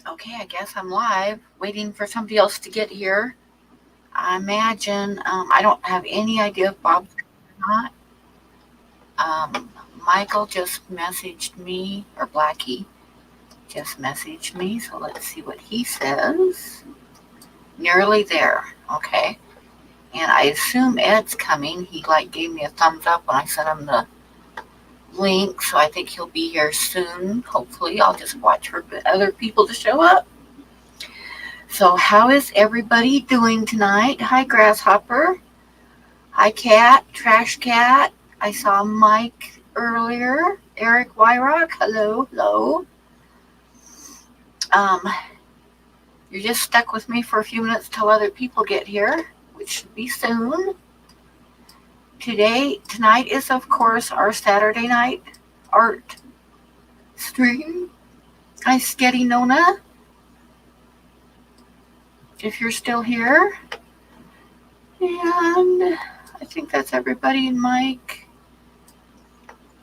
Okay, I guess I'm live, waiting for somebody else to get here. I imagine, I don't have any idea if Bob's not. Um, Michael just messaged me, or Blackie just messaged me, so let's see what he says. Nearly there, okay. And I assume Ed's coming. He like gave me a thumbs up when I sent him the link, so I think he'll be here soon. Hopefully, I'll just watch for other people to show up. So, how is everybody doing tonight? Hi, Grasshopper. Hi, Cat. Trash Cat. I saw Mike earlier. Eric Wyrock. Hello, hello. Um, you're just stuck with me for a few minutes till other people get here, which should be soon. Tonight is, of course, our Saturday night art stream. Hi, Sketty Nona. If you're still here. And I think that's everybody. And Mike.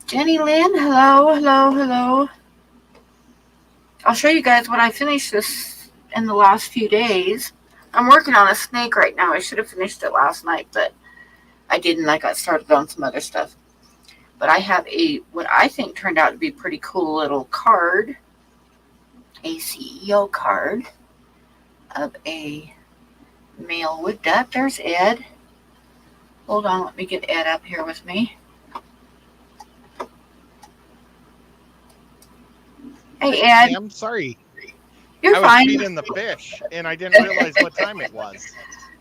Jenny Lynn, hello, hello, hello. I'll show you guys what I finished this in the last few days. I'm working on a snake right now. I should have finished it last night, but I didn't. I got started on some other stuff. But I have what I think turned out to be a pretty cool little card, a CEO card of a male wood duck. There's Ed. Hold on, let me get Ed up here with me. Hey, Ed. I'm sorry. You're I was fine. feeding the fish, and I didn't realize what time it was.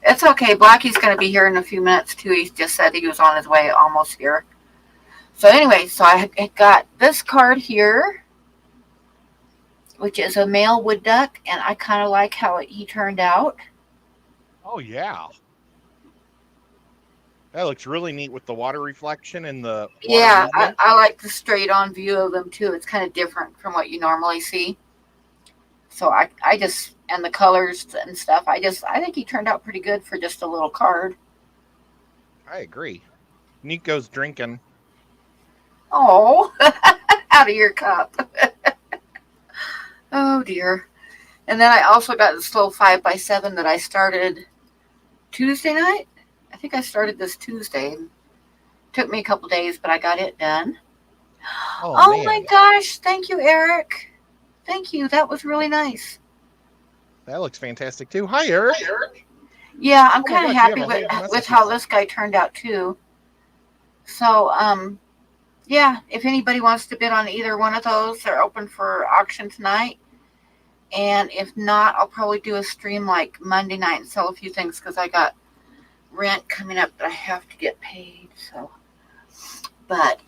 It's okay. Blackie's going to be here in a few minutes, too. He just said he was on his way, almost here. So anyway, so I got this card here, which is a male wood duck, and I kind of like how he turned out. Oh, yeah. That looks really neat with the water reflection and the water Yeah, movement. I like the straight-on view of them, too. It's kind of different from what you normally see. So I just, and the colors and stuff, I think he turned out pretty good for just a little card. I agree. Nico's drinking. Oh, out of your cup. Oh, dear. And then I also got this little 5x7 that I started Tuesday night. I think I started this Tuesday. Took me a couple days, but I got it done. Oh my gosh. Thank you, Eric. Thank you. That was really nice. That looks fantastic, too. Hi, Eric. Yeah, I'm kind of happy with how this guy turned out, too. So, yeah, if anybody wants to bid on either one of those, they're open for auction tonight. And if not, I'll probably do a stream like Monday night and sell a few things because I got rent coming up that I have to get paid. So, but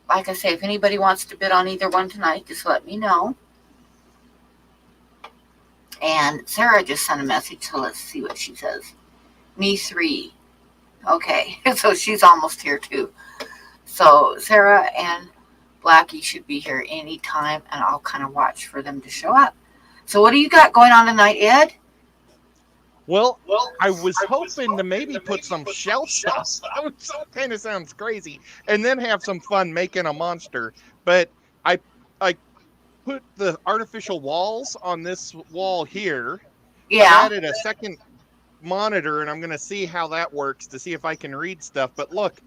like I say, if anybody wants to bid on either one tonight, just let me know. And Sarah just sent a message, so let's see what she says. Me 3. Okay, so she's almost here too. So Sarah and Blackie should be here anytime, and I'll kind of watch for them to show up. So what do you got going on tonight, Ed? Well, I was hoping to maybe put some shell stuff. That kind of sounds crazy. And then have some fun making a monster. But I put the artificial walls on this wall here. Yeah. I added a second monitor, and I'm going to see how that works to see if I can read stuff. But look,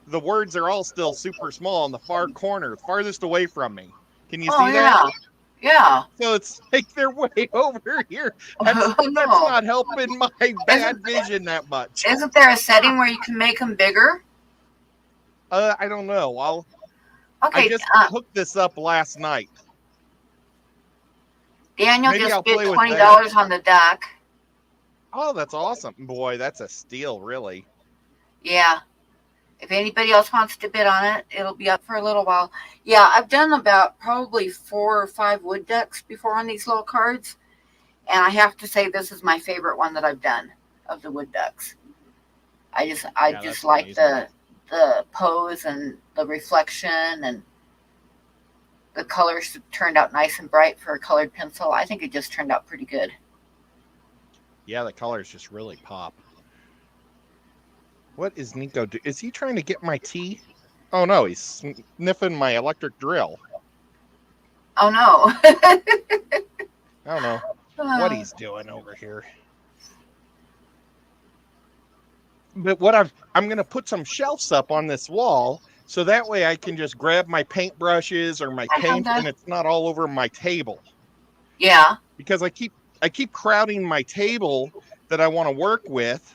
the words are all still super small in the far corner, farthest away from me. Can you see that? Yeah. So it's like they're way over here. That's not helping my bad vision that much. Isn't there a setting where you can make them bigger? I don't know. I just hooked this up last night. Daniel just bid $20 on the duck. Oh, that's awesome. Boy, that's a steal, really. Yeah. If anybody else wants to bid on it, it'll be up for a little while. Yeah, I've done about probably 4 or 5 wood ducks before on these little cards. And I have to say this is my favorite one that I've done of the wood ducks. I just like the pose and the reflection, and the colors turned out nice and bright for a colored pencil. I think it just turned out pretty good. Yeah, the colors just really pop. What is Nico doing? Is he trying to get my tea? Oh, no, he's sniffing my electric drill. Oh, no. I don't know what he's doing over here. But I'm going to put some shelves up on this wall so that way I can just grab my paintbrushes or my paint and it's not all over my table. Yeah. Because I keep crowding my table that I want to work with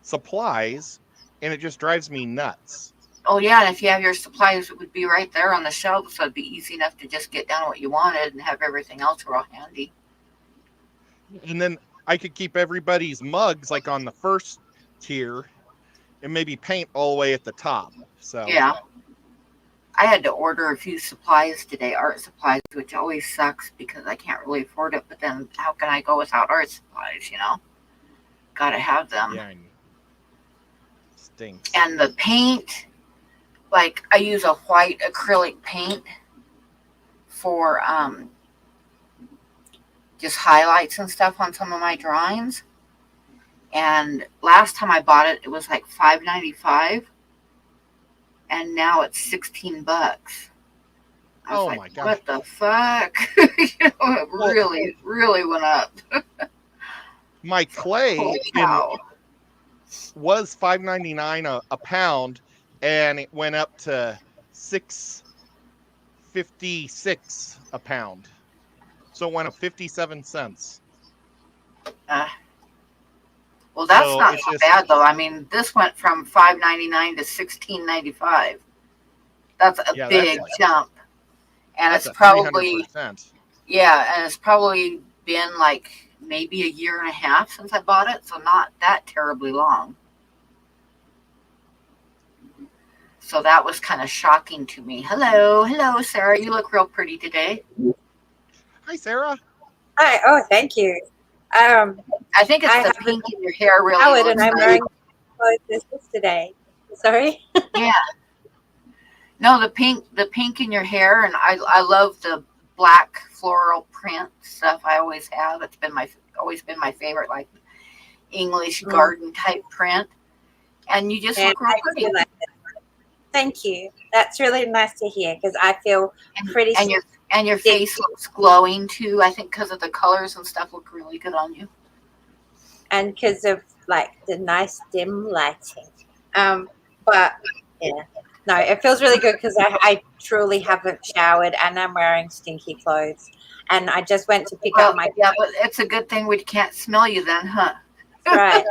supplies, and it just drives me nuts. Oh yeah, and if you have your supplies, it would be right there on the shelf, so it'd be easy enough to just get down what you wanted and have everything else real handy. And then I could keep everybody's mugs like on the first tier and maybe paint all the way at the top. So yeah. I had to order a few supplies today, art supplies, which always sucks because I can't really afford it. But then how can I go without art supplies, Gotta have them. Yeah, stinks. And the paint, like I use a white acrylic paint for just highlights and stuff on some of my drawings. And last time I bought it, it was like $5.95, and now it's $16. I was like, my God, what the fuck? It really went up. My clay was $5.99 a pound, and it went up to $6.56 a pound. So it went up 57 cents. Well, that's not so bad though. I mean, this went from $5.99 to $16.95. That's a big jump, and it's probably 300%. Yeah, and it's probably been like maybe a year and a half since I bought it, so not that terribly long. So that was kind of shocking to me. Hello, Sarah. You look real pretty today. Hi, Sarah. Hi. Oh, thank you. I think it's the pink in your hair really. Howard, and I'm wearing clothes yesterday. Sorry. Yeah. No, the pink in your hair, and I love the black floral print stuff. I always have. It's been always been my favorite, like English garden type print. And you just look real pretty. Thank you. That's really nice to hear because I feel pretty. And your face looks glowing too. I think because of the colors and stuff look really good on you. And because of like the nice dim lighting. But yeah, no, it feels really good because I truly haven't showered and I'm wearing stinky clothes. And I just went to pick up my. Yeah, but it's a good thing we can't smell you then, huh? Right.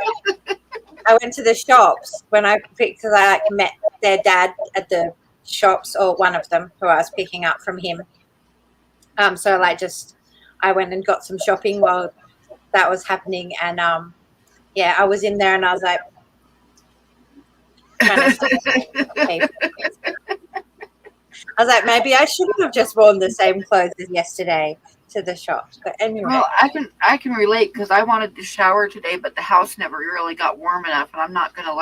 I went to the shops because I met their dad at the shops, or one of them who I was picking up from him. So I went and got some shopping while that was happening, and I was in there and I was like, maybe I shouldn't have just worn the same clothes as yesterday to the shops. But anyway, well, I can relate because I wanted to shower today, but the house never really got warm enough, and I'm not gonna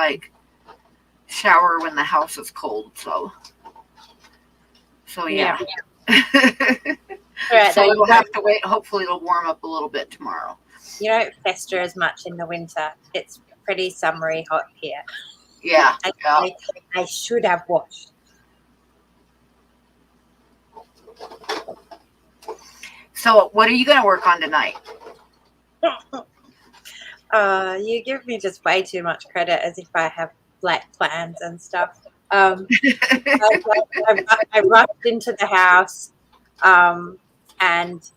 shower when the house is cold. So yeah. Right, so we'll have to wait. Hopefully it'll warm up a little bit tomorrow. You don't fester as much in the winter. It's pretty summery hot here. Yeah. I should have washed. So what are you going to work on tonight? You give me just way too much credit as if I have plans and stuff. I rushed into the house and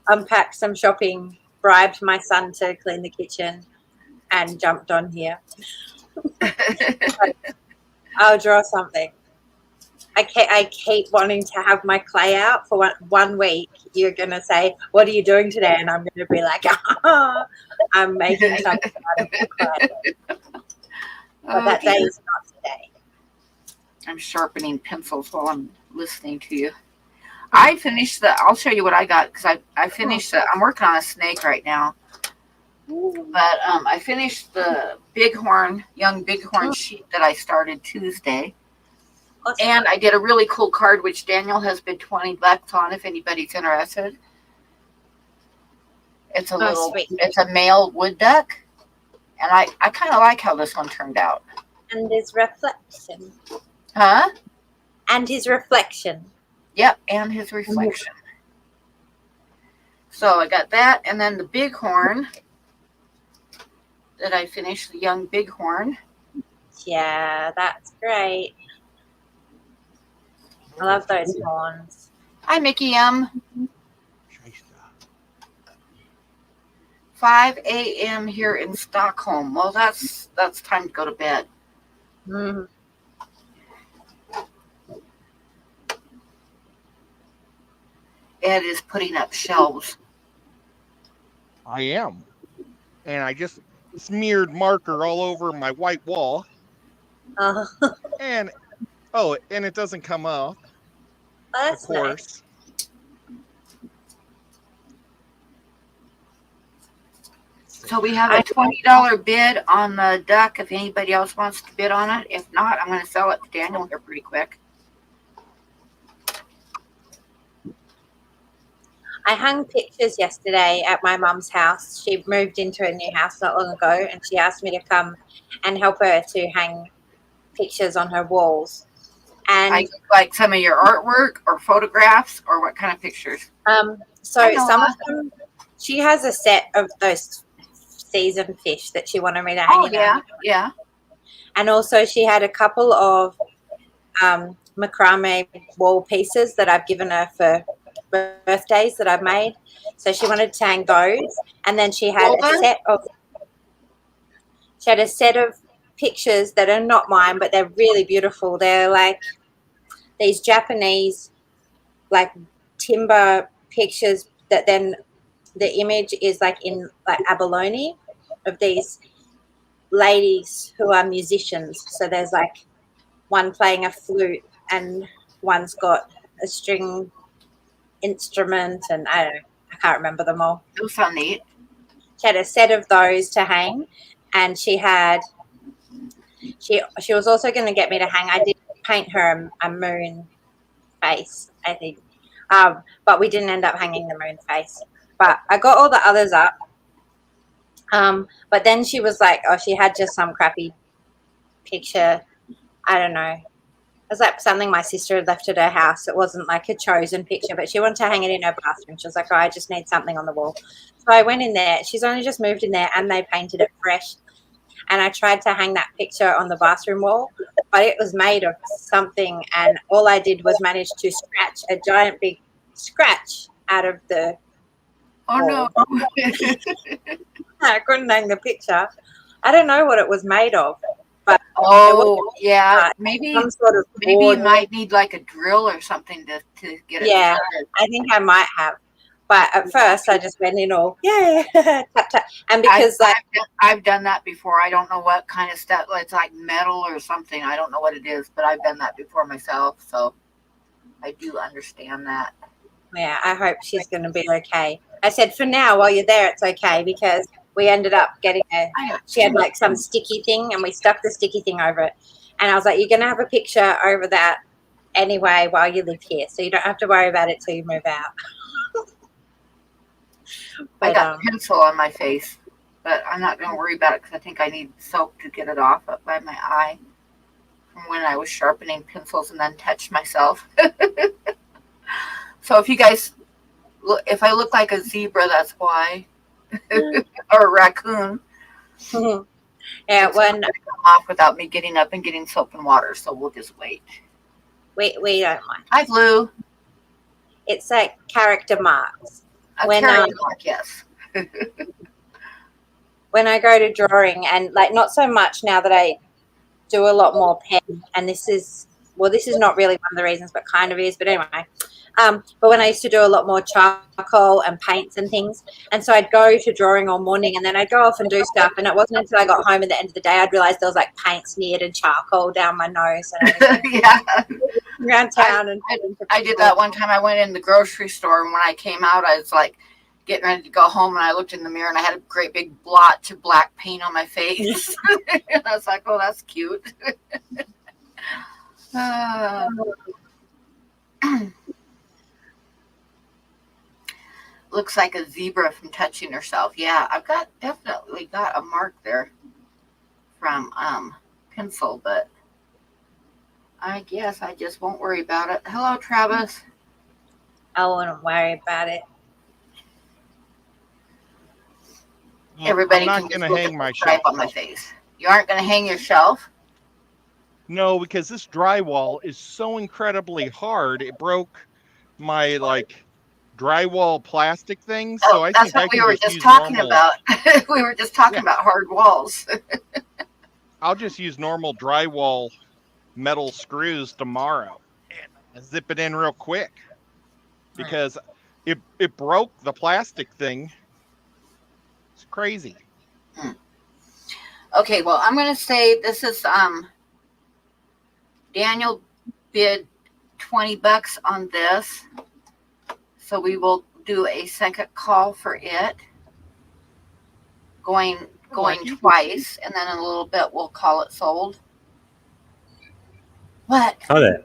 unpacked some shopping, bribed my son to clean the kitchen, and jumped on here. I'll draw something. I keep wanting to have my clay out for one week. You're going to say, what are you doing today? And I'm going to be like, I'm making something out of the clay. But that day is not today. I'm sharpening pencils while I'm listening to you. I'll show you what I got because I finished I'm working on a snake right now. But I finished the young bighorn sheep that I started Tuesday. Awesome. And I did a really cool card, which Daniel has bid $20 on if anybody's interested. It's it's a male wood duck. And I kind of like how this one turned out. And his reflection. Huh? And his reflection. Yep, and his reflection. So I got that, and then the bighorn that I finished, the young bighorn. Yeah, that's great. I love those horns. Hi, Mickey M. Shysta. 5 a.m. here in Stockholm. Well, that's time to go to bed. Mm. Ed is putting up shelves. I am. And I just smeared marker all over my white wall. Oh, And and it doesn't come off, that's of course. Nice. So we have a $20 bid on the duck if anybody else wants to bid on it. If not, I'm going to sell it to Daniel here pretty quick. I hung pictures yesterday at my mum's house. She moved into a new house not long ago, and she asked me to come and help her to hang pictures on her walls. And like some of your artwork or photographs, or what kind of pictures? so some of them, she has a set of those seasoned fish that she wanted me to hang in. Yeah. And also she had a couple of macrame wall pieces that I've given her for birthdays that I've made. So she wanted to hang those. And then she had a set of pictures that are not mine, but they're really beautiful. They're like these Japanese like timber pictures that then the image is like in like abalone of these ladies who are musicians. So there's like one playing a flute and one's got a string instrument, and I can't remember them all. Those sound neat. She had a set of those to hang, and she was also going to get me to hang. I did paint her a moon face, I think, but we didn't end up hanging the moon face. But I got all the others up. But then she was like, oh, she had just some crappy picture. I don't know. It was like something my sister had left at her house. It wasn't like a chosen picture, but she wanted to hang it in her bathroom. She was like, oh, I just need something on the wall. So I went in there. She's only just moved in there, and they painted it fresh. And I tried to hang that picture on the bathroom wall, but it was made of something, and all I did was manage to scratch a giant big scratch out of the wall. No. I couldn't hang the picture. I don't know what it was made of. But yeah, maybe some sort of maybe you might need like a drill or something to get it started. I think I might have. But at first I just went in all tap, tap. And because I've done that before. I don't know what kind of stuff. It's like metal or something. I don't know what it is, but I've done that before myself, so I do understand that. Yeah, I hope she's going to be okay. I said for now, while you're there, it's okay, because we ended up getting she had like some sticky thing, and we stuck the sticky thing over it. And I was like, you're going to have a picture over that anyway while you live here, so you don't have to worry about it till you move out. But, I got pencil on my face, but I'm not going to worry about it because I think I need soap to get it off up by my eye from when I was sharpening pencils and then touched myself. So if you guys, if I look like a zebra, that's why. Or a raccoon. Yeah, when come off without me getting up and getting soap and water, so we'll just wait. We don't mind. Hi, Blue. It's like character marks. Character mark, yes. When I go to drawing, and like not so much now that I do a lot more pen, and this is not really one of the reasons, but kind of is. But anyway. But when I used to do a lot more charcoal and paints and things, and so I'd go to drawing all morning, and then I'd go off and do stuff, and it wasn't until I got home at the end of the day I'd realize there was like paint smeared and charcoal down my nose and everything. Yeah. Around town. I did that one time. I went in the grocery store, and when I came out, I was like getting ready to go home, and I looked in the mirror, and I had a great big blotch of black paint on my face. And I was like, oh, that's cute. Looks like a zebra from touching herself. Yeah, I've definitely got a mark there from pencil, but I guess I just won't worry about it. Hello, Travis. I wouldn't worry about it. Well, Everybody I'm not can going just to look hang at my the stripe shelf. on my face. You aren't going to hang your shelf? No, because this drywall is so incredibly hard. It broke my drywall plastic things, Oh, so I that's think what I we can were just just use talking normal. about. We were just Yeah, talking about hard walls. I'll just use normal drywall metal screws tomorrow and zip it in real quick because it broke the plastic thing. It's crazy. Okay, well, I'm going to say this is Daniel bid $20 on this, so we will do a second call for it, going Lucky. twice, and then in a little bit we'll call it sold. What? Hi there.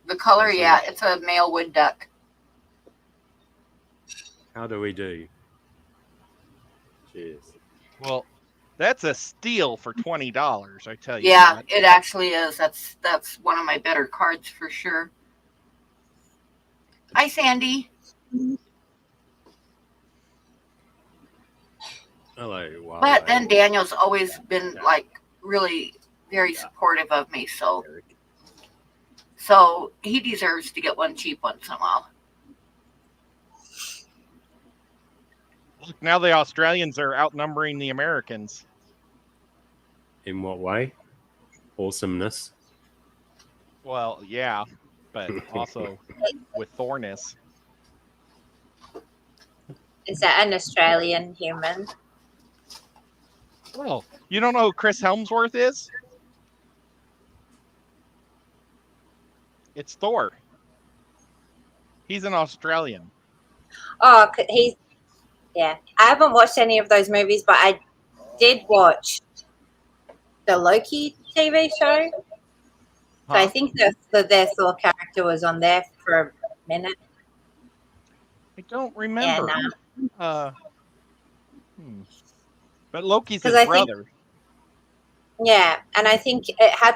The color, yeah, it's a male wood duck. How do we do? Cheers. Well, that's a steal for $20. I tell you Yeah, what. it actually is. That's one of my better cards for sure. Hi, Sandy. Hello. Wow. But then Daniel's always been really very supportive of me, so he deserves to get one cheap once in a while. Look, now the Australians are outnumbering the Americans. In what way? Awesomeness. Well, yeah, but also with Thornus. Is that an Australian human? Well, you don't know who Chris Helmsworth is? It's Thor. He's an Australian. Oh, yeah. I haven't watched any of those movies, but I did watch the Loki TV show. So I think their Thor character was on there for a minute. I don't remember. Yeah, But Loki's his 'Cause I brother. Yeah, and I think it had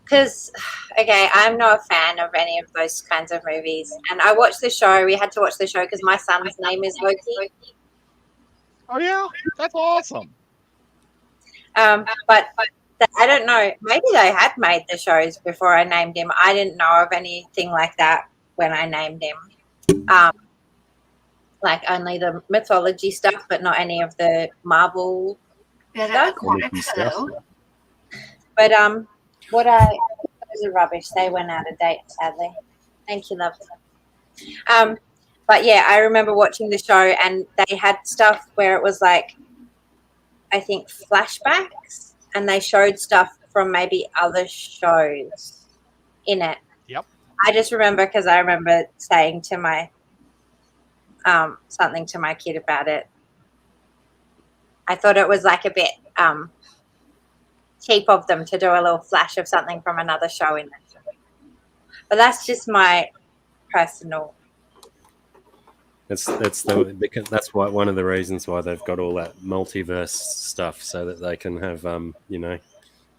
because, okay, I'm not a fan of any of those kinds of movies. And I watched the show. We had to watch the show because my son's name is Loki. Oh, yeah? That's awesome. But I don't know. Maybe they had made the shows before I named him. I didn't know of anything like that when I named him. Only the mythology stuff, but not any of the Marvel stuff. But those are rubbish. They went out of date, sadly. Thank you, love. But yeah, I remember watching the show, and they had stuff where it was I think flashbacks, and they showed stuff from maybe other shows in it. Yep. I just remember because I remember saying to my something to my kid about it. I thought it was a bit cheap of them to do a little flash of something from another show in it. But that's just my personal. Because that's why one of the reasons why they've got all that multiverse stuff, so that they can have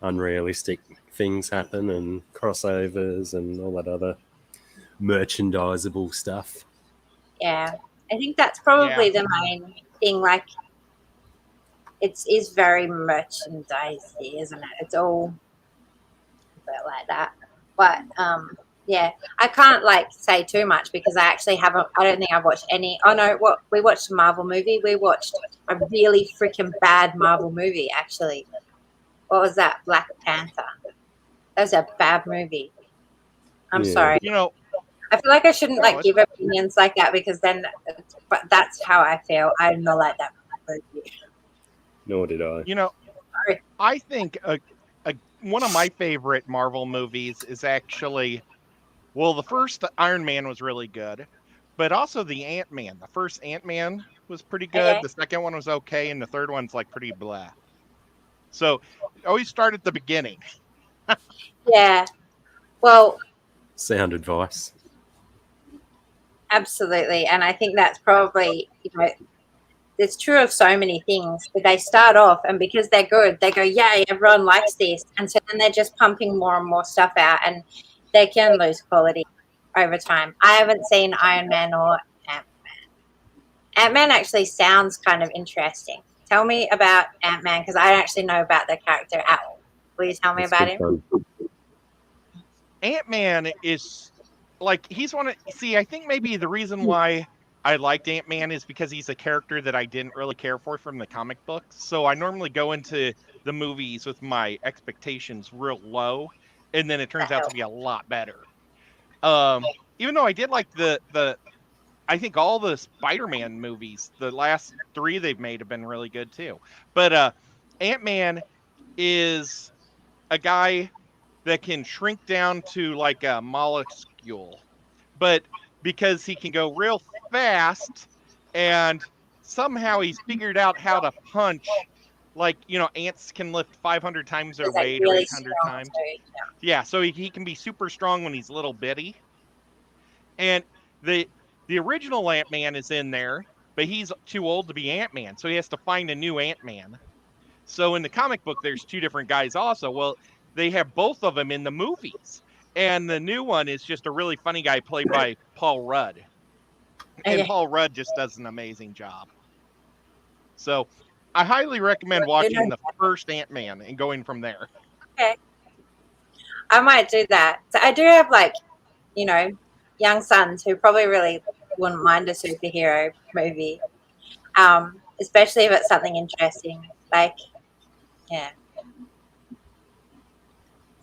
unrealistic things happen and crossovers and all that other merchandisable stuff. Yeah, I think that's probably the main thing. It is very merchandisey, isn't it? It's all a bit like that. But yeah, I can't say too much because I actually haven't. I don't think I've watched any. Oh no, we watched a Marvel movie. We watched a really freaking bad Marvel movie. Actually, what was that? Black Panther. That was a bad movie. I'm sorry. I feel like I shouldn't give opinions like that because then, but that's how I feel. I'm not like that movie. Nor did I. Sorry. I think one of my favorite Marvel movies is actually, well, the first Iron Man was really good, but also the Ant-Man. The first Ant-Man was pretty good. Okay. The second one was okay, and the third one's pretty blah. So always start at the beginning. Yeah. Well. Sound advice. Absolutely, and I think that's probably it's true of so many things. But they start off, and because they're good, they go, "Yay, everyone likes this," and so then they're just pumping more and more stuff out, and they can lose quality over time. I haven't seen Iron Man or Ant-Man, Ant-Man actually sounds kind of interesting. Tell me about Ant-Man, because I don't actually know about the character at all. Will you tell me It's about good him? fun. Ant-Man is like he's one of see, I think maybe the reason why I liked Ant-Man is because he's a character that I didn't really care for from the comic books. So I normally go into the movies with my expectations real low, and then it turns out to be a lot better. Even though I did like the I think all the Spider-Man movies, the last 3 they've made have been really good too. But Ant-Man is a guy that can shrink down to like a molecule, but because he can go real fast and somehow he's figured out how to punch, like, ants can lift 500 times their He's like weight or really 800 strong times. too. Yeah, so he can be super strong when he's little bitty. And the the original Ant-Man is in there, but he's too old to be Ant-Man, so he has to find a new Ant-Man. So in the comic book, there's 2 different guys also. Well, they have both of them in the movies. And the new one is just a really funny guy played by Paul Rudd. And Okay. Paul Rudd just does an amazing job. So I highly recommend You watching know, the first Ant-Man and going from there. okay. I might do that. So I do have young sons who probably really wouldn't mind a superhero movie, especially if it's something interesting. Like, yeah.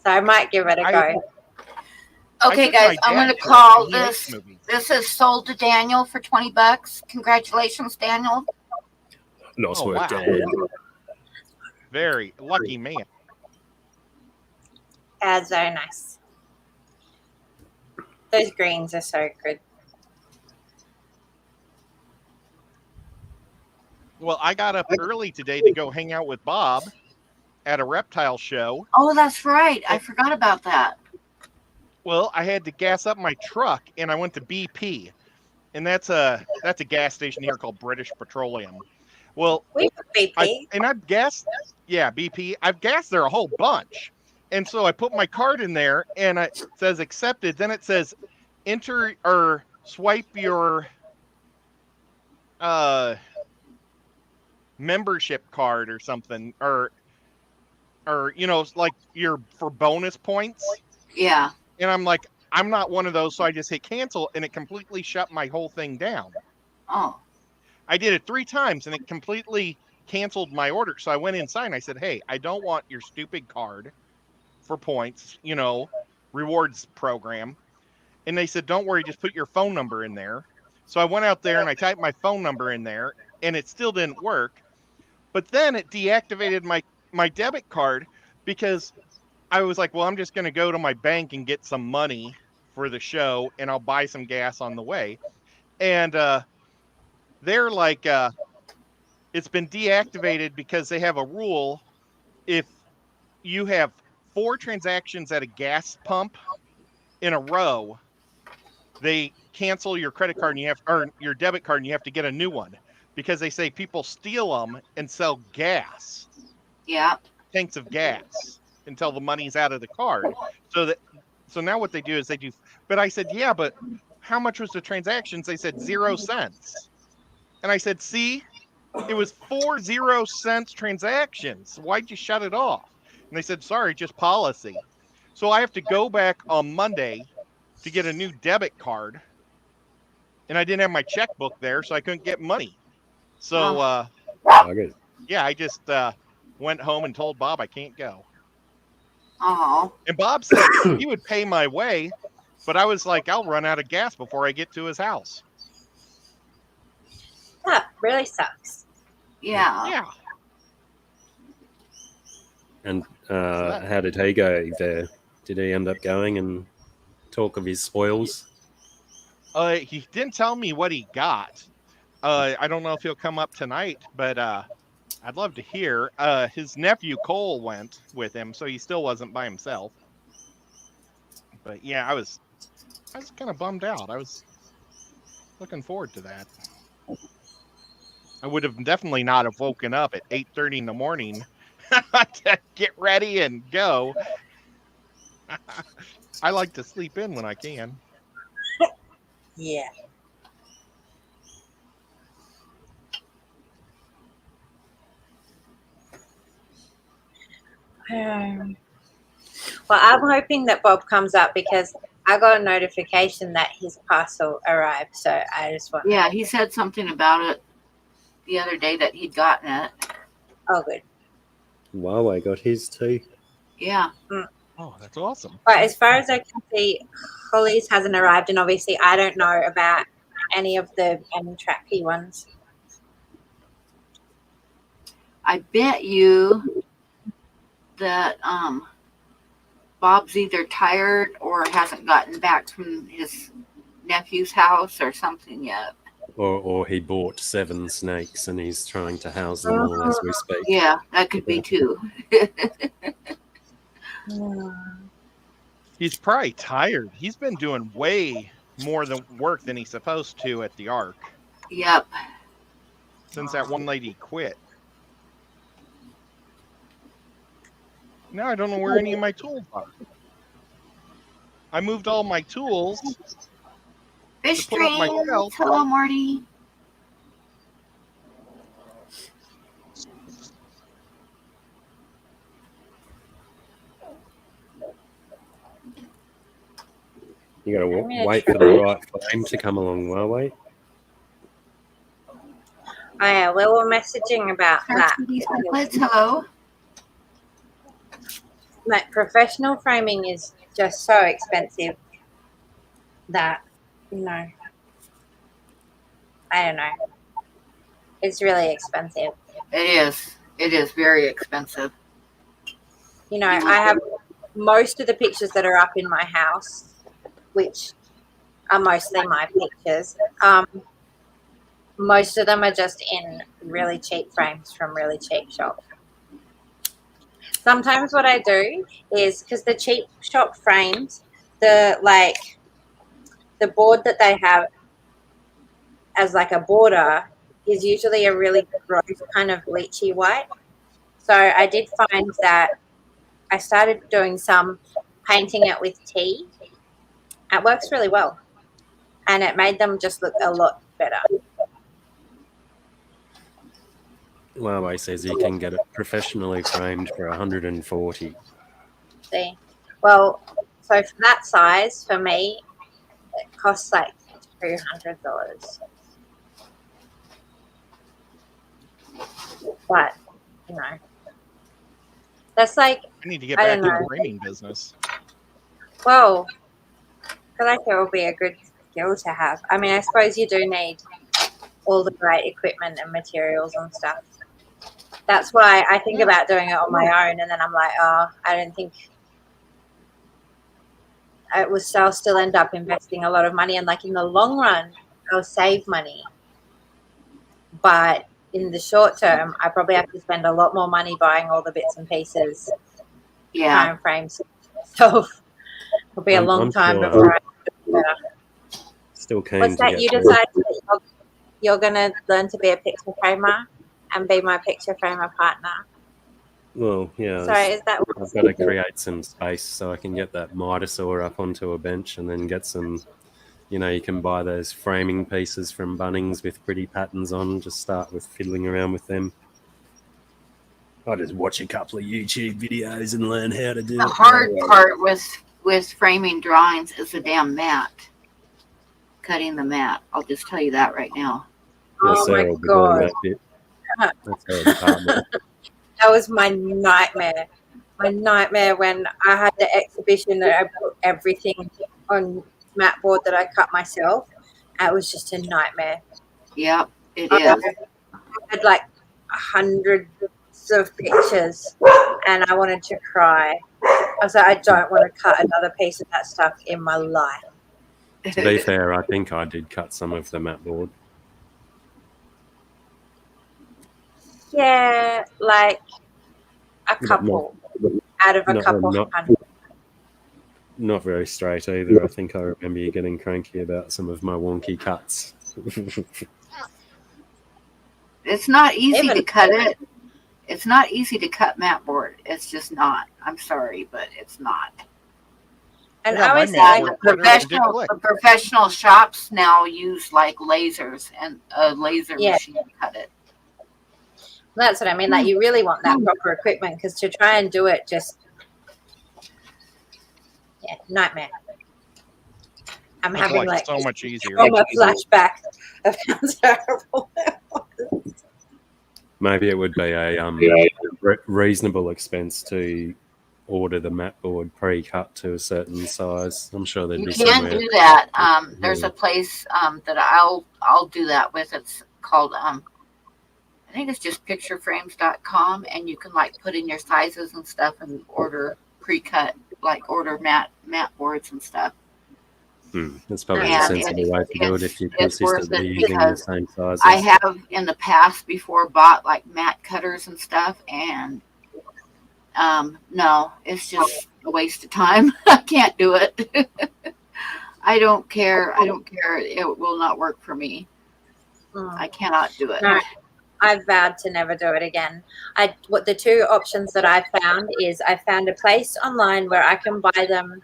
So I might give it a I go. Okay, took my guys, I'm dad going to to it, call and he hates this. movies. This is sold to Daniel for $20. Congratulations, Daniel. Nice Oh, work, wow. Dan. Very lucky man. That's very nice. Those greens are so good. Well, I got up early today to go hang out with Bob at a reptile show. Oh, that's right. I forgot about that. Well, I had to gas up my truck, and I went to BP, and that's a gas station here called British Petroleum. Well, We have BP. I've gassed, yeah, BP. I've gassed there a whole bunch, and so I put my card in there, and it says accepted. Then it says enter or swipe your membership card or something, or like your for bonus points. Yeah. And I'm like, I'm not one of those, so I just hit cancel, and it completely shut my whole thing down. Oh. I did it 3 times, and it completely canceled my order. So I went inside, and I said, hey, I don't want your stupid card for points, rewards program. And they said, don't worry, just put your phone number in there. So I went out there, and I typed my phone number in there, and it still didn't work. But then it deactivated my debit card because I was like, well, I'm just going to go to my bank and get some money for the show, and I'll buy some gas on the way. And they're like, it's been deactivated because they have a rule. If you have 4 transactions at a gas pump in a row, they cancel your credit card or your debit card, and you have to get a new one because they say people steal them and sell gas, Yeah. tanks of gas, until the money's out of the card. So now what they do is but I said, yeah, but how much was the transactions? They said 0 cents. And I said, see, it was 4 0-cent transactions. Why'd you shut it off? And they said, sorry, just policy. So I have to go back on Monday to get a new debit card. And I didn't have my checkbook there, so I couldn't get money. So, yeah, I just went home and told Bob I can't go. Oh. And Bob said he would pay my way, but I was like, I'll run out of gas before I get to his house. That really sucks. Yeah. Yeah. And how did he go there? Did he end up going and talk of his spoils? He didn't tell me what he got. I don't know if he'll come up tonight, but I'd love to hear. His nephew Cole went with him, so he still wasn't by himself. But yeah, I was kind of bummed out. I was looking forward to that. I would have definitely not have woken up at 8:30 in the morning to get ready and go. I like to sleep in when I can. Yeah. Well, I'm hoping that Bob comes up because I got a notification that his parcel arrived. So I just want. Yeah, he said something about it the other day that he'd gotten it. Oh, good. Huawei got his too. Yeah. Oh, that's awesome. But as far as I can see, Holly's hasn't arrived, and obviously I don't know about any of the tracky ones. I bet you that Bob's either tired or hasn't gotten back from his nephew's house or something yet. Or he bought 7 snakes and he's trying to house them all as we speak. Yeah, that could be too. He's probably tired. He's been doing way more work than he's supposed to at the Ark Yep. since that one lady quit. Now I don't know where any of my tools are. I moved all my tools. Fish To put up my streams. shelf. Hello, Marty. You got to wait for the right flame to come along, Huawei. Oh yeah, we were messaging about that. Hello. Like professional framing is just so expensive that, you know, I don't know. It's really expensive. It is. It is very expensive. You know, I have most of the pictures that are up in my house, which are mostly my pictures. Most of them are just in really cheap frames from really cheap shops. Sometimes what I do is, because the cheap shop frames, the board that they have as like a border is usually a really gross kind of bleachy white. So I did find that I started doing some painting it with tea. It works really well. And it made them just look a lot better. Huawei says he can get it professionally framed for 140. See? Well, so for that size, for me, it costs like $200. But, you know, that's like, I need to get I back don't in the know. framing business. well, I feel like it will be a good skill to have. I mean, I suppose you do need all the right equipment and materials and stuff. That's why I think about doing it on my own, and then I'm like, oh, I don't think I'll still end up investing a lot of money, and like in the long run, I'll save money. But in the short term, I probably have to spend a lot more money buying all the bits and pieces, Yeah. time frames. So it'll be a long I'm time sure. before I do better. Still keen What's to that? get You to decided that you're going to learn to be a picture framer and be my picture framer partner. Well, yeah. Sorry, is that I've got to create some space so I can get that miter saw up onto a bench and then get some, you know, you can buy those framing pieces from Bunnings with pretty patterns on. Just start with fiddling around with them. I just watch a couple of YouTube videos and learn how to do The it. hard part with framing drawings is the damn mat. Cutting the mat. I'll just tell you that right now. Yeah, Oh Sarah my will be doing God. that bit. That's her department. That was my nightmare. My nightmare when I had the exhibition that I put everything on mat board that I cut myself. It was just a nightmare. Yep, it I is. had like hundreds of pictures and I wanted to cry. I was like, I don't want to cut another piece of that stuff in my life. To be fair, I think I did cut some of the mat board. Yeah, like a couple out of a couple hundred. Not very straight either. I think I remember you getting cranky about some of my wonky cuts. It's not easy Even- to cut it. It's not easy to cut mat board. It's just not. I'm sorry, but it's not. And Yeah, I was my like, mat The board- professional shops now use like lasers and a laser Yeah. machine to cut it. That's what I mean. Like, you really want that proper equipment, because to try and do it, just nightmare. I'm It's having like so much easier. a flashback of how terrible it was. Maybe it would be a reasonable expense to order the mat board pre-cut to a certain size. I'm sure there'd You be can somewhere. do that. There's a place that I'll do that with. It's called I think it's just pictureframes.com, and you can like put in your sizes and stuff and order pre-cut, like order mat boards and stuff. That's probably And a sensible way to do it if you're it's worth consistently it using the because same sizes. I have in the past before bought like mat cutters and stuff, and no, it's just a waste of time. I can't do it. I don't care. It will not work for me. I cannot do it. No, I've vowed to never do it again. What the two options that I found is, I found a place online where I can buy them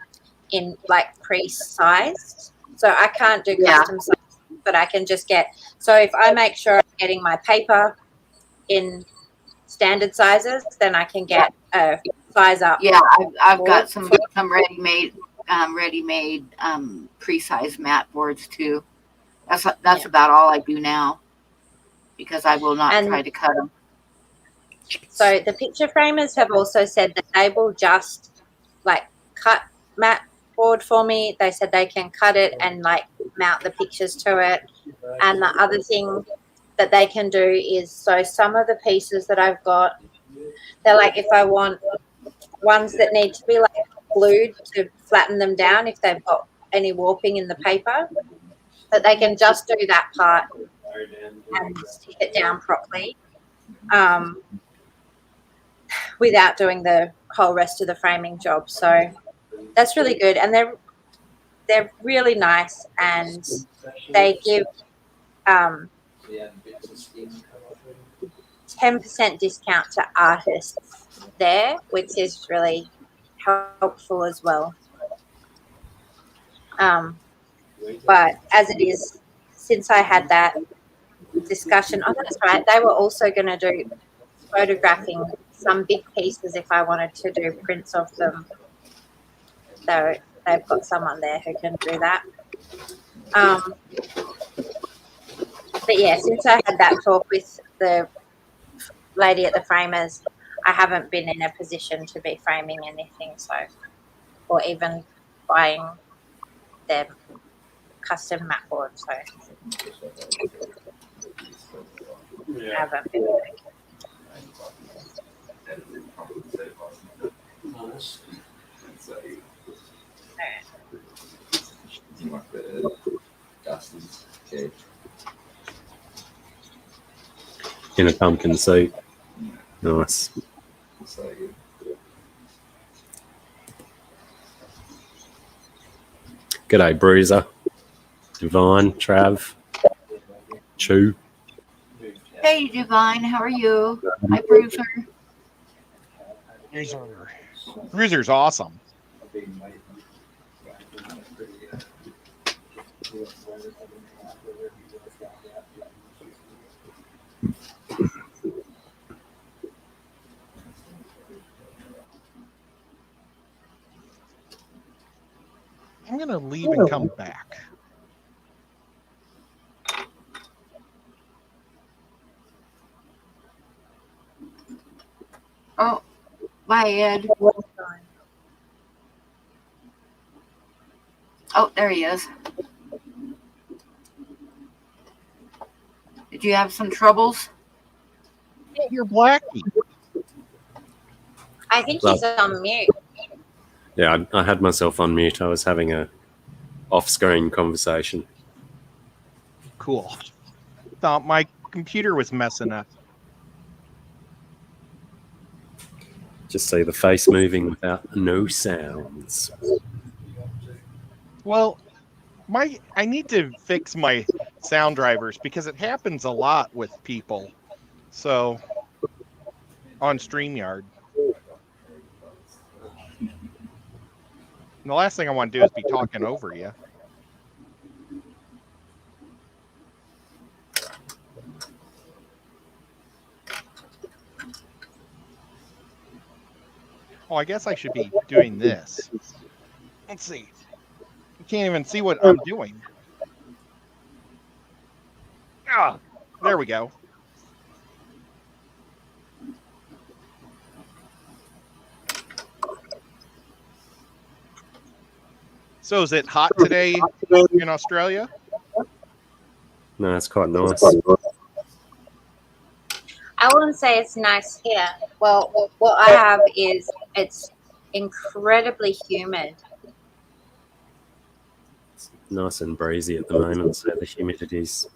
in like pre-sized. So I can't do custom size, but I can just get, so if I make sure I'm getting my paper in standard sizes, then I can get a size up. Yeah, I've got some ready-made pre-sized mat boards too. That's about all I do now, because I will not try to cut them. So the picture framers have also said that they will just like cut mat board for me. They said they can cut it and like mount the pictures to it. And the other thing that they can do is, so some of the pieces that I've got, they're like, if I want ones that need to be like glued to flatten them down if they've got any warping in the paper, that they can just do that part and stick it down properly, without doing the whole rest of the framing job. So that's really good, and they're really nice, and they give 10% discount to artists there, which is really helpful as well. But as it is, since I had that discussion, oh, that's right, they were also going to do photographing some big pieces if I wanted to do prints of them. So they've got someone there who can do that. But yeah, since I had that talk with the lady at the framers, I haven't been in a position to be framing anything, so, or even buying their custom mat board. So I haven't been doing it. In a pumpkin suit. Nice. G'day, Bruiser. Divine, Trav, Chew. Hey, Divine, how are you? Hi, Bruiser. Bruiser's awesome. I'm going to leave and come back. Oh, bye, Ed. Oh, there he is. Did you have some troubles? You're Blackie. I think he's on mute. Yeah, I had myself on mute. I was having a off-screen conversation. Cool. Thought my computer was messing up. Just see the face moving without no sounds. Well, I need to fix my sound drivers because it happens a lot with people. So on StreamYard. And the last thing I want to do is be talking over you. Oh, I guess I should be doing this. Let's see. You can't even see what I'm doing. Ah, there we go. So is it hot today in Australia? No, it's quite nice. I wouldn't say it's nice here. Well, what I have is it's incredibly humid. It's nice and breezy at the moment, so the humidity's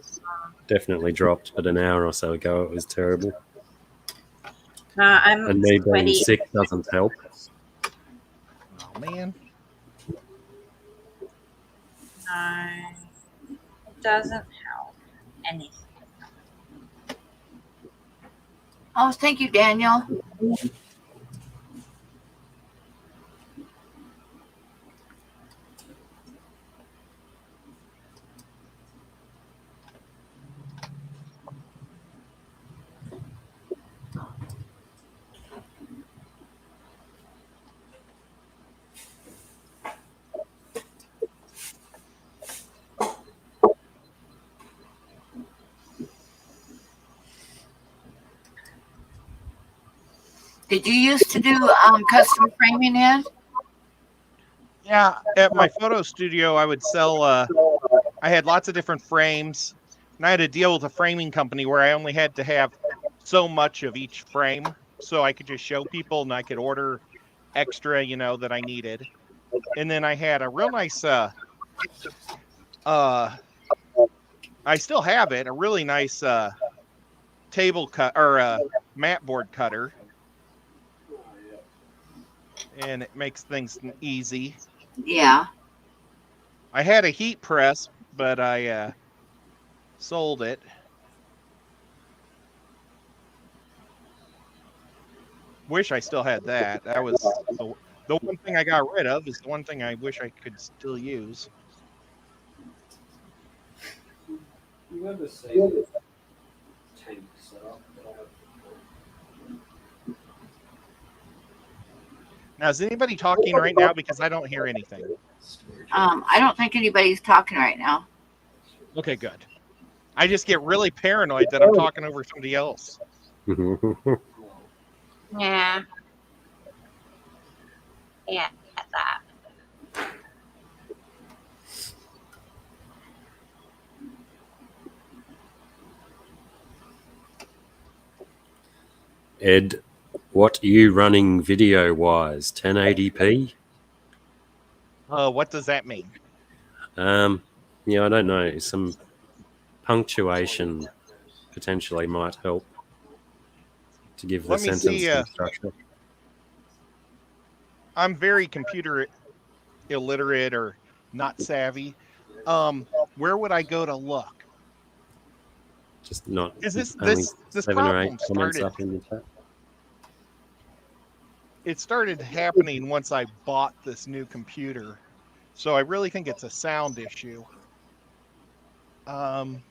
definitely dropped. But an hour or so ago, it was terrible. I'm And me being sweaty. sick doesn't help. Oh man. No, it doesn't help anything. Oh, thank you, Daniel. Did you used to do custom framing, Ed? Yeah, at my photo studio, I would sell. I had lots of different frames, and I had to deal with a framing company where I only had to have so much of each frame, so I could just show people, and I could order extra, that I needed. And then I had a real nice. I still have it. A really nice table cut or mat board cutter, and it makes things easy. Yeah. I had a heat press, but I sold it. Wish I still had that. That was the one thing I got rid of. Is the one thing I wish I could still use. You ever see the tank setup? Now, is anybody talking right now? Because I don't hear anything. I don't think anybody's talking right now. Okay, good. I just get really paranoid that I'm talking over somebody else. Yeah. Yeah, that. Ed, what are you running video-wise? 1080p? What does that mean? Yeah, I don't know. Some punctuation potentially might help to give the Let me sentence see, some structure. I'm very computer illiterate or not savvy. Where would I go to look? Just not Is this only 7 or 8 problem comments started? up in the chat. It started happening once I bought this new computer, so I really think it's a sound issue. I'm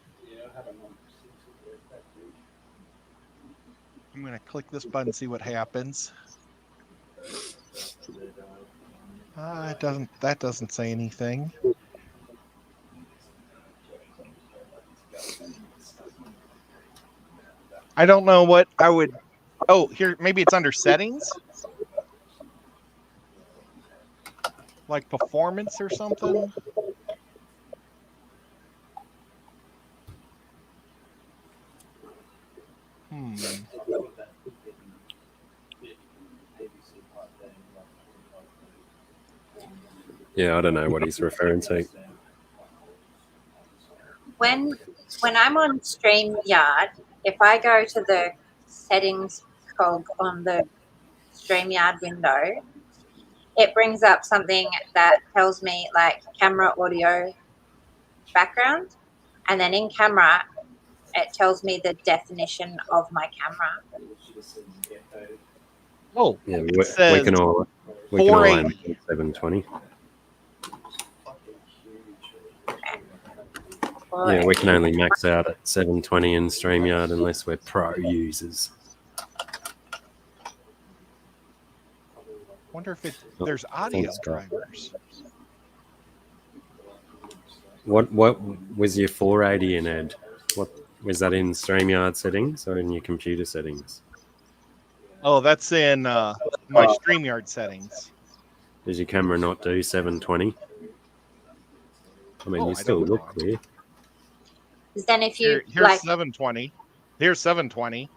gonna click this button, see what happens. That doesn't say anything. I don't know what I would. Oh, here, maybe it's under settings, like performance or something. Yeah, I don't know what he's referring to. When I'm on StreamYard, if I go to the settings cog on the StreamYard window, it brings up something that tells me like camera, audio, background, and then in camera it tells me the definition of my camera. Oh, Yeah, it we says can all aim 480. at 720. Yeah, we can only max out at 720 in StreamYard unless we're pro users. Wonder if Oh, there's audio thanks, Scott. drivers. What was your 480 in, Ed? What was that in StreamYard settings or in your computer settings? Oh, that's in my StreamYard settings. Does your camera not do 720? I mean, Oh, you I still don't look know. clear. Because then if you Here's like, 720. Here's 720.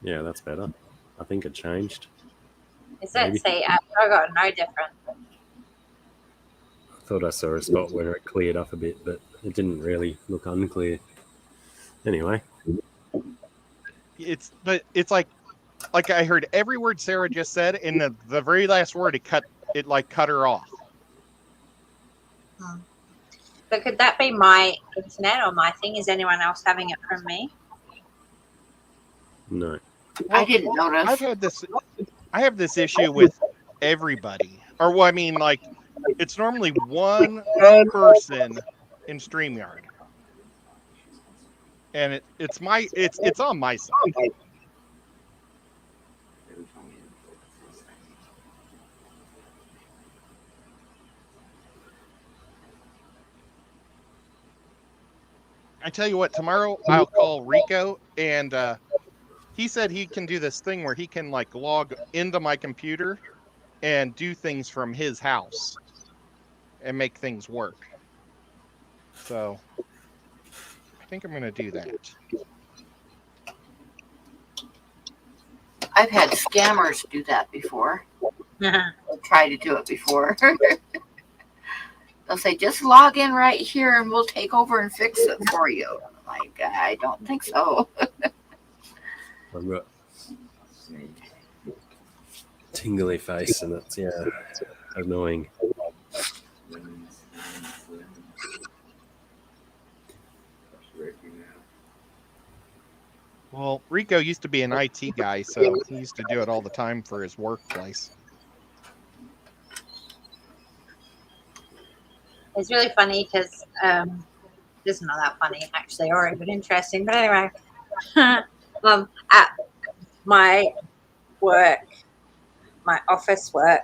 Yeah, that's better. I think it changed. is that Maybe. see? I got no different. I thought I saw a spot where it cleared up a bit, but it didn't really look unclear. Anyway, It's like I heard every word Sarah just said, and the very last word it cut her off. So could that be my internet or my thing? Is anyone else having it from me? no. I didn't notice. I have this issue with everybody. Or well, I mean, like, it's normally one person in StreamYard. And it's on my side. I tell you what, tomorrow I'll call Rico, and he said he can do this thing where he can like log into my computer and do things from his house and make things work. So I think I'm going to do that. I've had scammers do that before. Uh-huh. Or try to do it before. They'll say, just log in right here and we'll take over and fix it for you. I'm like, I don't think so. I've got tingly face and it's annoying. Well, Rico used to be an IT guy, so he used to do it all the time for his workplace. It's really funny because this is not that funny actually, or even interesting. But anyway, at my work, my office work,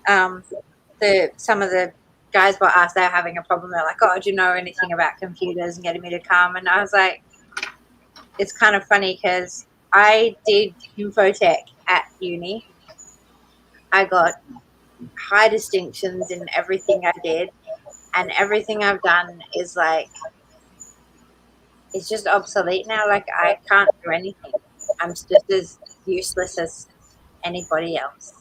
some of the guys were asked they're having a problem. They're like, "Oh, do you know anything about computers?" and getting me to come. And I was like, it's kind of funny because I did infotech at uni. I got high distinctions in everything I did, and everything I've done is like, it's just obsolete now. Like, I can't do anything. I'm just as useless as anybody else.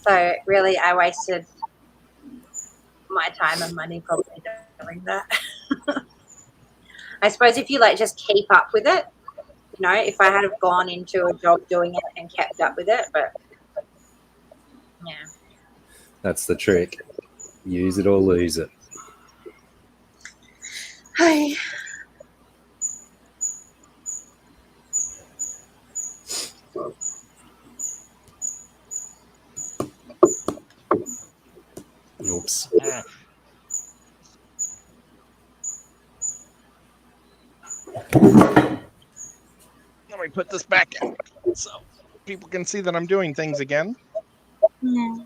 So really I wasted my time and money probably doing that. I suppose if you like just keep up with it, you know, if I had have gone into a job doing it and kept up with it, but yeah. That's the trick. Use it or lose it. Hi. Oops. Let me put this back in so people can see that I'm doing things again. Yeah.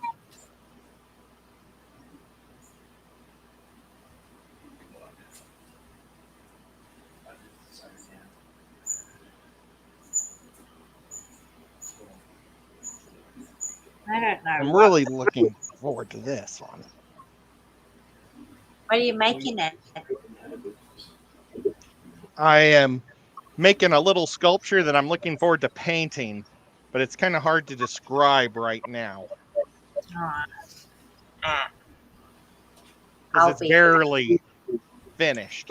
I don't know. I'm really looking forward to this one. What are you making it? I am making a little sculpture that I'm looking forward to painting, but it's kind of hard to describe right now. Because it's barely finished.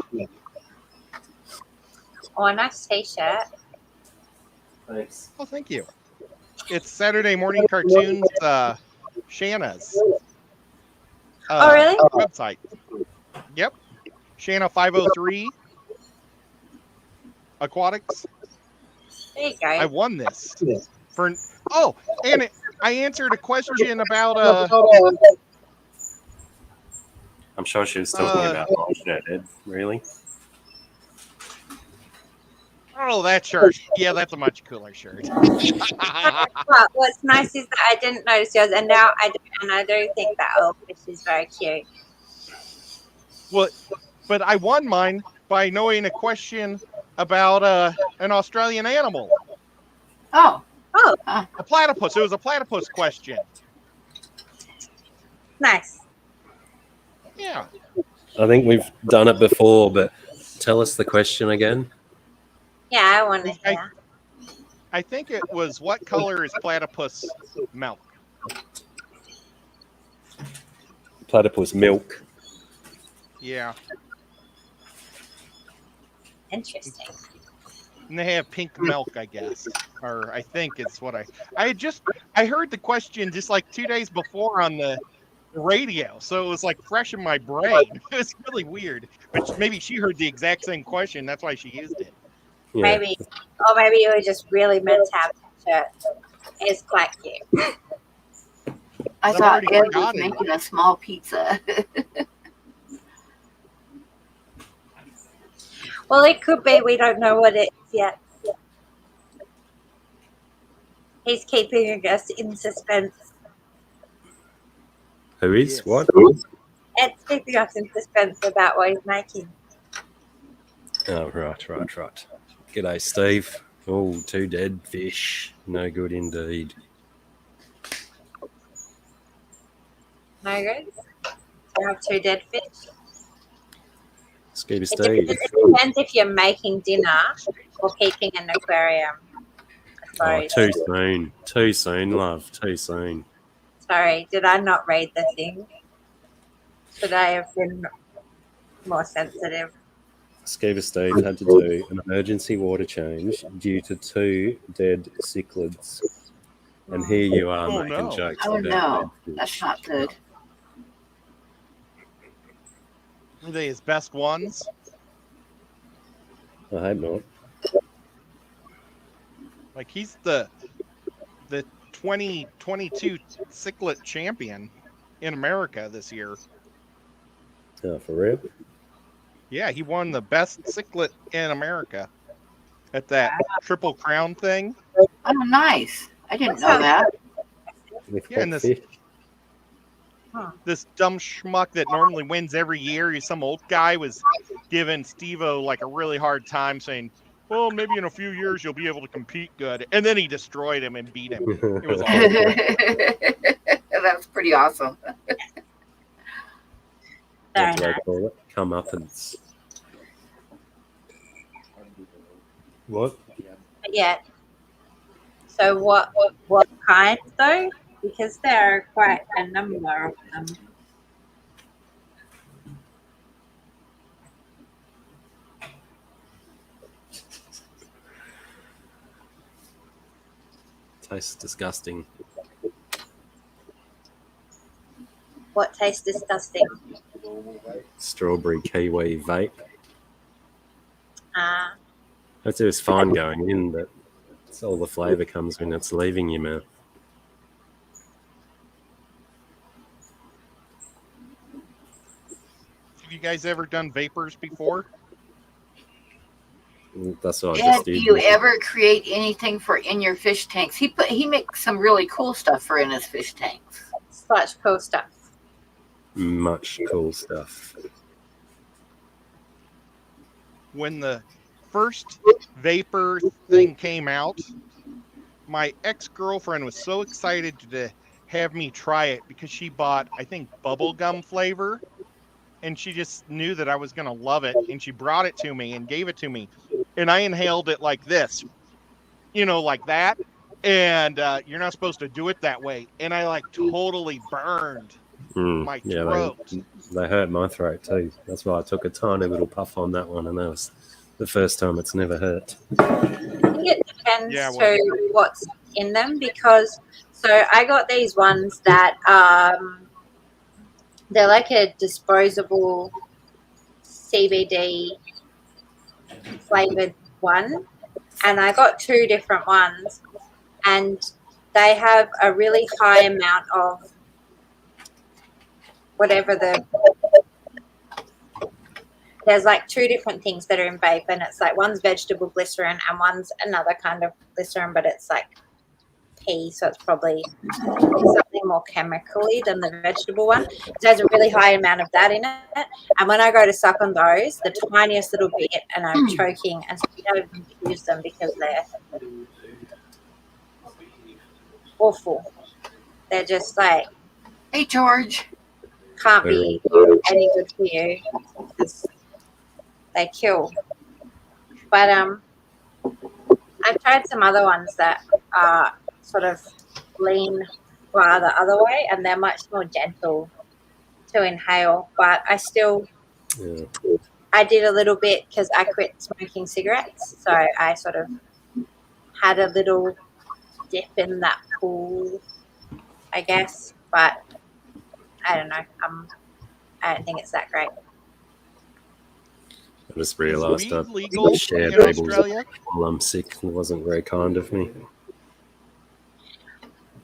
Oh, a nice t-shirt. Thanks. Oh, thank you. It's Saturday Morning Cartoons, Shanna's. Oh, really? Website. Yep. Shanna 503 Aquatics. There you go. I won this. I answered a question about I'm sure she was talking about bullshit, Ed. Really? Oh, that shirt. Yeah, that's a much cooler shirt. But what's nice is that I didn't notice yours, and now I do, and I do think that old fish is very cute. Well, but I won mine by knowing a question about an Australian animal. Oh, Oh, A platypus. It was a platypus question. nice. Yeah. I think we've done it before, but tell us the question again. Yeah, I want to hear. I think it was, what color is platypus milk? Platypus milk. Yeah. Interesting. And they have pink milk, I guess. Or I think it's what I heard the question just like 2 days before on the radio. So it was like fresh in my brain. It was really weird. But maybe she heard the exact same question. That's why she used it. Yeah. Maybe, or maybe you were just really meant to have that shirt. It's quite cute. I I've thought already Ed was forgotten it. making a small pizza. Well, it could be. We don't know what it is yet. He's keeping us in suspense. Who is? Yes. What? Ed's keeping us in suspense about what he's making. Oh, right. G'day, Steve. Oh, 2 dead fish. No good indeed. No good? You have 2 dead fish? Scuba It Steve. depends if you're making dinner or keeping an aquarium. Oh, too soon. Too soon, love. Too soon. Sorry, did I not read the thing? Should I have been more sensitive? Scuba Steve had to do an emergency water change due to 2 dead cichlids. And here you are Oh, making no. jokes Oh, about no. dead That's fish. not good. Were they his best ones? I hope not. Like, he's the 2022 cichlid champion in America this year. Oh, for real? Yeah, he won the best cichlid in America at that Triple Crown thing. Oh, nice. I didn't know that. With Yeah, and what this- fish? This dumb schmuck that normally wins every year, he's some old guy, was giving Steve-O like a really hard time, saying, well, maybe in a few years you'll be able to compete good. And then he destroyed him and beat him. It was awesome. That's pretty awesome. What do they call it? Comeuppance. What? Yeah. So what kind though? Because there are quite a number of them. Tastes disgusting. What tastes disgusting? Strawberry kiwi vape. Ah, It was fine going in, but it's all the flavour comes when it's leaving your mouth. Have you guys ever done vapors before? That's what I Ed, just do did. you ever create anything for in your fish tanks? He makes some really cool stuff for in his fish tanks. such cool stuff. Much cool stuff. When the first vapor thing came out, my ex-girlfriend was so excited to have me try it because she bought, I think, bubblegum flavor, and she just knew that I was going to love it, and she brought it to me and gave it to me, and I inhaled it like this, like that, and you're not supposed to do it that way, and I like totally burned my throat. They hurt my throat too. That's why I took a tiny little puff on that one, and that was the first time it's never hurt. I think it depends Yeah, well- to what's in them, because so I got these ones that they're like a disposable CBD flavored one, and I got 2 different ones, and they have a really high amount of there's like two different things that are in vape, and it's like one's vegetable glycerin and one's another kind of glycerin, but it's like pea, so it's probably something more chemically than the vegetable one. It has a really high amount of that in it, and when I go to suck on those, the tiniest little bit, and I'm choking, and so we don't even use them because they're awful. They're just like, Hey, George. can't be any good for you because they kill. But I've tried some other ones that are sort of lean the other way, and they're much more gentle to inhale. But I still, I did a little bit because I quit smoking cigarettes, so I sort of had a little dip in that pool, I guess. But I don't know. I don't think it's that great. I just realised Is I weed legal shared in labels Australia? while I'm sick. It wasn't very kind of me.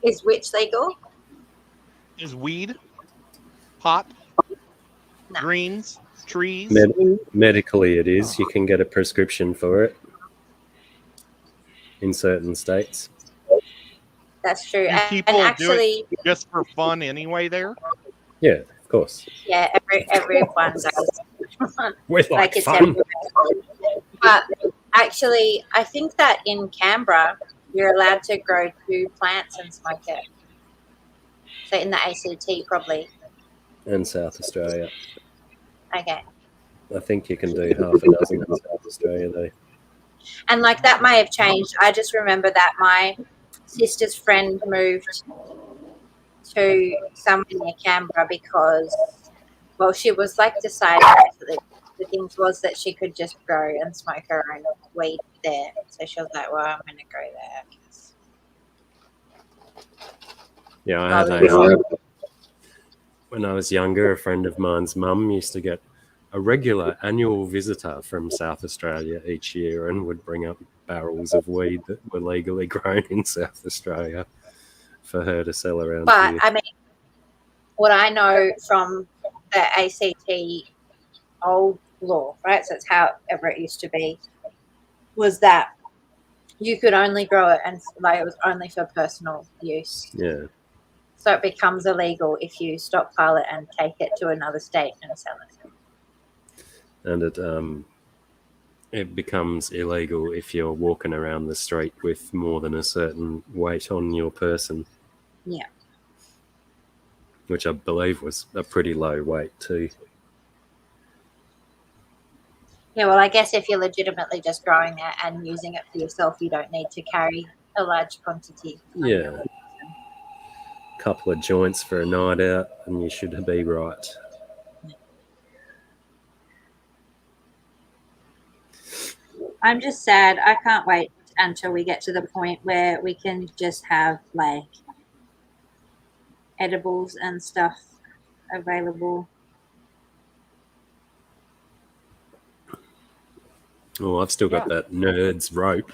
Is which legal? Is weed, pot, No. greens, trees? Medically, it is. You can get a prescription for it in certain states. That's true. Do And people actually, do it just for fun anyway there? Yeah, of course. yeah, everyone does. We like it's fun. everywhere. But actually, I think that in Canberra, you're allowed to grow 2 plants and smoke it. So in the ACT, probably. And South Australia. Okay. I think you can do half a dozen in South Australia, though. And like that may have changed. I just remember that my sister's friend moved to somewhere near Canberra because, well, she was like deciding that the thing was that she could just grow and smoke her own weed there. So she was like, well, I'm going to go there. Yeah, I had when I was younger, a friend of mine's mum used to get a regular annual visitor from South Australia each year and would bring up barrels of weed that were legally grown in South Australia for her to sell around But here. I mean, what I know from the ACT old law, right? So it's however it used to be, was that you could only grow it and like it was only for personal use. Yeah. So it becomes illegal if you stockpile it and take it to another state and sell it. And it becomes illegal if you're walking around the street with more than a certain weight on your person. Yeah. Which I believe was a pretty low weight too. Yeah, well, I guess if you're legitimately just growing it and using it for yourself, you don't need to carry a large quantity. Yeah. Couple of joints for a night out and you should be right. I'm just sad. I can't wait until we get to the point where we can just have like edibles and stuff available. Oh, I've still got that nerd's rope.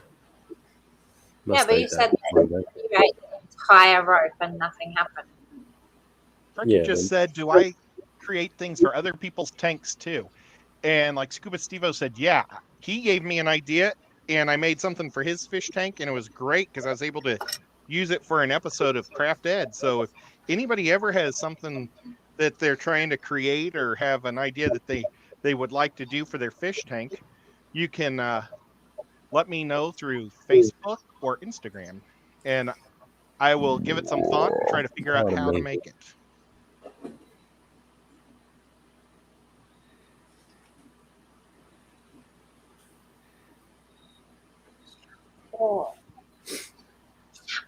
Yeah, but you said that you ate the entire rope and nothing happened. Frankie just said, do I create things for other people's tanks too? And like Scuba Stevo said, yeah, he gave me an idea and I made something for his fish tank and it was great because I was able to use it for an episode of Craft Ed. So if anybody ever has something that they're trying to create or have an idea that they would like to do for their fish tank, you can let me know through Facebook or Instagram and I will give it some thought and try to figure out how to make it.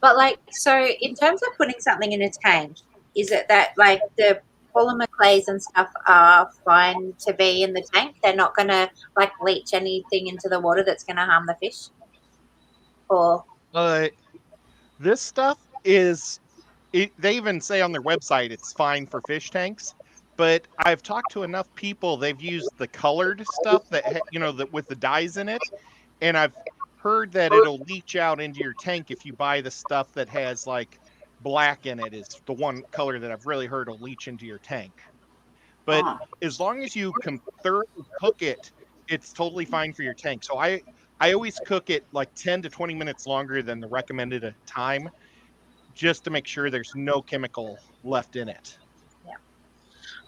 But like, so in terms of putting something in a tank, is it that like the polymer clays and stuff are fine to be in the tank? They're not going to like leach anything into the water that's going to harm the fish? Or this stuff is, they even say on their website it's fine for fish tanks, but I've talked to enough people, they've used the colored stuff that, you know, that with the dyes in it, and I've heard that it'll leach out into your tank if you buy the stuff that has like black in it is the one color that I've really heard will leach into your tank. But Ah, as long as you can thoroughly cook it, it's totally fine for your tank. So I always cook it like 10 to 20 minutes longer than the recommended time, just to make sure there's no chemical left in it.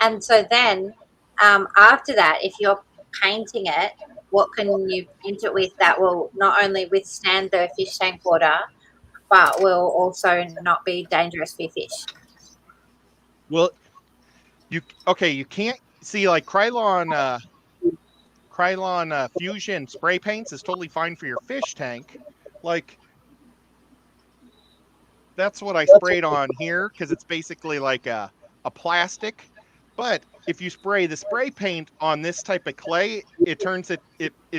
And so then after that, if you're painting it, what can you paint it with that will not only withstand the fish tank water, but will also not be dangerous for fish? Well, you can't see like Krylon Fusion spray paints is totally fine for your fish tank. Like that's what I sprayed on here because it's basically like a plastic. But if you spray the spray paint on this type of clay, it turns it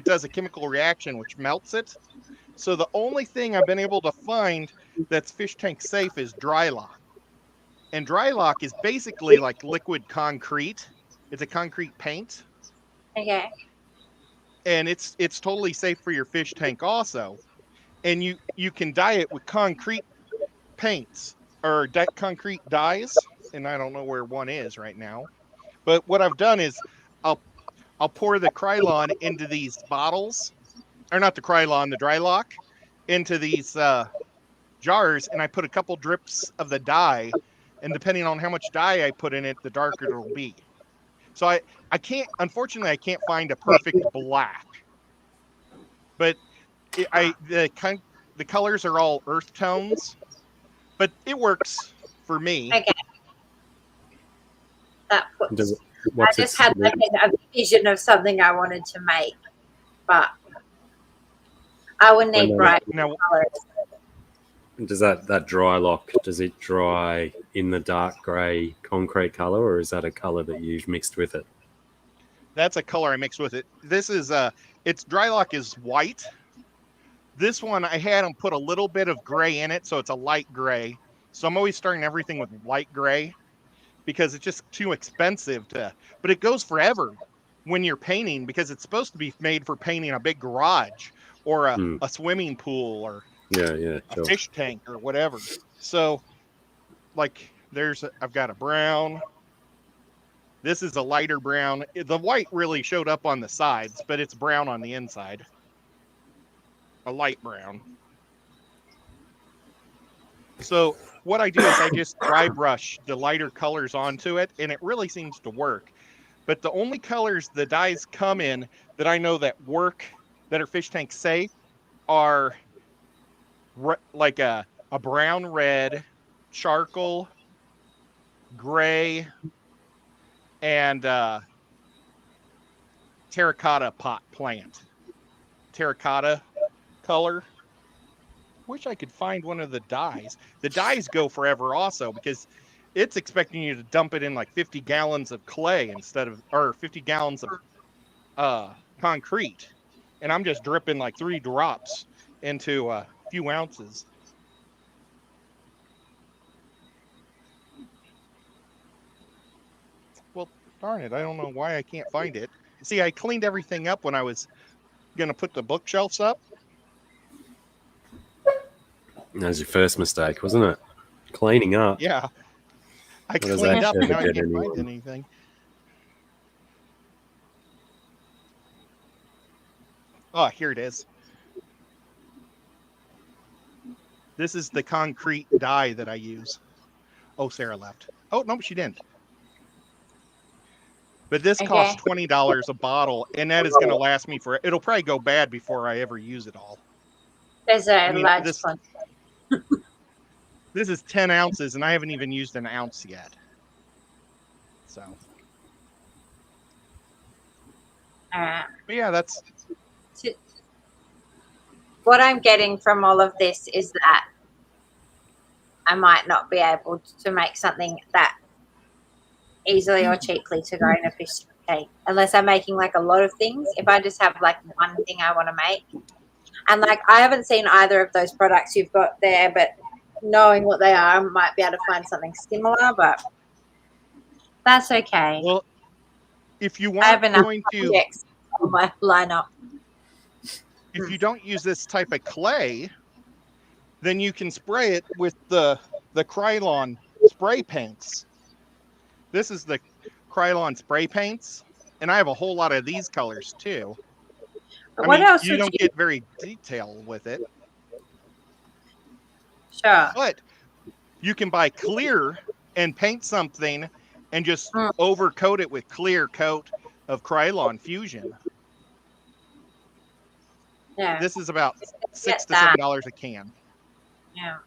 does a chemical reaction which melts it. So the only thing I've been able to find that's fish tank safe is dry lock. And dry lock is basically like liquid concrete. It's a concrete paint. Okay. And it's totally safe for your fish tank also. And you can dye it with concrete paints or concrete dyes, and I don't know where one is right now. But what I've done is I'll pour the Krylon into these bottles, or not the Krylon, the dry lock, into these jars, and I put a couple drips of the dye, and depending on how much dye I put in it, the darker it'll be. So I can't, unfortunately, I can't find a perfect black, but the colors are all earth tones, but it works for me. Okay. That Does puts, it, I what's just its, had like a vision of something I wanted to make, but I would need When bright Now, colors. does that dry lock, does it dry in the dark grey concrete colour, or is that a colour that you've mixed with it? that's a color I mixed with it. This is its dry lock is white. This one I had them put a little bit of gray in it, so it's a light gray. So I'm always starting everything with light gray because it's just too expensive but it goes forever when you're painting because it's supposed to be made for painting a big garage or a swimming pool or Yeah, a sure. fish tank or whatever. So like I've got a brown. This is a lighter brown. The white really showed up on the sides, but it's brown on the inside. A light brown. So what I do is I just dry brush the lighter colors onto it, and it really seems to work. But the only colors the dyes come in that I know that work, that are fish tank safe, are like a brown red, charcoal, gray, and terracotta pot plant. Terracotta color. Wish I could find one of the dyes. The dyes go forever also because it's expecting you to dump it in like 50 gallons of clay or 50 gallons of concrete. And I'm just dripping like 3 drops into a few ounces. Well, darn it. I don't know why I can't find it. See, I cleaned everything up when I was going to put the bookshelves up. That was your first mistake, wasn't it? Cleaning up. Yeah. I What does cleaned that up and now I ever can't get find anyone? anything. Oh, here it is. This is the concrete dye that I use. Oh, Sarah left. Oh, no, she didn't. But this costs $20 a bottle, and that is going to last me for. It'll probably go bad before I ever use it all. There's a large this one. This is 10 ounces, and I haven't even used an ounce yet. So. But yeah, that's. What I'm getting from all of this is that I might not be able to make something that easily or cheaply to go in a fish tank unless I'm making like a lot of things. If I just have like one thing I want to make, and like I haven't seen either of those products you've got there, but knowing what they are, I might be able to find something similar, but that's okay. Well, if you I have want enough going to projects on my lineup. if you don't use this type of clay, then you can spray it with the Krylon spray paints. This is the Krylon spray paints, and I have a whole lot of these colors too. I What mean, else you would don't you? get very detailed with it, Sure. but you can buy clear and paint something and just Mm. overcoat it with clear coat of Krylon Fusion. Yeah. This is about Get $6 to that. $7 a can. Yeah.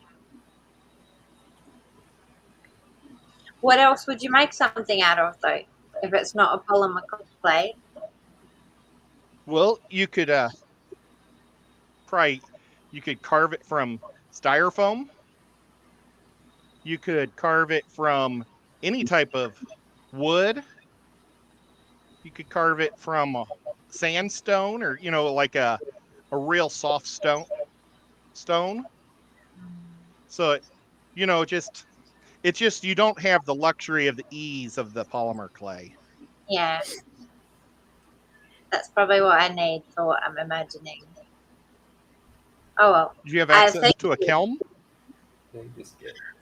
What else would you make something out of though, if it's not a polymer clay? Well, you could you could carve it from styrofoam. You could carve it from any type of wood. You could carve it from a sandstone, or like a real soft stone. So it's just you don't have the luxury of the ease of the polymer clay. Yeah. That's probably what I need for what I'm imagining. Oh well. Do you have I access think to a kiln?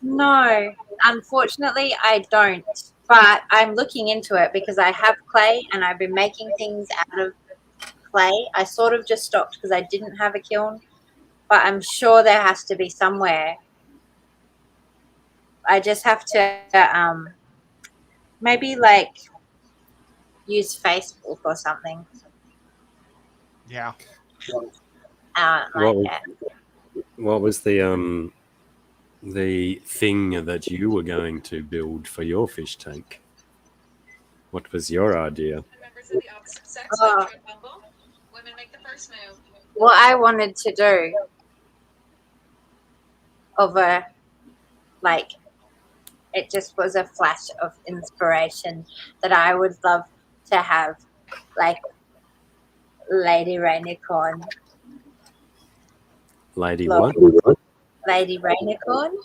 no, unfortunately I don't. But I'm looking into it because I have clay and I've been making things out of clay. I sort of just stopped because I didn't have a kiln, but I'm sure there has to be somewhere. I just have to maybe like use Facebook or something. Yeah. What was, It. what was the thing that you were going to build for your fish tank? What was your idea? Oh. What I wanted to do it just was a flash of inspiration that I would love to have like Lady Rainicorn. Lady Look. what? Lady Rainicorn?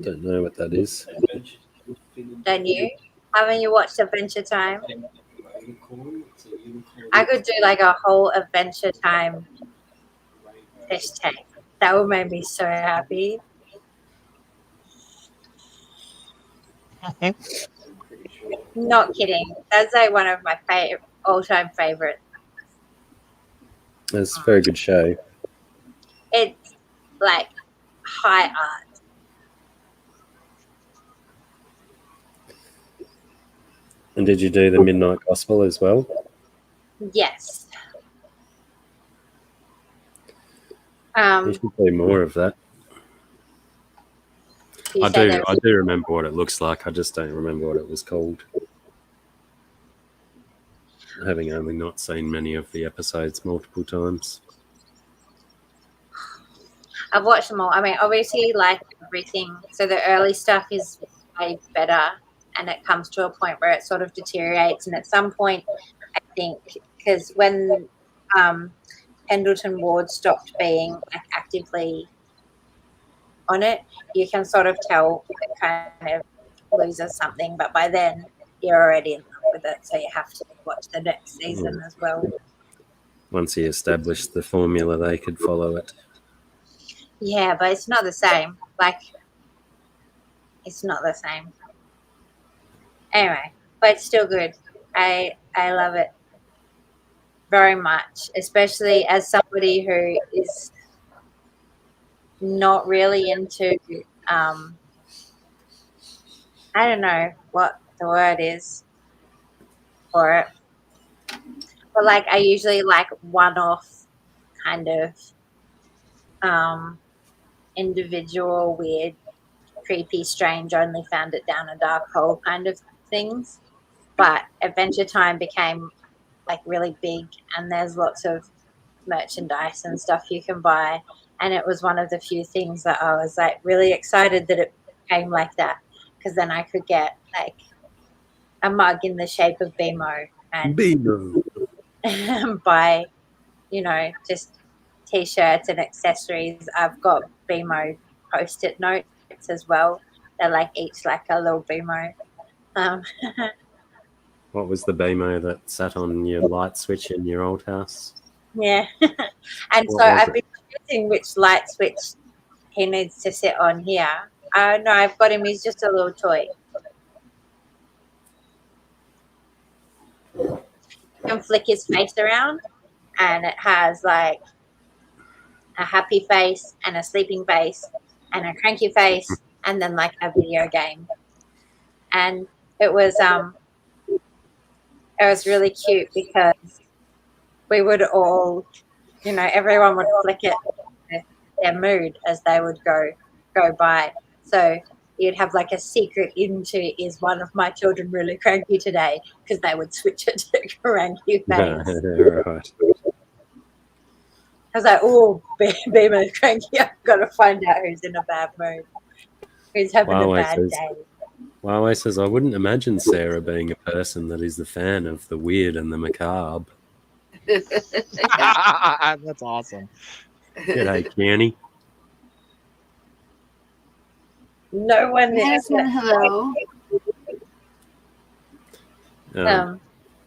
Don't know what that is. Don't you? Haven't you watched Adventure Time? I could do like a whole Adventure Time fish tank. That would make me so happy. Not kidding. That's like one of my all-time favorites. It's a very good show. It's like high art. And did you do the Midnight Gospel as well? Yes. You should do more of that. I do remember what it looks like. I just don't remember what it was called. Having only not seen many of the episodes multiple times. I've watched them all. I mean, obviously, like everything. So the early stuff is way better, and it comes to a point where it sort of deteriorates. And at some point, I think, because when Pendleton Ward stopped being like actively on it, you can sort of tell it kind of loses something. But by then, you're already in love with it, so you have to watch the next season as well. Once he established the formula, they could follow it. Yeah, but it's not the same. Like, it's not the same. Anyway, but it's still good. I love it very much, especially as somebody who is not really into I don't know what the word is for it, but like I usually like one-off kind of individual, weird, creepy, strange, only found it down a dark hole kind of things. But Adventure Time became like really big, and there's lots of merchandise and stuff you can buy, and it was one of the few things that I was like really excited that it became like that, because then I could get like a mug in the shape of BMO and buy, just t-shirts and accessories. I've got BMO post-it notes as well. They're like each like a little BMO. What was the BMO that sat on your light switch in your old house? Yeah. And What so was I've it? been choosing which light switch he needs to sit on here. No, I've got him. He's just a little toy. can flick his face around, and it has like a happy face and a sleeping face and a cranky face and then like a video game. And it was really cute because we would all, everyone would flick it their mood as they would go by. So you'd have like a secret into, is one of my children really cranky today? Because they would switch it to cranky face. Right. I was like, oh, Beamer's cranky. I've got to find out who's in a bad mood. Who's having a bad day. Huawei says, I wouldn't imagine Sarah being a person that is the fan of the weird and the macabre. That's awesome. G'day, Kenny. No one is. Hello.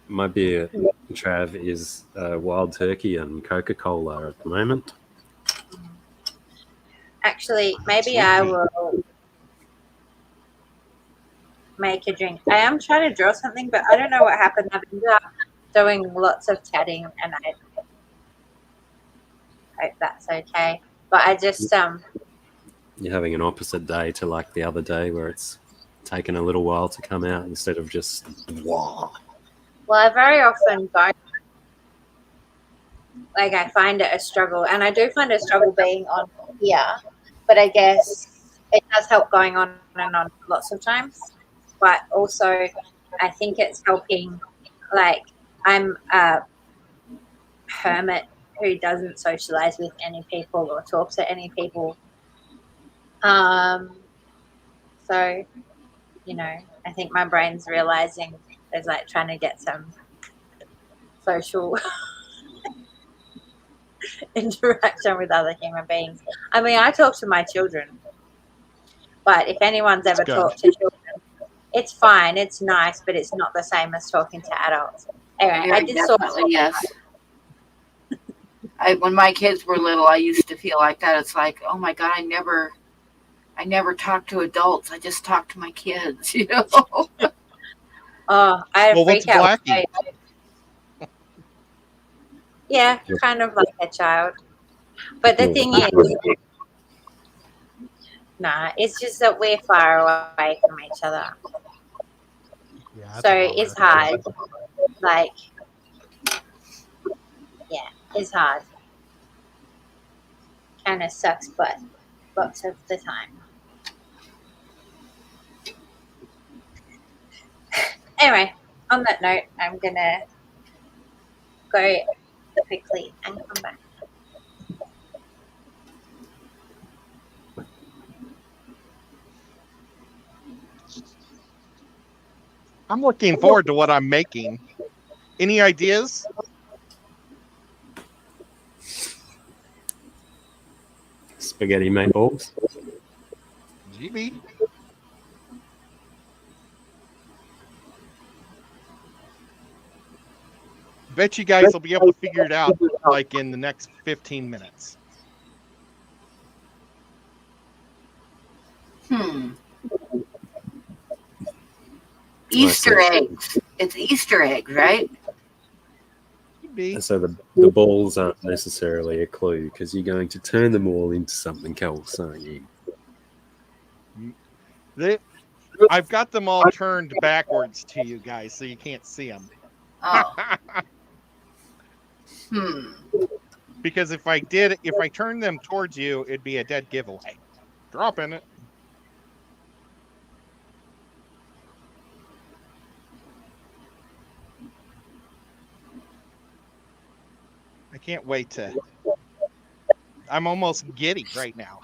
My beer, Trav, is Wild Turkey and Coca-Cola at the moment. Actually, maybe I will make a drink. I am trying to draw something, but I don't know what happened. I've ended up doing lots of chatting, and I hope that's okay. But I just You're having an opposite day to like the other day where it's taken a little while to come out instead of just wow. Well, I very often don't. Like, I find it a struggle, and I do find it a struggle being on here, but I guess it does help going on and on lots of times. But also, I think it's helping, like, I'm a hermit who doesn't socialize with any people or talk to any people. So, I think my brain's realizing there's like trying to get some social interaction with other human beings. I mean, I talk to my children, but if anyone's ever talked to children, it's fine, it's nice, but it's not the same as talking to adults. Anyway, I did definitely, yes. When my kids were little, I used to feel like that. It's like, oh my God, I never talk to adults. I just talk to my kids, Oh, I freak out. Blackie? Yeah, kind of like a child. But the thing is, it's just that we're far away from each other. Yeah, so it's hard. Like, yeah, it's hard. Kind of sucks, but lots of the time. Anyway, on that note, I'm going to go quickly and come back. I'm looking forward to what I'm making. Any ideas? Spaghetti meatballs. GB. Bet you guys will be able to figure it out like in the next 15 minutes. Easter eggs. It's Easter eggs, right? So the balls aren't necessarily a clue because you're going to turn them all into something else, aren't you? I've got them all turned backwards to you guys so you can't see them. Oh. Because if I turned them towards you, it'd be a dead giveaway. Dropping it. I can't wait to. I'm almost giddy right now.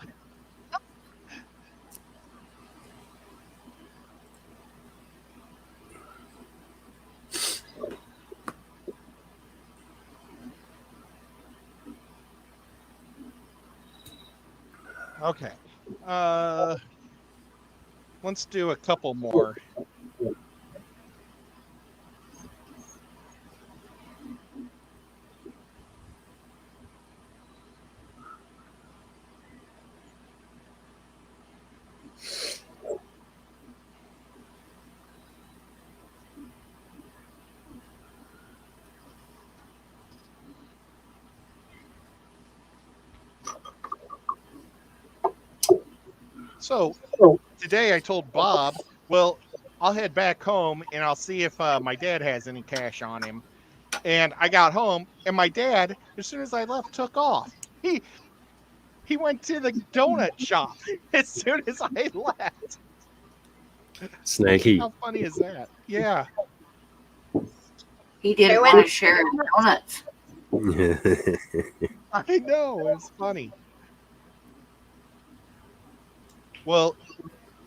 Okay. Let's do a couple more. So today I told Bob, well, I'll head back home and I'll see if my dad has any cash on him. And I got home, and my dad, as soon as I left, took off. He went to the donut shop as soon as I left. Snaky. How funny is that? Yeah. He didn't want to share his donuts. I know, it's funny. Well,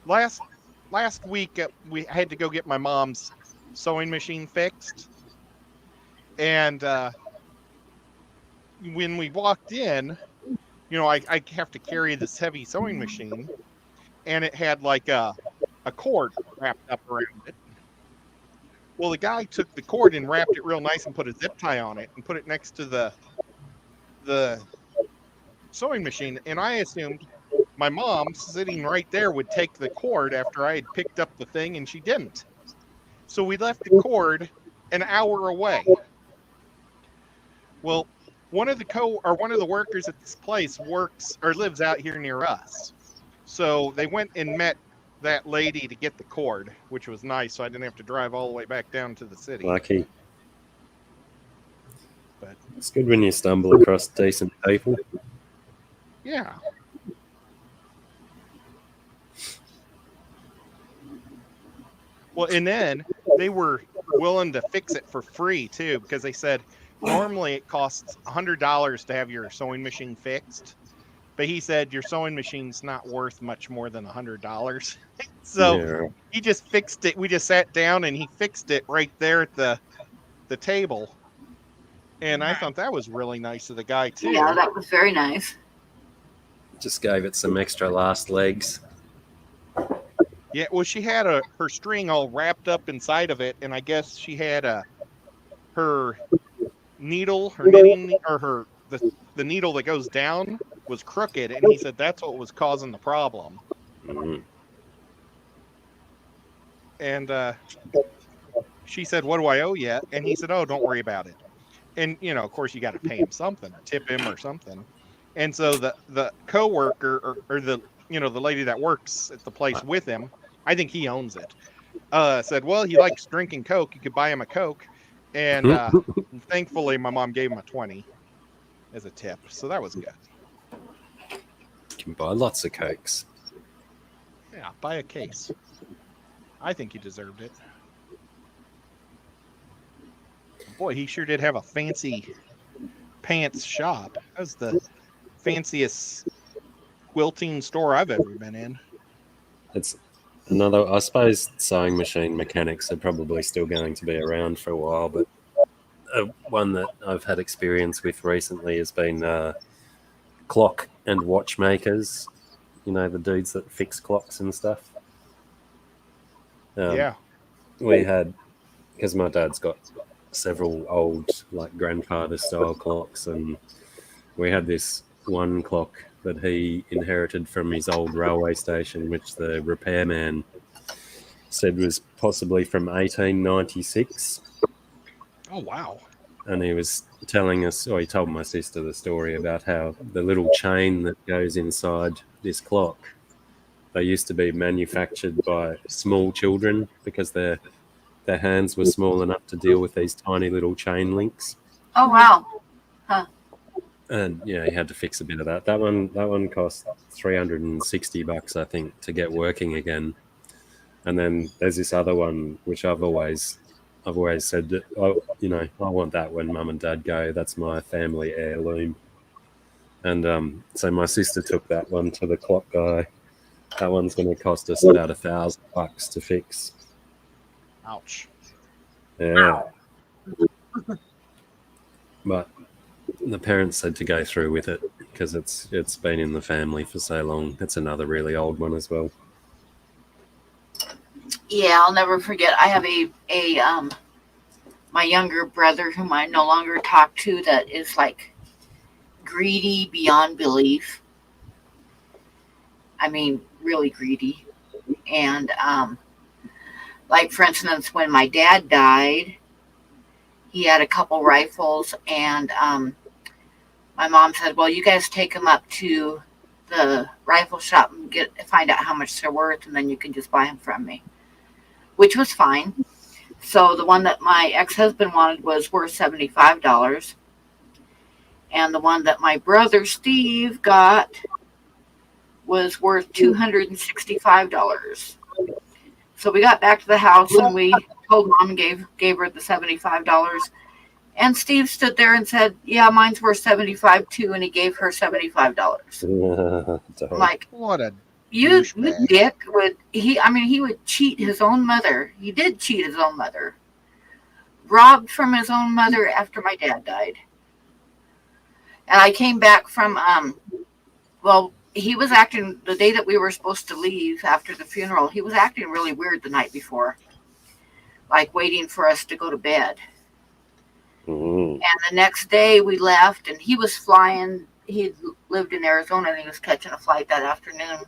last week we had to go get my mom's sewing machine fixed, and when we walked in, I have to carry this heavy sewing machine, and it had like a cord wrapped up around it. Well, the guy took the cord and wrapped it real nice and put a zip tie on it and put it next to the sewing machine, and I assumed my mom sitting right there would take the cord after I had picked up the thing, and she didn't. So we left the cord an hour away. Well, one of the workers at this place works or lives out here near us. So they went and met that lady to get the cord, which was nice, so I didn't have to drive all the way back down to the city. Lucky. But it's good when you stumble across decent people. Yeah. Well, and then they were willing to fix it for free too, because they said normally it costs $100 to have your sewing machine fixed, but he said your sewing machine's not worth much more than $100. So he just fixed it. We just sat down and he fixed it right there at the table, and I thought that was really nice of the guy too. Yeah, that was very nice. Just gave it some extra last legs. Yeah, well, she had her string all wrapped up inside of it, and I guess she had her needle, her knitting, or the needle that goes down was crooked, and he said that's what was causing the problem. Mm-hmm. And she said, "What do I owe you?" And he said, "Oh, don't worry about it." And of course, you got to pay him something, tip him or something. And so the coworker or the the lady that works at the place with him, I think he owns it, said, well, he likes drinking Coke. You could buy him a Coke. And thankfully, my mom gave him a 20 as a tip. So that was good. You can buy lots of Cokes. Yeah, buy a case. I think he deserved it. Boy, he sure did have a fancy pants shop. That was the fanciest quilting store I've ever been in. It's another, I suppose sewing machine mechanics are probably still going to be around for a while, but one that I've had experience with recently has been clock and watchmakers, the dudes that fix clocks and stuff. Yeah. We had, because my dad's got several old like grandfather style clocks, and we had this one clock that he inherited from his old railway station, which the repairman said was possibly from 1896. Oh, wow. And he was telling us, or he told my sister the story about how the little chain that goes inside this clock, they used to be manufactured by small children because their hands were small enough to deal with these tiny little chain links. Oh, wow. Huh. And yeah, he had to fix a bit of that. That one cost $360, I think, to get working again. And then there's this other one which I've always said that, I want that when Mum and Dad go. That's my family heirloom. And so my sister took that one to the clock guy. That one's going to cost us about $1,000 to fix. Ouch. Yeah. But the parents said to go through with it because it's been in the family for so long. That's another really old one as well. Yeah, I'll never forget. I have a my younger brother whom I no longer talk to that is like greedy beyond belief. I mean, really greedy. And like for instance, when my dad died, he had a couple rifles, and my mom said, well, you guys take them up to the rifle shop and find out how much they're worth, and then you can just buy them from me, which was fine. So the one that my ex-husband wanted was worth $75, and the one that my brother Steve got was worth $265. So we got back to the house and we told Mom and gave her the $75. And Steve stood there and said, "Yeah, mine's worth $75 too," and he gave her $75. I'm like, What a you douchebag. dick would he? I mean, he would cheat his own mother. He did cheat his own mother. Robbed from his own mother after my dad died. And I came back from well, he was acting the day that we were supposed to leave after the funeral. He was acting really weird the night before, like waiting for us to go to bed. And the next day we left, and he was flying. He lived in Arizona, and he was catching a flight that afternoon.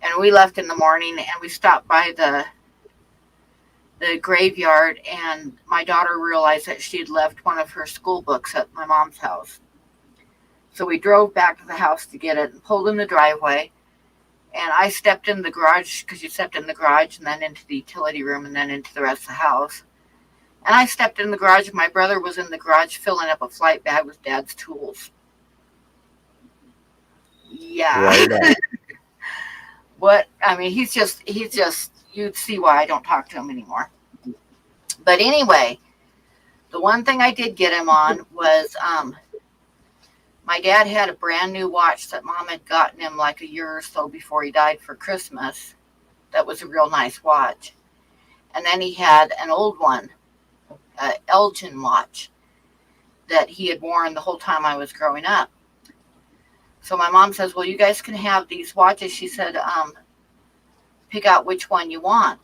And we left in the morning, and we stopped by the graveyard, and my daughter realized that she had left one of her school books at my mom's house. So we drove back to the house to get it and pulled in the driveway. And I stepped in the garage, because you stepped in the garage and then into the utility room and then into the rest of the house. And I stepped in the garage, and my brother was in the garage filling up a flight bag with Dad's tools. Yeah. Right. What? I mean, he's just, you'd see why I don't talk to him anymore. But anyway, the one thing I did get him on was, my dad had a brand new watch that Mom had gotten him like a year or so before he died for Christmas. That was a real nice watch. And then he had an old one, an Elgin watch, that he had worn the whole time I was growing up. So my mom says, "Well, you guys can have these watches." She said, "Pick out which one you want."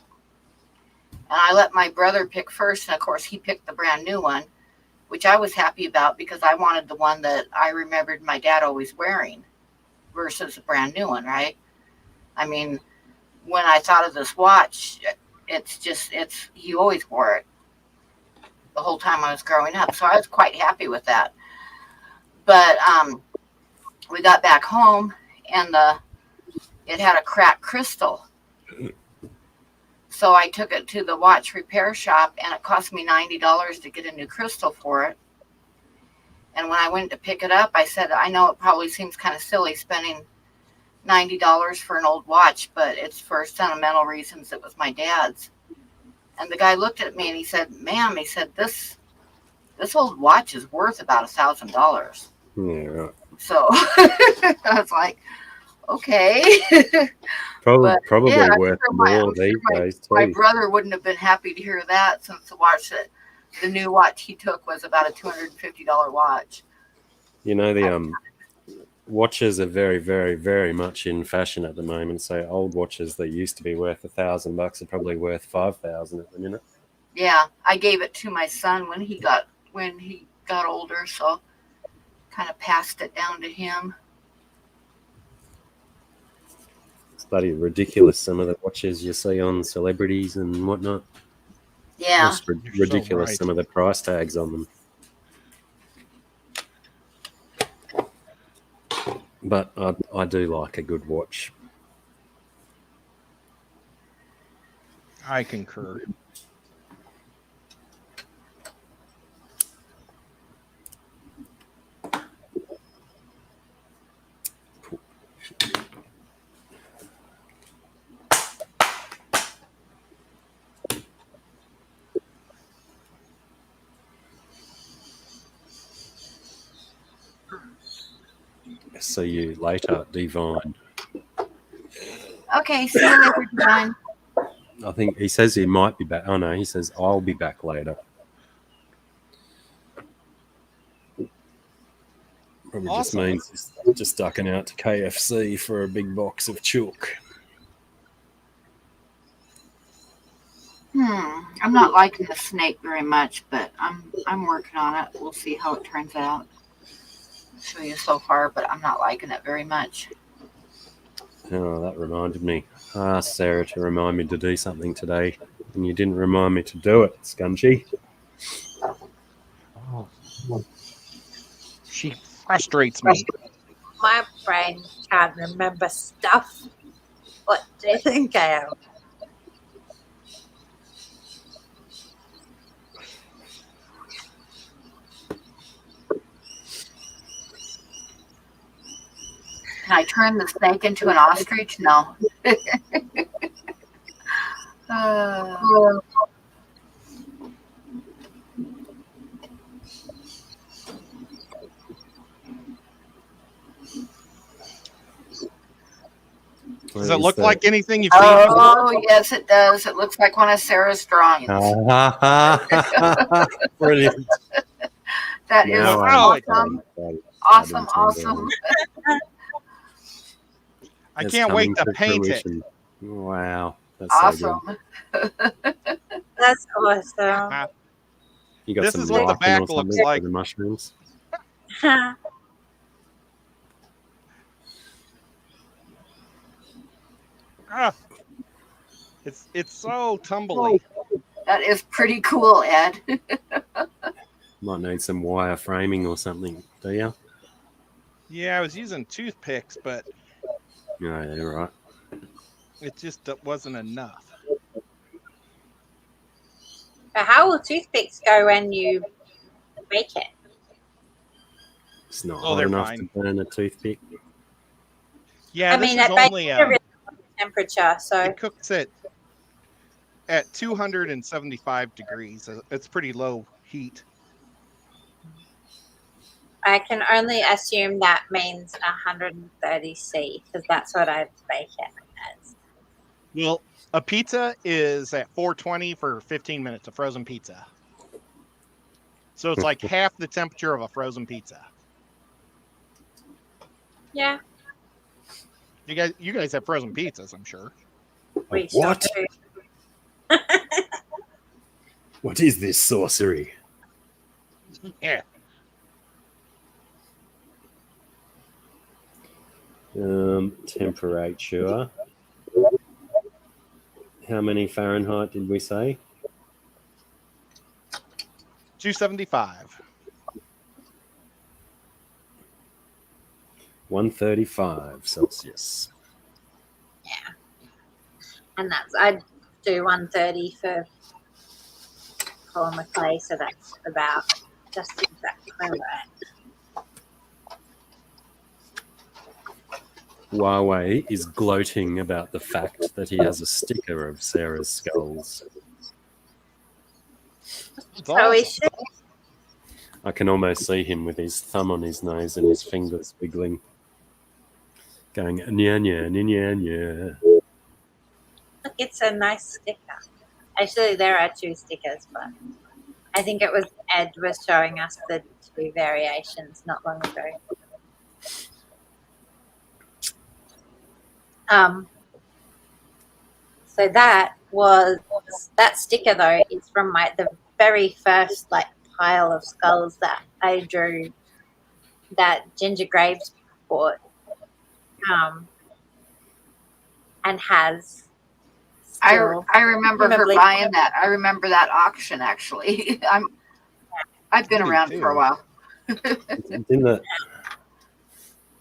And I let my brother pick first. And of course, he picked the brand new one, which I was happy about because I wanted the one that I remembered my dad always wearing versus a brand new one, right? I mean, when I thought of this watch, he always wore it the whole time I was growing up. So I was quite happy with that. But we got back home, and it had a cracked crystal. So I took it to the watch repair shop, and it cost me $90 to get a new crystal for it. And when I went to pick it up, I said, "I know it probably seems kind of silly spending $90 for an old watch, but it's for sentimental reasons. It was my dad's." And the guy looked at me and he said, "Ma'am," he said, this old watch is worth about $1,000. Yeah. So I was like, okay. Probably yeah, worth more these days too. My brother wouldn't have been happy to hear that, since the new watch he took was about a $250 watch. You know, the watches are very, very, very much in fashion at the moment. So old watches that used to be worth $1,000 are probably worth $5,000 at the minute. Yeah, I gave it to my son when he got older, so kind of passed it down to him. It's bloody ridiculous, some of the watches you see on celebrities and whatnot. Yeah. It's ridiculous, right. some of the price tags on them. But I do like a good watch. I concur. See you later, Divine. Okay, see you later, Divine. I think he says he might be back. Oh no, he says I'll be back later. Probably just Awesome. means he's just ducking out to KFC for a big box of chook. I'm not liking the snake very much, but I'm working on it. We'll see how it turns out. I'll show you so far, but I'm not liking it very much. Oh, that reminded me. I asked Sarah to remind me to do something today, and you didn't remind me to do it, Scunchie. Oh. She frustrates me. My brain can't remember stuff. What do you think I am? Can I turn the snake into an ostrich? No. Uh, Does it look like anything you've seen? oh, yes, it does. It looks like one of Sarah's drawings. Brilliant. That is Now awesome. Awesome, awesome. I can't wait to paint it. Wow. That's so Awesome. good. That's awesome. You got This some is what the lichen back or looks something for like. the mushrooms. Ah, it's so tumbly. That is pretty cool, Ed. Might need some wire framing or something, do you? Yeah, I was using toothpicks, but Yeah, right. it just wasn't enough. But how will toothpicks go when you bake it? It's not Oh, hot they're enough fine. to burn a toothpick. Yeah, I this mean, is at bake only a really low temperature, so it cooks it at 275 degrees. It's pretty low heat. I can only assume that means 130°C because that's what I bake it as. Well, a pizza is at 420 for 15 minutes, a frozen pizza. So it's like half the temperature of a frozen pizza. Yeah, You guys have frozen pizzas, I'm sure. we What? sure do. What is this sorcery? Yeah. Temperature. How many Fahrenheit did we say? 275. 135 Celsius. And that's, I do 130 for Colin McClay, so that's about just exactly right. Huawei is gloating about the fact that he has a sticker of Sarah's skulls. It's So we awesome. should, I can almost see him with his thumb on his nose and his fingers wiggling, going, nya, nya, nya, nya, nya. look, it's a nice sticker. Actually, there are two stickers, but I think it was Ed was showing us the two variations not long ago. So that sticker though is from the very first pile of skulls that I drew that Ginger Graves bought, and has. I Still, remember her presumably- buying that. I remember that auction actually. I've been I do around too. for a while. Didn't that?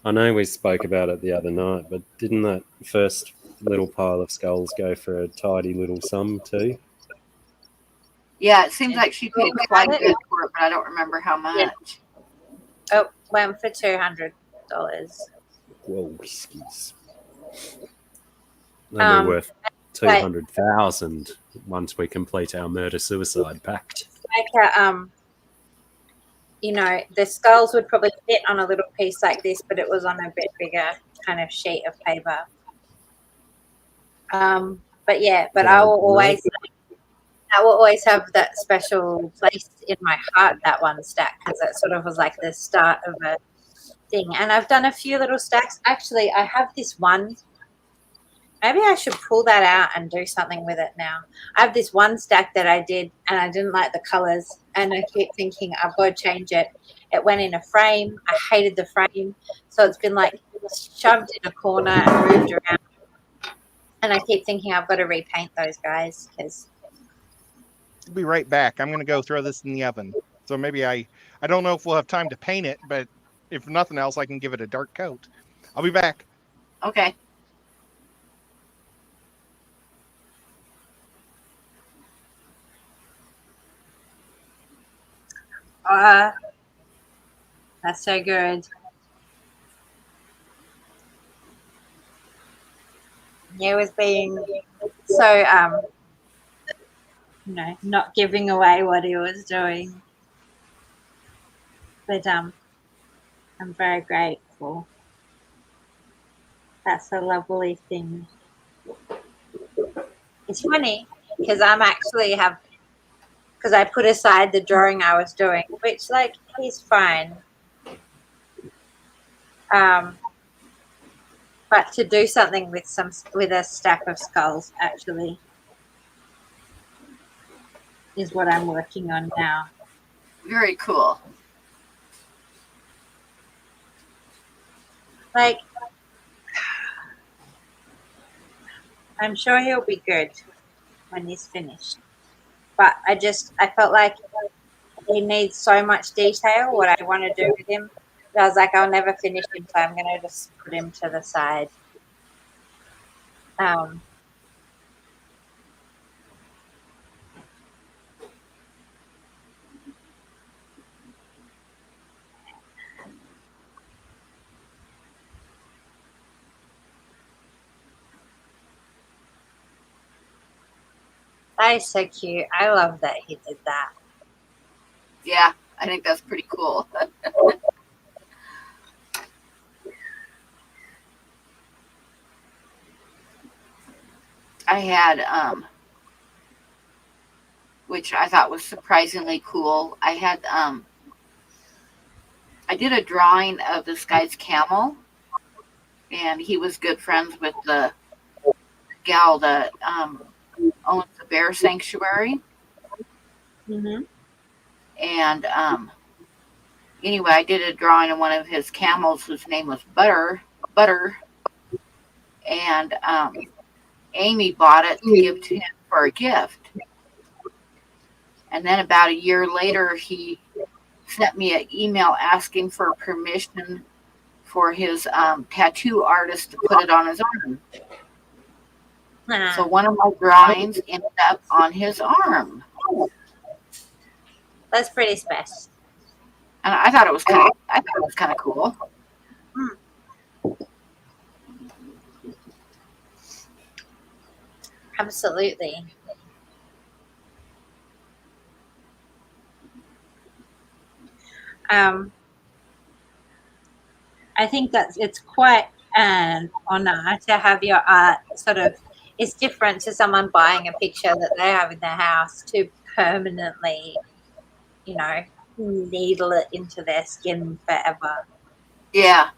I know we spoke about it the other night, but didn't that first little pile of skulls go for a tidy little sum too? Yeah, it seems like she paid Talk quite about good for it, but I don't remember how much. Oh, went for $200. Whoa, whiskies. They'll be worth 200,000 once we complete our murder-suicide pact. The skulls would probably fit on a little piece like this, but it was on a bit bigger kind of sheet of paper. But I will always have that special place in my heart, that one stack, because it sort of was like the start of a thing. And I've done a few little stacks. Actually, I have this one. Maybe I should pull that out and do something with it now. I have this one stack that I did, and I didn't like the colors, and I keep thinking I've got to change it. It went in a frame. I hated the frame, so it's been shoved in a corner and moved around. And I keep thinking I've got to repaint those guys because. I'll be right back. I'm going to go throw this in the oven. So maybe I don't know if we'll have time to paint it, but if nothing else, I can give it a dark coat. I'll be back. Okay. That's so good. He was being so not giving away what he was doing. But I'm very grateful. That's a lovely thing. It's funny because I'm actually because I put aside the drawing I was doing, which like he's fine. But to do something with a stack of skulls actually is what I'm working on now. Very cool. Like, I'm sure he'll be good when he's finished. But I felt like he needs so much detail, what I want to do with him. I was like, I'll never finish him, so I'm going to just put him to the side. That is so cute. I love that he did that. Yeah, I think that's pretty cool. I had, which I thought was surprisingly cool. I had, I did a drawing of this guy's camel, and he was good friends with the gal that owns the bear sanctuary. Mm-hmm. And anyway, I did a drawing of one of his camels whose name was Butter. And Amy bought it to give to him for a gift. And then about a year later, he sent me an email asking for permission for his tattoo artist to put it on his arm. So one of my drawings ended up on his arm. That's pretty special. And I thought it was kind of cool. Absolutely. I think that it's quite an honor to have your art sort of, it's different to someone buying a picture that they have in their house to permanently, needle it into their skin forever. Yeah.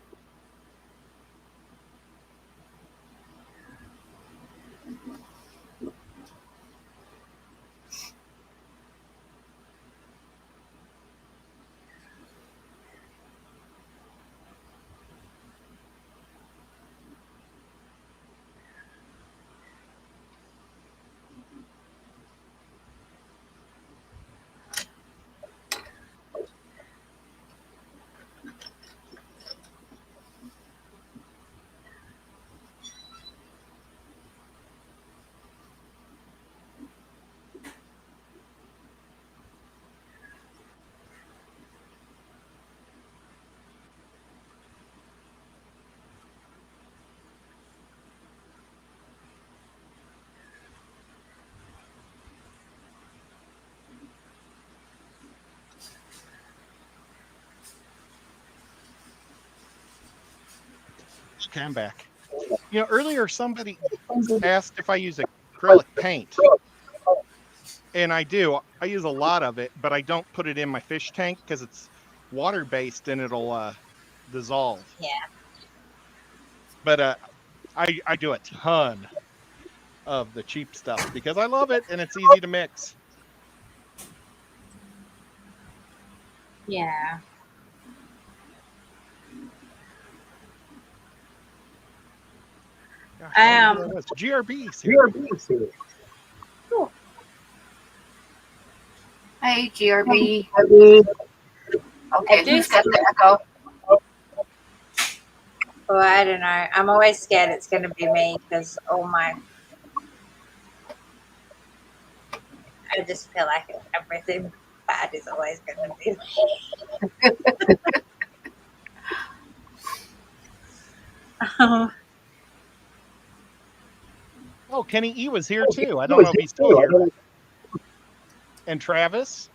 Okay, I'm back. Earlier somebody asked if I use acrylic paint. And I do. I use a lot of it, but I don't put it in my fish tank because it's water-based and it'll dissolve. Yeah. But I do a ton of the cheap stuff because I love it and it's easy to mix. Yeah. Gosh, GRB's here. Cool. Hey, GRB. Okay, who's got the echo? Well, I don't know. I'm always scared it's going to be me because I just feel like everything bad is always going to be me. Oh, Kenny E was here too. I don't know if he's still here. And Travis.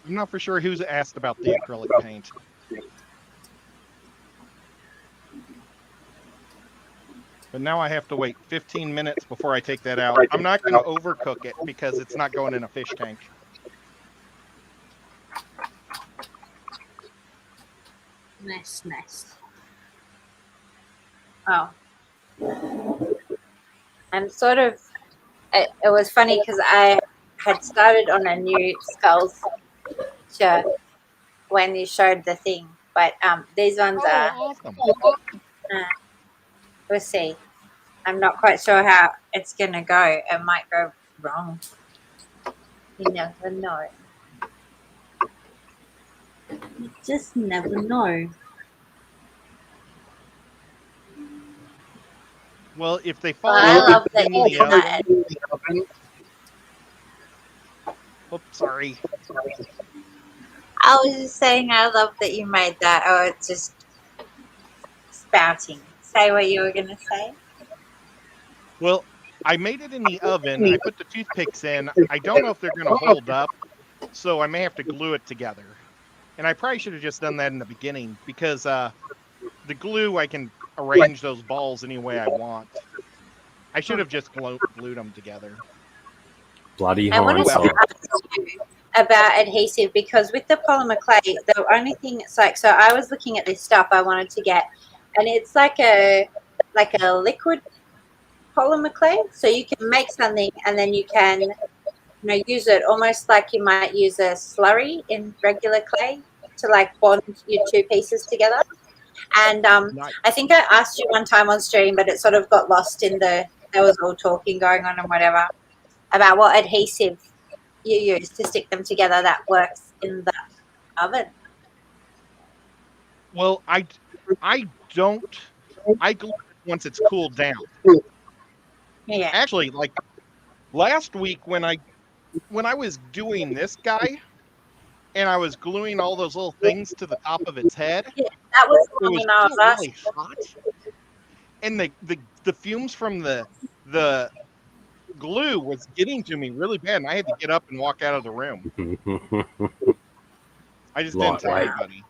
I'm not for sure who's asked about the acrylic paint. But now I have to wait 15 minutes before I take that out. I'm not going to overcook it because it's not going in a fish tank. Nice. Oh. I'm sort of, it was funny because I had started on a new skulls shirt when you showed the thing, but these ones are, awesome. We'll see. I'm not quite sure how it's going to go. It might go wrong. You never know. You just never know. Well, if they fall I out love that in you the did that. Oops, sorry. I was just saying I love that you made that. Oh, it's just spouting. Say what you were going to say. Well, I made it in the oven. I put the toothpicks in. I don't know if they're going to hold up, so I may have to glue it together. And I probably should have just done that in the beginning because the glue, I can arrange those balls any way I want. I should have just glued them together. Bloody I wanted to hindsight. ask you about adhesive because with the polymer clay, the only thing it's like, so I was looking at this stuff I wanted to get, and it's like a liquid polymer clay. So you can make something and then you can use it almost like you might use a slurry in regular clay to like bond your two pieces together. And Nice. I think I asked you one time on stream, but it sort of got lost in there was all talking going on and whatever about what adhesive you use to stick them together that works in the oven. Well, I glue it once it's cooled down. Yeah. Actually, like last week when I was doing this guy and I was gluing all those little things to the top of its head, Yeah, that was the it one was when I was still really asking. hot. And the fumes from the glue was getting to me really bad, and I had to get up and walk out of the room. I just didn't tell Lightweight. anybody.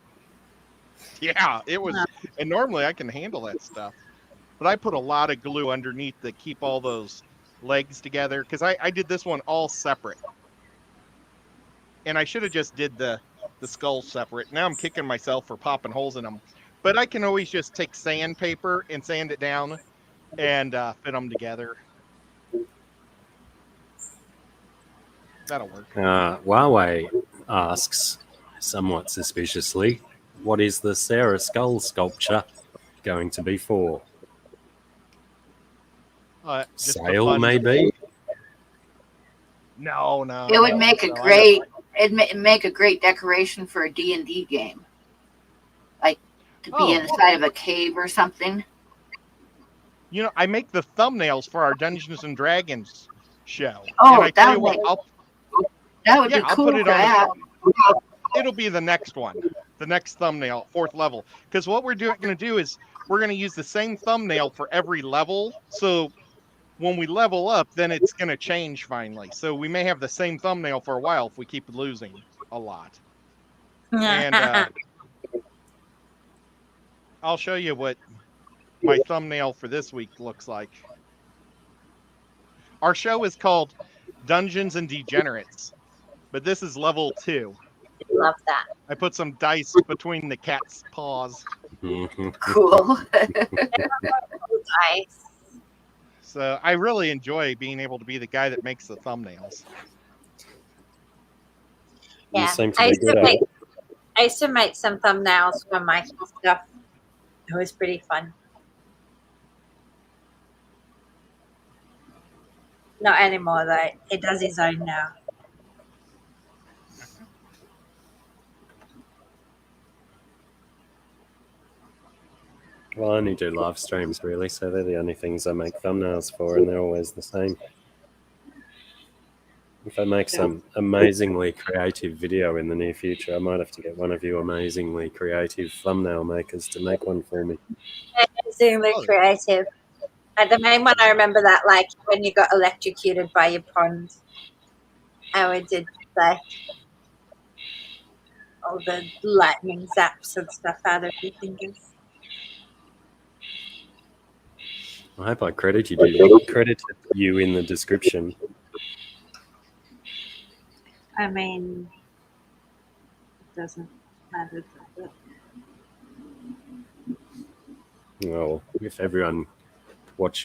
Yeah, it was, and normally I can handle that stuff, but I put a lot of glue underneath to keep all those legs together because I did this one all separate, and I should have just did the skull separate. Now I'm kicking myself for popping holes in them, but I can always just take sandpaper and sand it down and fit them together. That'll work. Huawei asks, somewhat suspiciously, what is the Sarah skull sculpture going to be for? Just for Sale, fun. maybe? No. It would make it'd make a great decoration for a D&D game. Like to be inside of a cave or something. You know, I make the thumbnails for our Dungeons and Dragons show. Oh, and I tell you what, that would be I'll cool put it for on that. It'll be the next one, the next thumbnail, 4th level. Because what we're going to do is we're going to use the same thumbnail for every level. So when we level up, then it's going to change finally. So we may have the same thumbnail for a while if we keep losing a lot. And I'll show you what my thumbnail for this week looks like. Our show is called Dungeons and Degenerates, but this is level 2. Love that. I put some dice between the cat's paws. Cool. Nice. So I really enjoy being able to be the guy that makes the thumbnails. You Yeah, seem to be good at it. I used to make some thumbnails for my stuff. It was pretty fun. Not anymore though. He does his own now. Well, I only do live streams really, so they're the only things I make thumbnails for, and they're always the same. If I make some amazingly creative video in the near future, I might have to get one of you amazingly creative thumbnail makers to make one for me. Extremely Oh. creative. The main one I remember that, like when you got electrocuted by your pond, and we did like all the lightning zaps and stuff out of your fingers. I hope I credited you in the description. I mean, it doesn't matter, does it? Well, if everyone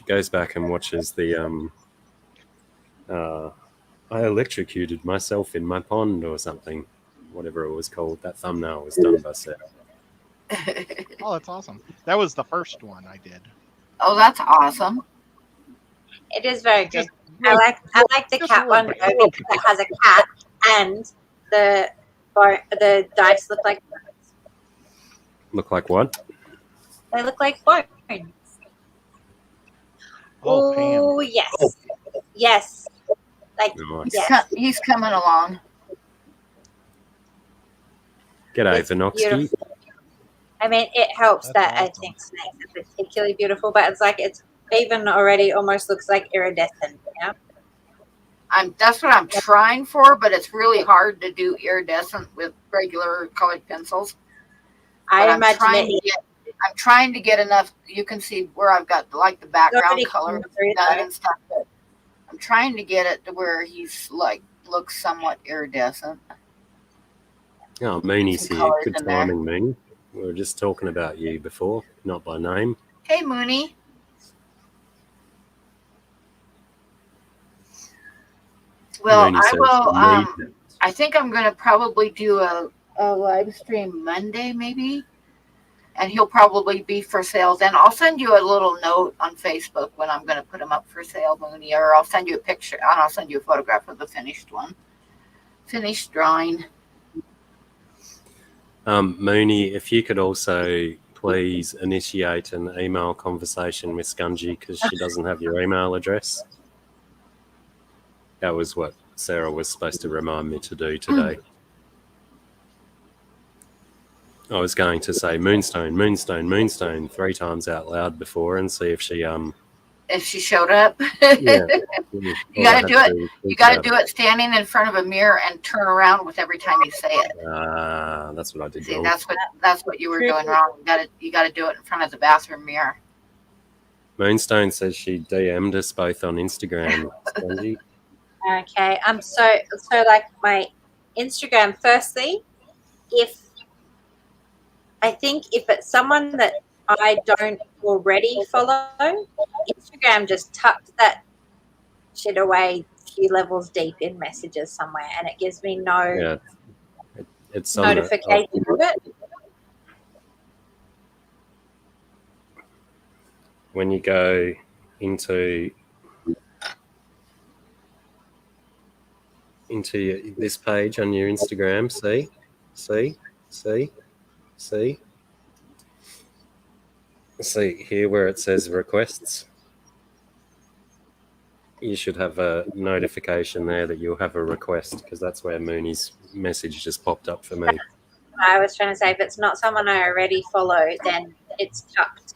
goes back and watches the I electrocuted myself in my pond or something, whatever it was called, that thumbnail was done by Sarah. Oh, that's awesome. That was the first one I did. Oh, that's awesome. It is very good. Just I like the just cat one really though, because it has a cat and the dice look like bones. Look like what? They look like bones. Oh, Pam. Oh yes, yes. Like Nice. yes. He's coming along. G'day, It's Vinoxky. beautiful. I mean, it helps That's that I awesome. think snakes are particularly beautiful, but it's like it's even already almost looks like iridescent. Yeah. That's what I'm trying for, but it's really hard to do iridescent with regular colored pencils. I But imagine it. I'm trying to get enough. You can see where I've got like the background already color come through, done though. and stuff. But I'm trying to get it to where he's like looks somewhat iridescent. Oh, Mooney's Some here. colours Good in there. timing, Moon. We were just talking about you before, not by name. Hey, Mooney. Well, Mooney I says will. you need it. I think I'm going to probably do a live stream Monday, maybe, and he'll probably be for sale. Then I'll send you a little note on Facebook when I'm going to put him up for sale, Mooney, or I'll send you a picture and I'll send you a photograph of the finished one, finished drawing. Mooney, if you could also please initiate an email conversation with Scungy because she doesn't have your email address. That was what Sarah was supposed to remind me to do today. I was going to say Moonstone, Moonstone, Moonstone 3 times out loud before and see if she If she showed up, yeah. You gotta do it. You got to do it standing in front of a mirror and turn around with every time you say it. That's what I did See, wrong. that's what you were doing wrong. You got to do it in front of the bathroom mirror. Moonstone says she DM'd us both on Instagram. Scungy. Okay. So like my Instagram. Firstly, if it's someone that I don't already follow, Instagram just tucks that shit away a few levels deep in messages somewhere, and it gives me no Yeah, it's on notification of it. when you go into this page on your Instagram. See here where it says requests. You should have a notification there that you'll have a request because that's where Mooney's message just popped up for me. I was trying to say, if it's not someone I already follow, then it's tucked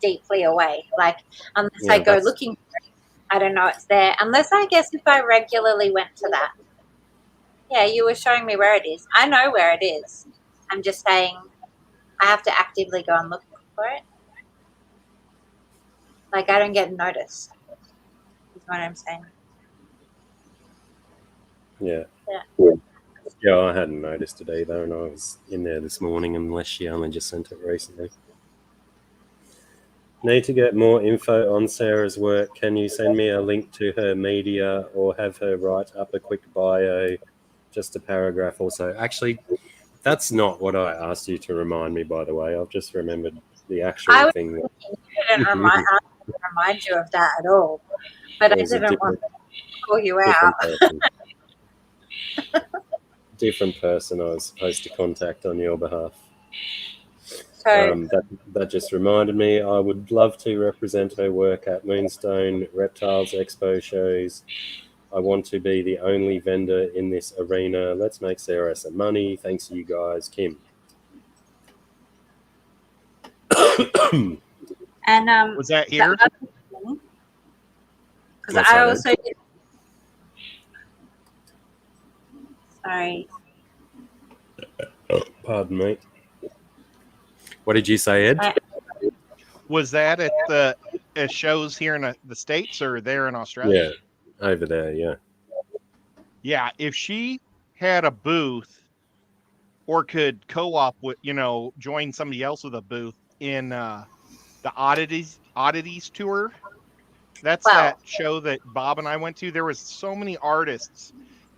deeply away. Like, unless I go looking for it, I don't know it's there. Unless, I guess, if I regularly went to that. Yeah, you were showing me where it is. I know where it is. I'm just saying I have to actively go and look for it. Like, I don't get noticed. Is what I'm saying. Yeah. Yeah. Yeah, I hadn't noticed it either, and I was in there this morning, unless she only just sent it recently. Need to get more info on Sarah's work. Can you send me a link to her media or have her write up a quick bio, just a paragraph also? Actually, that's not what I asked you to remind me, by the way. I've just remembered the actual thing. You didn't remind you of that at all. But It I was a didn't want different, to call you out. different person. Different person I was supposed to contact on your behalf. So That just reminded me I would love to represent her work at Moonstone Reptiles Expo shows. I want to be the only vendor in this arena. Let's make Sarah some money. Thanks, you guys. Kim. and Was that the here? other thing, because What's I that, Ed? also did, sorry. Pardon me. What did you say, Ed? Was that at shows here in the States or there in Australia? Yeah, over there, yeah. Yeah, if she had a booth or could co-op with, join somebody else with a booth in the oddities tour. That's Well, that show that Bob and I went to. There was so many artists,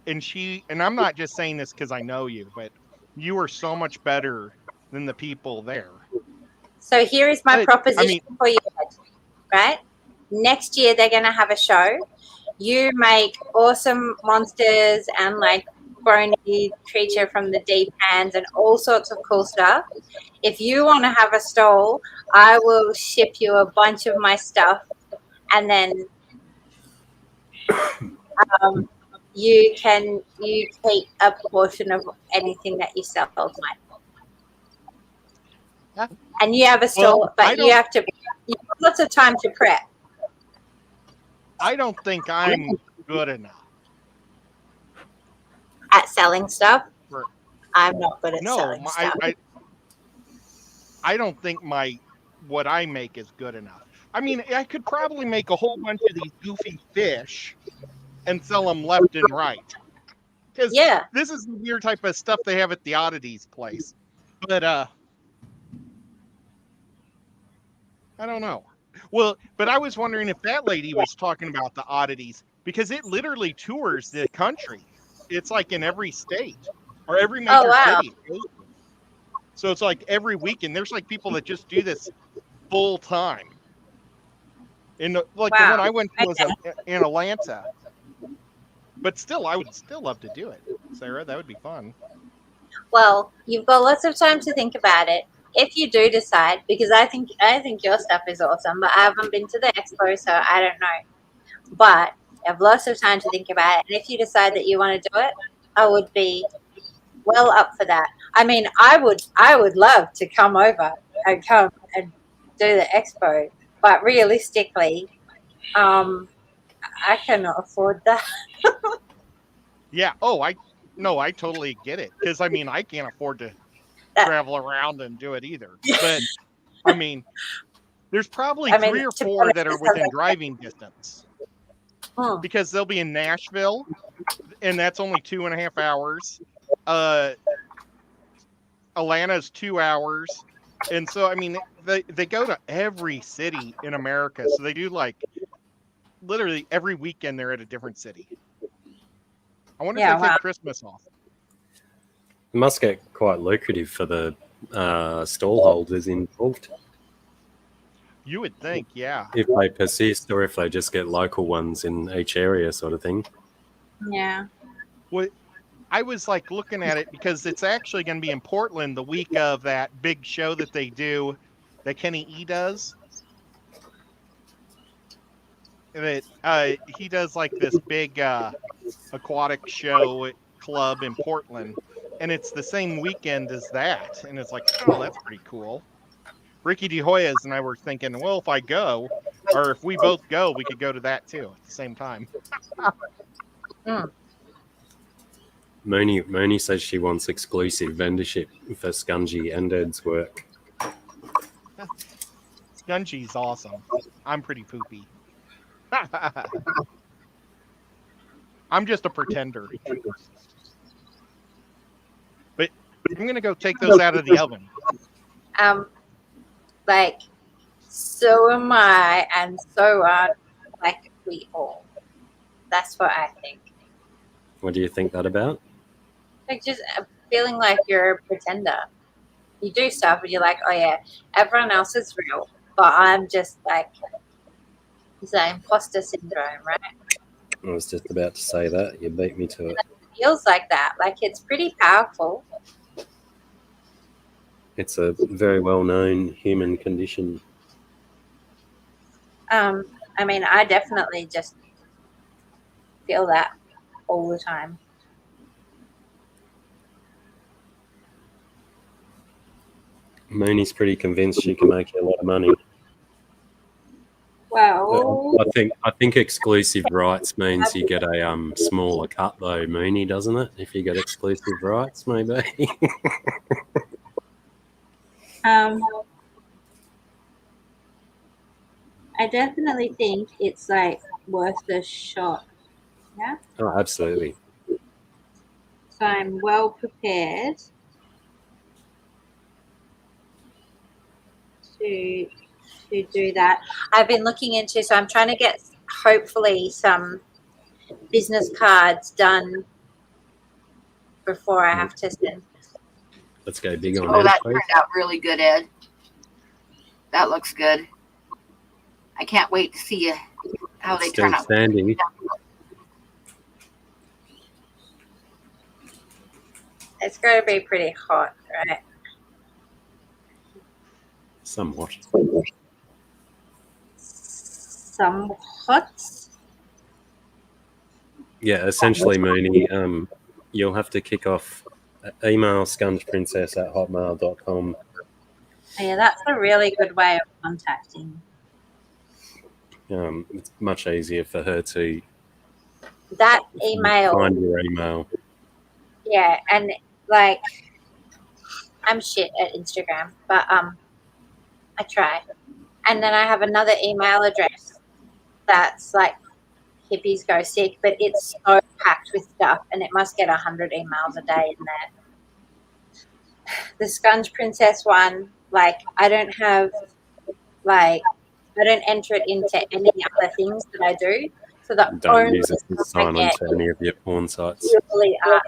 and I'm not just saying this because I know you, but you were so much better than the people there. so here is my But, proposition for you, Ed, right? Next year they're going to have a show. You make awesome monsters and like bony creature from the deep hands and all sorts of cool stuff. If you want to have a stall, I will ship you a bunch of my stuff, and then you take a portion of anything that you sell of mine. Yeah. And you have a stall, but you have lots of time to prep. I don't think I'm good enough At selling stuff. for. I'm not good at No, selling stuff. I don't think what I make is good enough. I mean, I could probably make a whole bunch of these goofy fish and sell them left and right. Because this is the weird type of stuff they have at the oddities place. But I don't know. Well, but I was wondering if that lady was talking about the oddities, because it literally tours the country. It's like in every state or every major city. So it's like every weekend. There's like people that just do this full time. The one I went to was in Atlanta. But still, I would still love to do it, Sarah. That would be fun. Well, you've got lots of time to think about it. If you do decide, because I think your stuff is awesome, but I haven't been to the expo, so I don't know. But you have lots of time to think about it. And if you decide that you want to do it, I would be well up for that. I mean, I would love to come over and do the expo, but realistically, I cannot afford that. Yeah. Oh, I totally get it. Because I mean, I can't afford to travel around and do it either. But I mean, there's probably 3 or 4 that are within driving distance. Because they'll be in Nashville, and that's only 2.5 hours. Atlanta's 2 hours. And so, I mean, they go to every city in America. So they do like literally every weekend they're at a different city. I wonder if they take Christmas off. It must get quite lucrative for the stall holders involved. You would think, yeah. If they persist or if they just get local ones in each area sort of thing. Yeah. Well, I was like looking at it because it's actually going to be in Portland the week of that big show that they do, that Kenny E does. That he does like this big aquatic show club in Portland, and it's the same weekend as that, and it's like, oh, that's pretty cool. Ricky De Hoyos and I were thinking, well, if I go, or if we both go, we could go to that too at the same time. Moni says she wants exclusive vendorship for Scungy and Ed's work. Scungy's awesome. I'm pretty poopy. I'm just a pretender. But I'm going to go take those out of the oven. Like, so am I, and so are, like, we all. That's what I think. What do you think that about? Like, just feeling like you're a pretender. You do stuff and you're like, oh yeah, everyone else is real, but I'm just like It's that imposter syndrome, right? I was just about to say that. You beat me to it. It feels like that. Like it's pretty powerful. It's a very well-known human condition. I mean, I definitely just feel that all the time. Mooney's pretty convinced she can make you a lot of money. Well, I think exclusive rights means you get a smaller cut though, Mooney, doesn't it? If you get exclusive rights, maybe. I definitely think it's like worth a shot. Yeah. Oh, absolutely. So I'm well prepared to do that. I've been looking into, so I'm trying to get hopefully some business cards done before I have to send. Let's go big on Oh, that, that please. turned out really good, Ed. That looks good. I can't wait to see how they Still turn out. standing. It's going to be pretty hot, right? Somewhat. Somewhat. Yeah, essentially, Mooney, you'll have to kick off email scungeprincess@hotmail.com. Yeah, that's a really good way of contacting. It's much easier for her to That email. find your email. Yeah, and like I'm shit at Instagram, but I try. And then I have another email address that's like hippies go sick, but it's so packed with stuff, and it must get 100 emails a day in there. The Scunge Princess one, like I don't enter it into any other things that I do. So the Don't only use it to stuff I sign on get to any of your porn sites. really are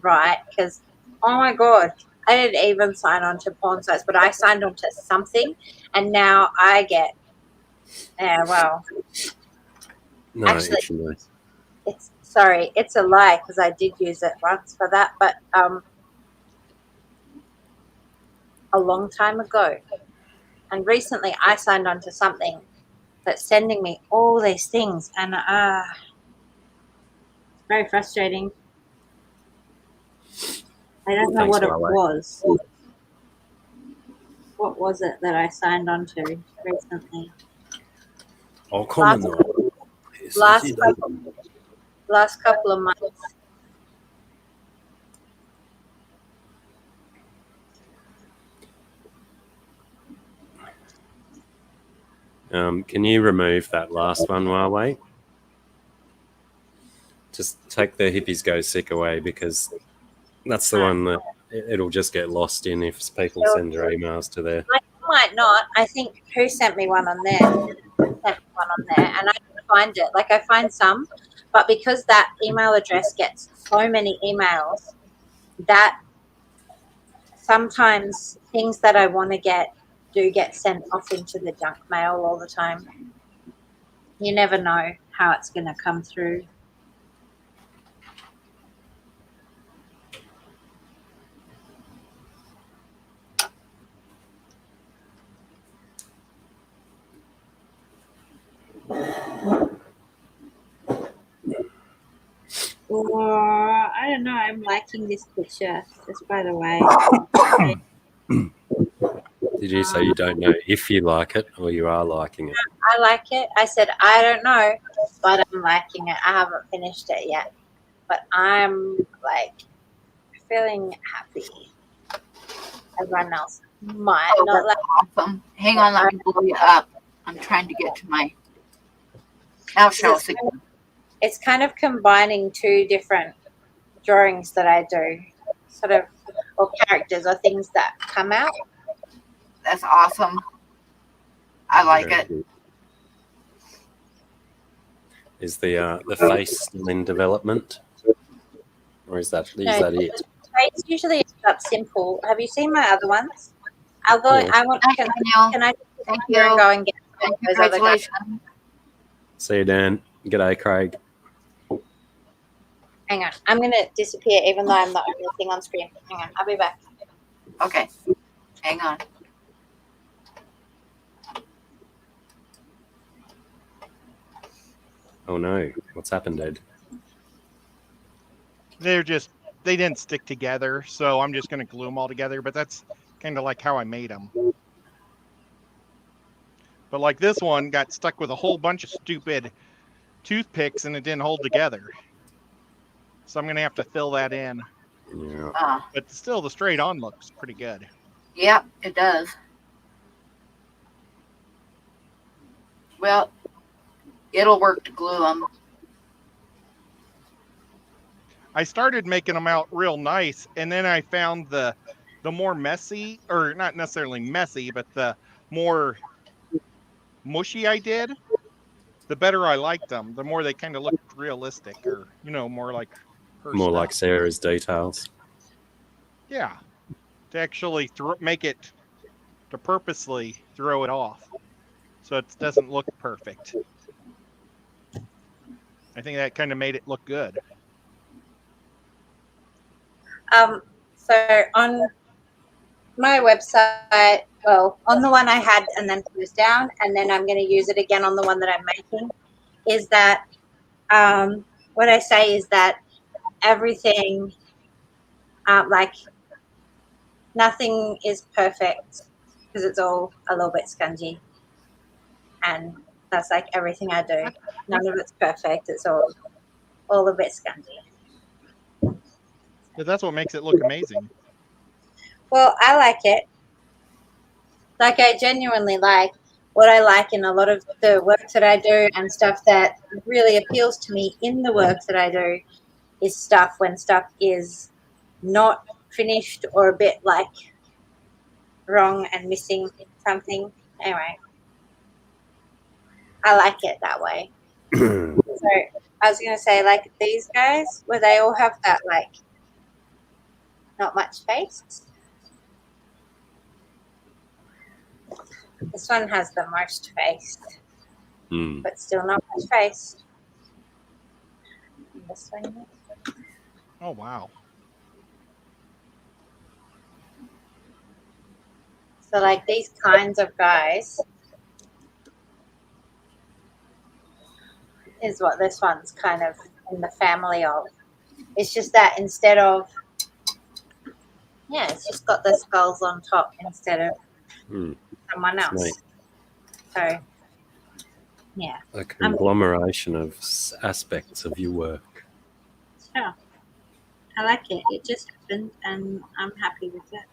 right, because oh my god, I didn't even sign on to porn sites, but I signed on to something, and now I get well, No, actually, it's a lie because I did use it once for that, but a long time ago. And recently I signed on to something that's sending me all these things, and it's very frustrating. I don't know what it was. What was it that I signed on to recently? I'll comment on it. Last couple of months. Can you remove that last one, Huawei? Just take the hippies go sick away, because that's the one that it'll just get lost in if people send your emails to there. I might not. I think who sent me one on there? And I can find it. Like I find some, but because that email address gets so many emails, that sometimes things that I want to get do get sent off into the junk mail all the time. You never know how it's going to come through. Or I don't know. I'm liking this picture, just by the way. Did you say you don't know if you like it or you are liking it? I like it. I said I don't know, but I'm liking it. I haven't finished it yet, but I'm like feeling happy. Everyone else might not like. Awesome. Hang on, let me blow you up. I'm trying to get to my. Now show us again. It's kind of combining two different drawings that I do, sort of, or characters or things that come out. That's awesome. I like Very it. good. Is the face still in development, or is that it? It's usually that simple. Have you seen my other ones? I'll go. Yeah. I want. Thank you, Danielle. Can I Thank here and you. go and get And those other guys? congratulations. See you, Dan. G'day, Craig. Hang on. I'm going to disappear even though I'm the only thing on screen. Hang on. I'll be back. Okay. Hang on. Oh no, what's happened, Ed? They didn't stick together, so I'm just going to glue them all together, but that's kind of like how I made them. But like this one got stuck with a whole bunch of stupid toothpicks and it didn't hold together. So I'm going to have to fill that in. Yeah. But still, the straight on looks pretty good. Yep, it does. Well, it'll work to glue them. I started making them out real nice, and then I found the more messy, or not necessarily messy, but the more mushy I did, the better I liked them. The more they kind of looked realistic, or more like her More stuff. like Sarah's details. Yeah, to actually make it to purposely throw it off, so it doesn't look perfect. I think that kind of made it look good. So on my website, well, on the one I had and then closed down, and then I'm going to use it again on the one that I'm making, is that what I say is that everything, like nothing is perfect because it's all a little bit scungy. And that's like everything I do. None of it's perfect. It's all a bit scungy. But that's what makes it look amazing. Well, I like it. Like, I genuinely like what I like in a lot of the work that I do, and stuff that really appeals to me in the work that I do is stuff when stuff is not finished or a bit like wrong and missing something. Anyway, I like it that way. So I was going to say, like, these guys, where they all have that, like, not much face. This one has the most face, but still not much face. And this one. Oh, wow. So, like, these kinds of guys is what this one's kind of in the family of. It's just that instead of, it's just got the skulls on top instead of someone else. Neat. So, yeah. A conglomeration of aspects of your work. Sure. I like it. It just happened, and I'm happy with it.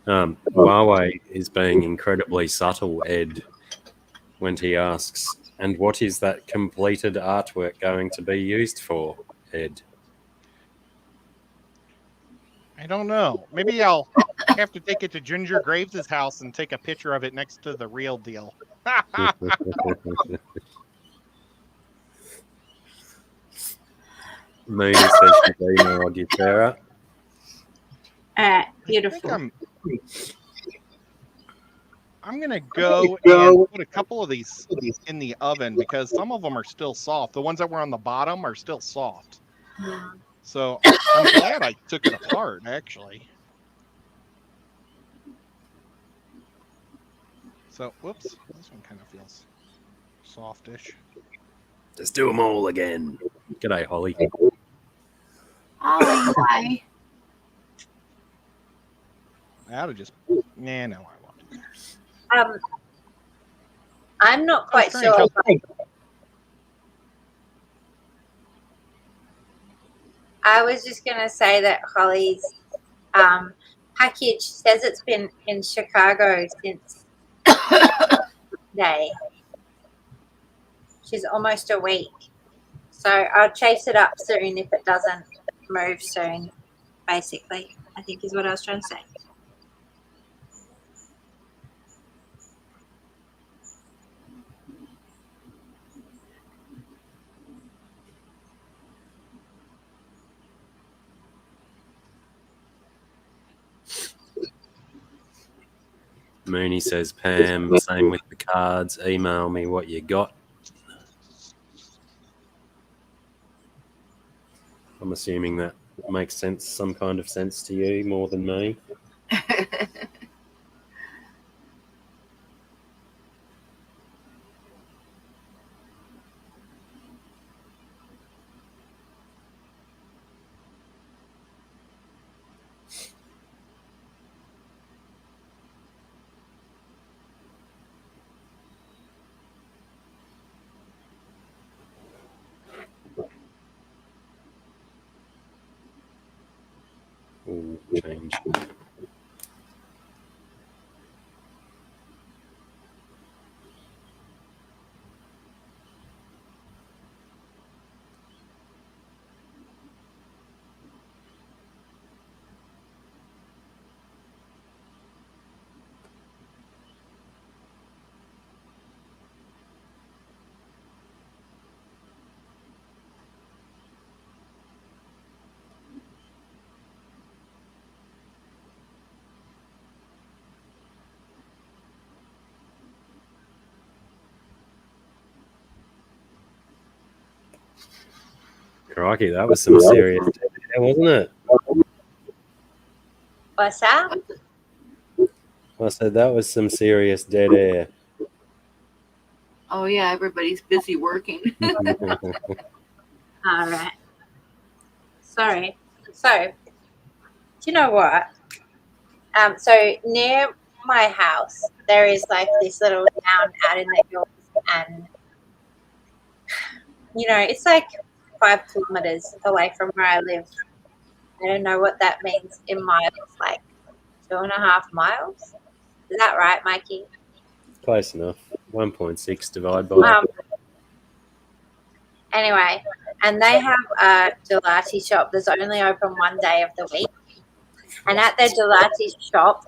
Huawei is being incredibly subtle, Ed, when he asks, and what is that completed artwork going to be used for, Ed? I don't know. Maybe I'll have to take it to Ginger Graves' house and take a picture of it next to the real deal. Mooney says she's emailed you, Sarah. Beautiful. I'm going to go and put a couple of these in the oven because some of them are still soft. The ones that were on the bottom are still soft. So I'm glad I took it apart, actually. So, whoops. This one kind of feels softish. Just do them all again. G'day, Holly. Holly, hi. That'll just... Nah, no, I won't do that. I'm not quite trying to sure. I was just going to say that Holly's package says it's been in Chicago since day. She's almost a week. So I'll chase it up soon if it doesn't move soon, basically, I think is what I was trying to say. Mooney says, Pam, same with the cards. Email me what you got. assuming that makes sense, some kind of sense to you more than me. Ooh, change. Crikey, that was some serious dead air, wasn't it? What's that? I said that was some serious dead air. Oh yeah, everybody's busy working. All right. Sorry. So, do you know what? So near my house, there is like this little town out in the hills, and it's like 5 kilometers away from where I live. I don't know what that means in miles, like 2.5 miles. Is that right, Mikey? Close enough. 1.6 divided by. Anyway, and they have a gelati shop that's only open one day of the week. And at their gelati shop,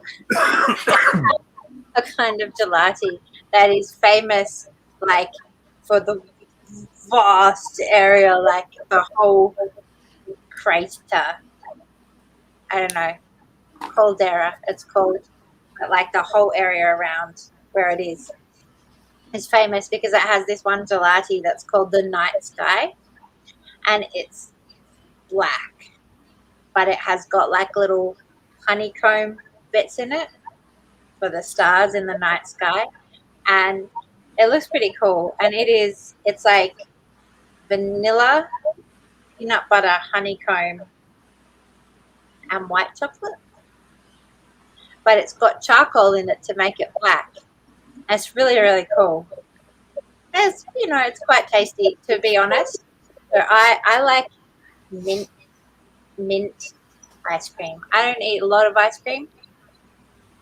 a kind of gelati that is famous, like, for the vast area, like the whole crater. I don't know, caldera, it's called, but like the whole area around where it is famous because it has this one gelati that's called the Night Sky, and it's black, but it has got like little honeycomb bits in it for the stars in the night sky, and it looks pretty cool. And it's like vanilla, peanut butter, honeycomb, and white chocolate, but it's got charcoal in it to make it black. And it's really, really cool. It's quite tasty, to be honest. So I like mint ice cream. I don't eat a lot of ice cream.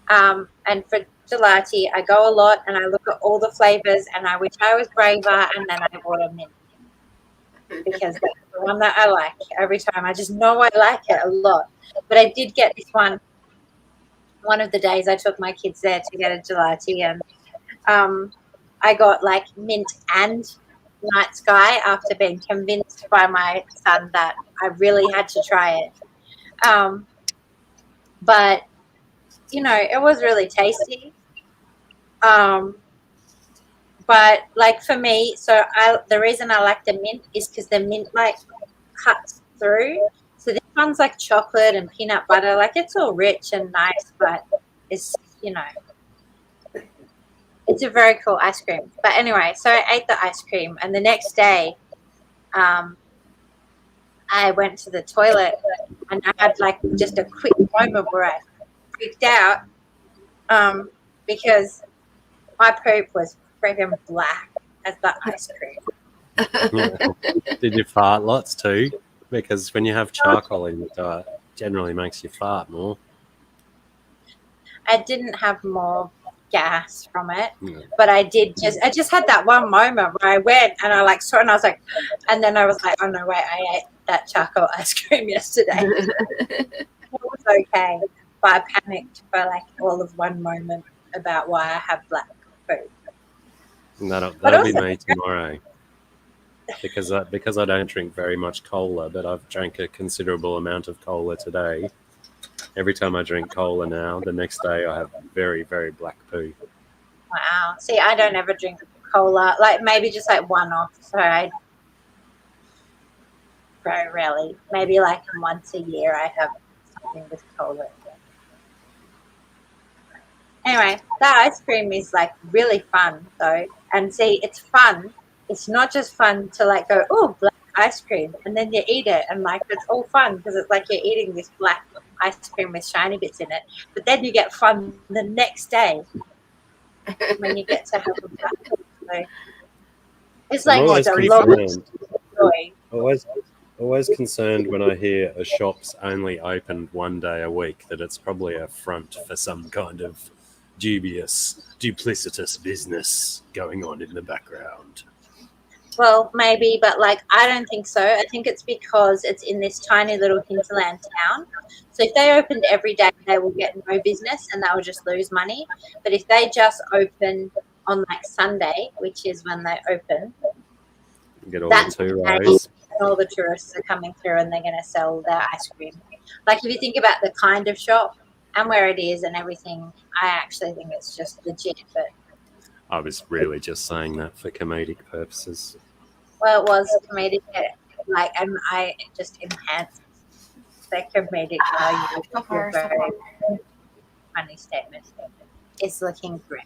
And for gelati, I go a lot and I look at all the flavors, and I wish I was braver, and then I order mint because that's the one that I like every time. I just know I like it a lot. But I did get this one of the days I took my kids there to get a gelati, and I got like mint and Night Sky after being convinced by my son that I really had to try it. But it was really tasty. But like for me, so the reason I like the mint is because the mint like cuts through. So this one's like chocolate and peanut butter, like it's all rich and nice, but it's it's a very cool ice cream. But anyway, so I ate the ice cream, and the next day, I went to the toilet, and I had like just a quick moment where I freaked out because my poop was freaking black as the ice cream. Yeah. Did you fart lots too? Because when you have charcoal in your diet, it generally makes you fart more. I didn't have more gas from it, but I just had that one moment where I went and I like saw it, and I was like, and then I was like, oh no, wait, I ate that charcoal ice cream yesterday. It was okay, but I panicked for like all of one moment about why I have black poop. That'll be me tomorrow. Because I don't drink very much cola, but I've drank a considerable amount of cola today. Every time I drink cola now, the next day I have very, very black poo. Wow. See, I don't ever drink cola. Like maybe just like one off. So I very rarely. Maybe like once a year I have something with cola. Anyway, that ice cream is like really fun though. And see, it's fun. It's not just fun to like go, oh, black ice cream, and then you eat it, and like it's all fun because it's like you're eating this black ice cream with shiny bits in it. But then you get fun the next day when you get to have a black. So it's I'm like always the pretty lowest joy. always concerned when I hear a shop's only opened one day a week that it's probably a front for some kind of dubious, duplicitous business going on in the background. Well, maybe, but like I don't think so. I think it's because it's in this tiny little hinterland town. So if they opened every day, they will get no business and they will just lose money. But if they just open on like Sunday, which is when they open, Get all that's the two the day rows. all the tourists are coming through and they're going to sell their ice cream. Like if you think about the kind of shop and where it is and everything, I actually think it's just legit. But I was really just saying that for comedic purposes. well, it was comedic, like, and I just enhanced the comedic value So of far, your so very far. funny statement. It's looking great.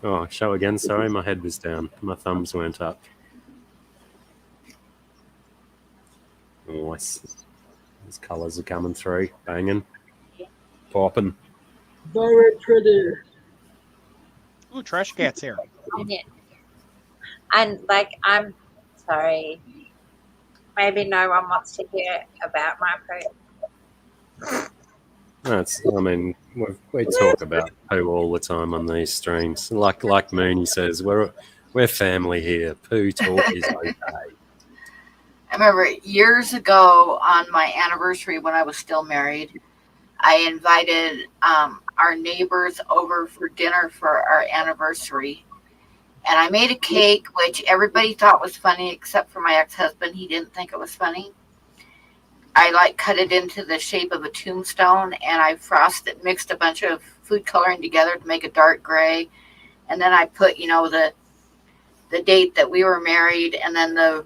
Oh, show again. Sorry, my head was down. My thumbs weren't up. Nice. These colours are coming through. Banging. Popping. Very pretty. Ooh, trash cat's here. Yeah. And like, I'm sorry. Maybe no one wants to hear about my poop. I mean, we talk about poo all the time on these streams. Like Mooney says, we're family here. Poo talk is okay. I remember years ago on my anniversary when I was still married, I invited our neighbors over for dinner for our anniversary. And I made a cake, which everybody thought was funny except for my ex-husband. He didn't think it was funny. I like cut it into the shape of a tombstone and I mixed a bunch of food coloring together to make a dark gray. And then I put, the date that we were married and then the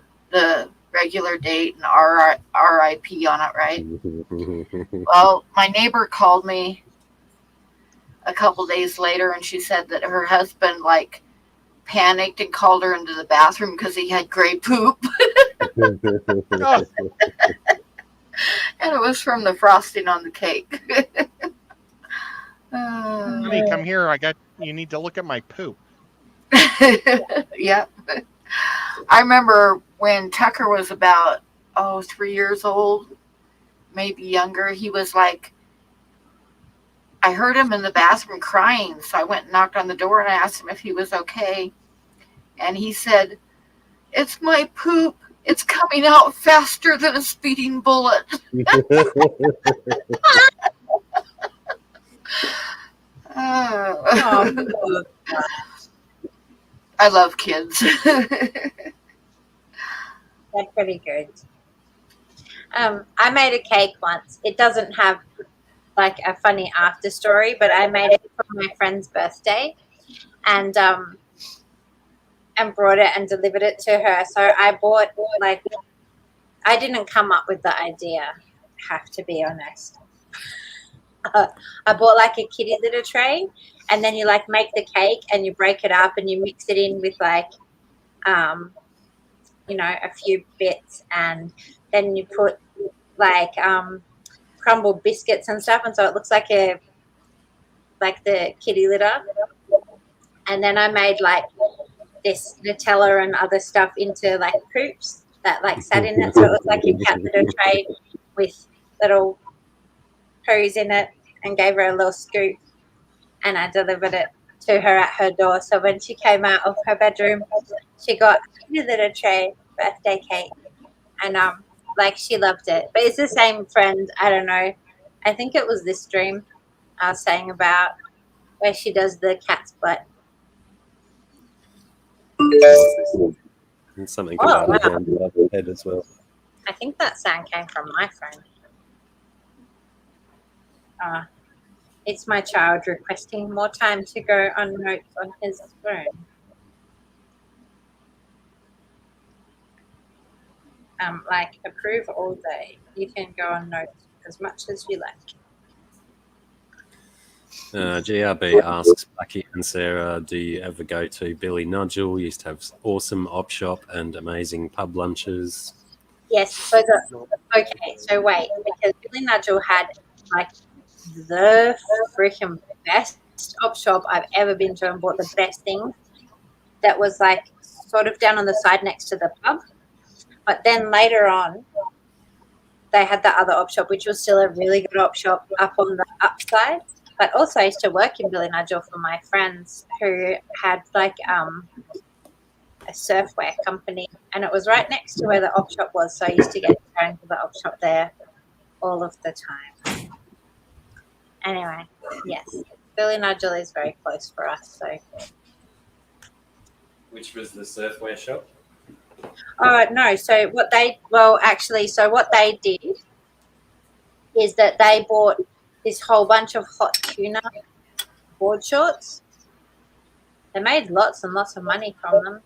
regular date and RIP on it, right? Well, my neighbor called me a couple days later and she said that her husband like panicked and called her into the bathroom because he had gray poop. Oh, And it was from the frosting on the cake. Uh, honey, come here. You need to look at my poop. Yep. I remember when Tucker was about 3 years old, maybe younger, he was like, I heard him in the bathroom crying, so I went and knocked on the door and I asked him if he was okay. And he said, "It's my poop. It's coming out faster than a speeding bullet." Oh, I love kids. they're pretty good. I made a cake once. It doesn't have like a funny after story, but I made it for my friend's birthday, and brought it and delivered it to her. So I bought like, I didn't come up with the idea. Have to be honest. I bought like a kitty litter tray, and then you like make the cake and you break it up and you mix it in with like, a few bits, and then you put like crumbled biscuits and stuff, and so it looks like the kitty litter. And then I made like this Nutella and other stuff into like poops that like sat in it, so it was like a cat litter tray with little poos in it, and gave her a little scoop, and I delivered it to her at her door. So when she came out of her bedroom, she got a kitty litter tray birthday cake, and like she loved it. But it's the same friend. I don't know. I think it was this stream I was saying about where she does the cat's butt. And something Oh, about wow. the hand above the head as well. I think that sound came from my phone. It's my child requesting more time to go on notes on his phone. like approve all day. You can go on notes as much as you like. GRB asks Blackie and Sarah, do you ever go to Billy Nudgel? Used to have awesome op shop and amazing pub lunches. Yes. So so wait, because Billy Nudgel had like the freaking best op shop I've ever been to and bought the best things. That was like sort of down on the side next to the pub. But then later on, they had the other op shop, which was still a really good op shop up on the upside. But also I used to work in Billy Nudgel for my friends who had like a surfwear company, and it was right next to where the op shop was. So I used to get going to the op shop there all of the time. Anyway, yes, Billy Nudgel is very close for us. So. Which was the surfwear shop? No. So what they did is that they bought this whole bunch of hot tuna board shorts. They made lots and lots of money from them.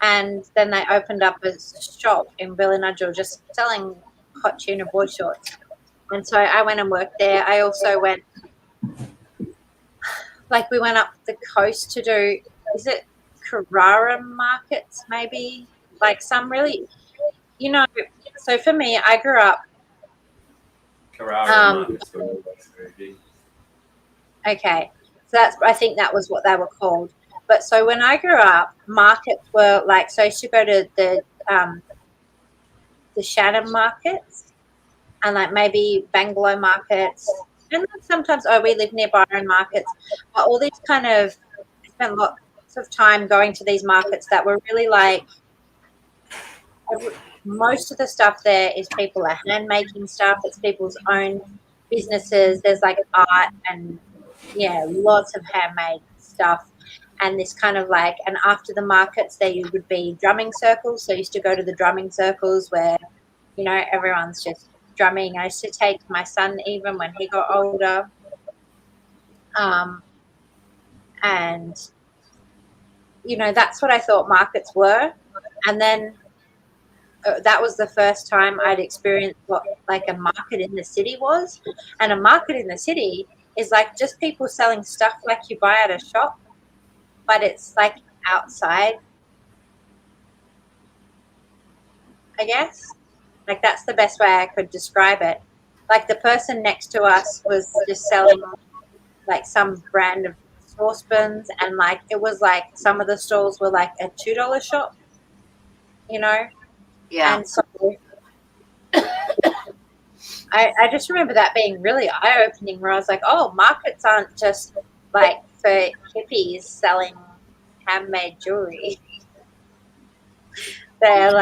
And then they opened up a shop in Billy Nudgel just selling hot tuna board shorts. And so I went and worked there. I also went, we went up the coast to do, is it Carrara markets maybe? Like some really, so for me, I grew up. Carrara markets were always very big. Okay, so I think that was what they were called. But so when I grew up, markets were so I used to go to the Shannon markets and maybe Bangalow markets, and then sometimes we live near Byron markets. But all these kind of, I spent lots of time going to these markets that were really most of the stuff there is people are hand making stuff. It's people's own businesses. There's art and lots of handmade stuff. And this kind of and after the markets there would be drumming circles. So I used to go to the drumming circles where, everyone's just drumming. I used to take my son even when he got older. And, that's what I thought markets were. And then that was the first time I'd experienced what a market in the city was. And a market in the city is just people selling stuff you buy at a shop, but it's outside, I guess. That's the best way I could describe it. The person next to us was just selling some brand of saucepans, and it was some of the stalls were a $2 shop, Yeah. And so I just remember that being really eye-opening, where I was oh, markets aren't just for hippies selling handmade jewelry. They're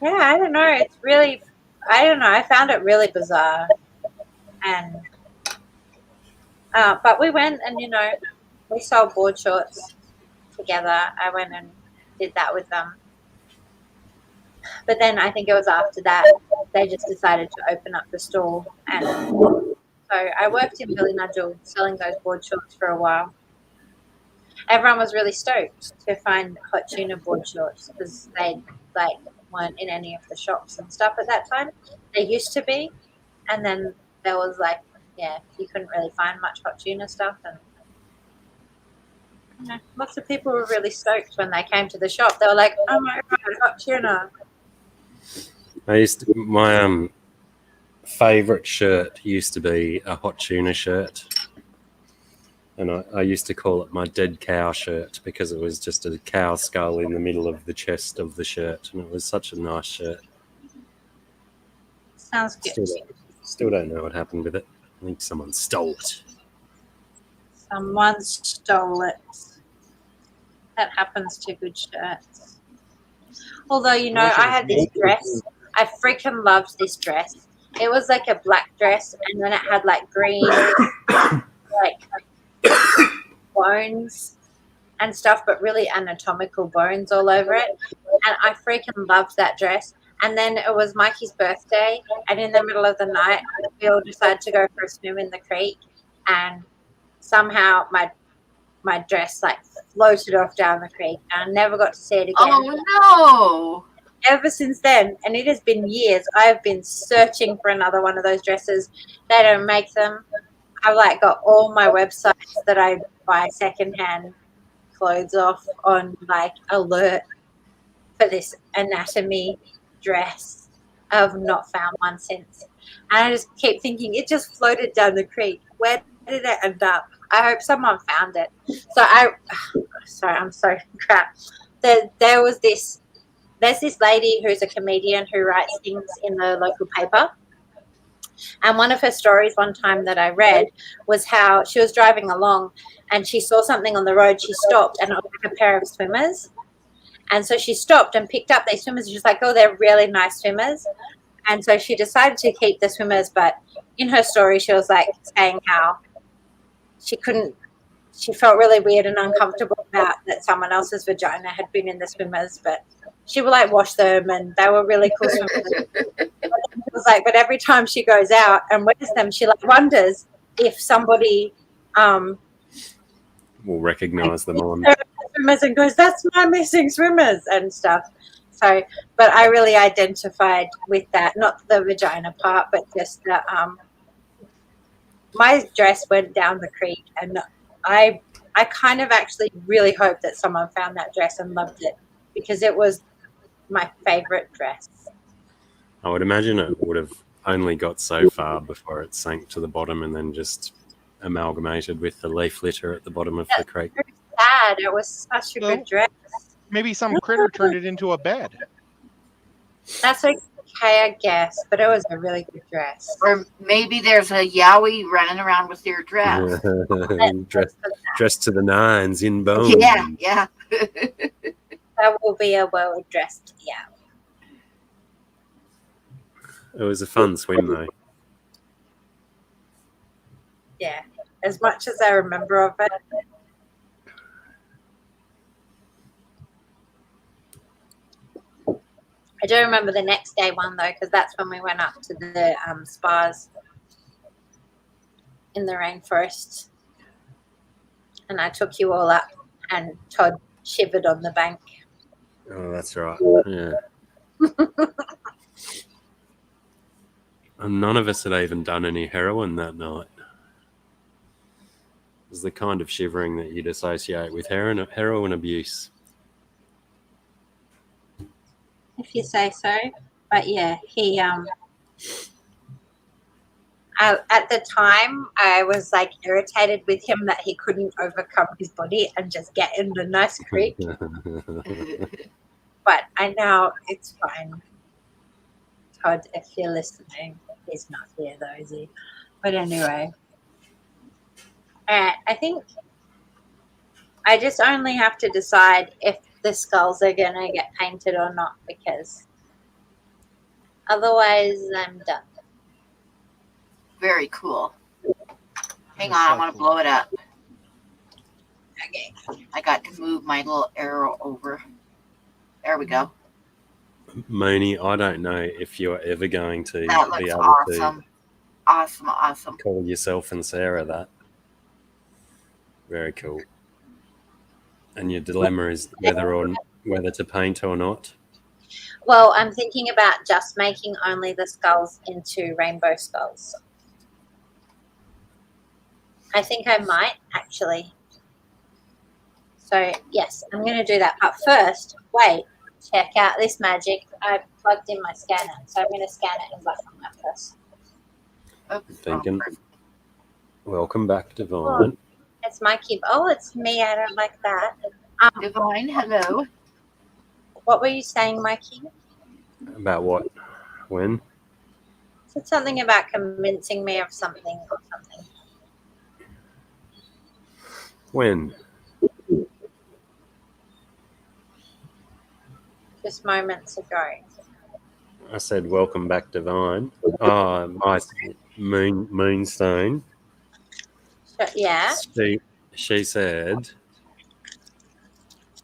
I don't know. It's really, I don't know. I found it really bizarre. And, but we went and, we sold board shorts together. I went and did that with them. But then I think it was after that they just decided to open up the store, and so I worked in Billy Nudgel selling those board shorts for a while. Everyone was really stoked to find hot tuna board shorts because they weren't in any of the shops and stuff at that time. They used to be, and then there was you couldn't really find much hot tuna stuff, and lots of people were really stoked when they came to the shop. They were like, "Oh my god, hot tuna!" My favorite shirt used to be a hot tuna shirt, and I used to call it my dead cow shirt because it was just a cow skull in the middle of the chest of the shirt, and it was such a nice shirt. Sounds good. Still don't know what happened with it. I think someone stole it. Someone stole it. That happens to good shirts. Although, I had this dress. I freaking loved this dress. It was a black dress, and then it had green, bones and stuff, but really anatomical bones all over it. And I freaking loved that dress. And then it was Mikey's birthday, and in the middle of the night, we all decided to go for a swim in the creek. And somehow my my dress like floated off down the creek, and I never got to see it again. Oh Ever since then, and it has been years, I've been searching for another one of those dresses. They don't make them. I've like got all my websites that I buy secondhand clothes off on like alert for this anatomy dress. I've not found one since, and I just keep thinking it just floated down the creek. Where did it end up? I hope someone found it. So sorry, I'm so crap. There was this. There's this lady who's a comedian who writes things in the local paper. And one of her stories one time that I read was how she was driving along and she saw something on the road. She stopped, and it was like a pair of swimmers. And so she stopped and picked up these swimmers. She was like, oh, they're really nice swimmers. And so she decided to keep the swimmers. But in her story, she was like saying how she felt really weird and uncomfortable about that someone else's vagina had been in the swimmers, but she would like wash them and they were really cool swimmers. It was like, but every time she goes out and wears them, she like wonders if somebody Will recognize them on. swimmers and goes, that's my missing swimmers and stuff. So, but I really identified with that, not the vagina part, but just the my dress went down the creek, and I kind of actually really hope that someone found that dress and loved it, because it was my favorite dress. I would imagine it would have only got so far before it sank to the bottom and then just amalgamated with the leaf litter at the bottom of the creek. It was sad. It was such a good dress. Maybe some critter turned it into a bed. That's okay, I guess, but it was a really good dress. Or maybe there's a yowie running around with your dress. Dressed to the nines in bone. Yeah. That will be a well-dressed yowie. It was a fun swim, though. Yeah, as much as I remember of it. I do remember the next day one, though, because that's when we went up to the spas in the rainforest. And I took you all up, and Todd shivered on the bank. Oh, that's right. Yeah. And none of us had even done any heroin that night. It was the kind of shivering that you'd associate with heroin abuse. If you say so. But yeah, he at the time I was like irritated with him that he couldn't overcome his body and just get in the nice creek. But I know it's fine. Todd, if you're listening, he's not here though, is he? But anyway. I think I just only have to decide if the skulls are going to get painted or not, because otherwise I'm done. Very cool. Hang on, I want to blow it up. Okay. I got to move my little arrow over. There we go. Mooney, I don't know if you're ever going to That be looks able awesome. Awesome. to call yourself and Sarah that. Very cool. And your dilemma is whether to paint or not. Well, I'm thinking about just making only the skulls into rainbow skulls. I think I might, actually. So, yes, I'm going to do that. But first, wait, check out this magic. I plugged in my scanner, so I'm going to scan it in black and white first. Oops, Thinking. wrong. Welcome back, Divine. It's my cube. Oh, it's me. I don't like that. Divine, hello. What were you saying, Mikey? About what? When? Said something about convincing me of something or something. When? Just moments ago. I said, welcome back, Divine. Oh, my moonstone. Yeah. She said,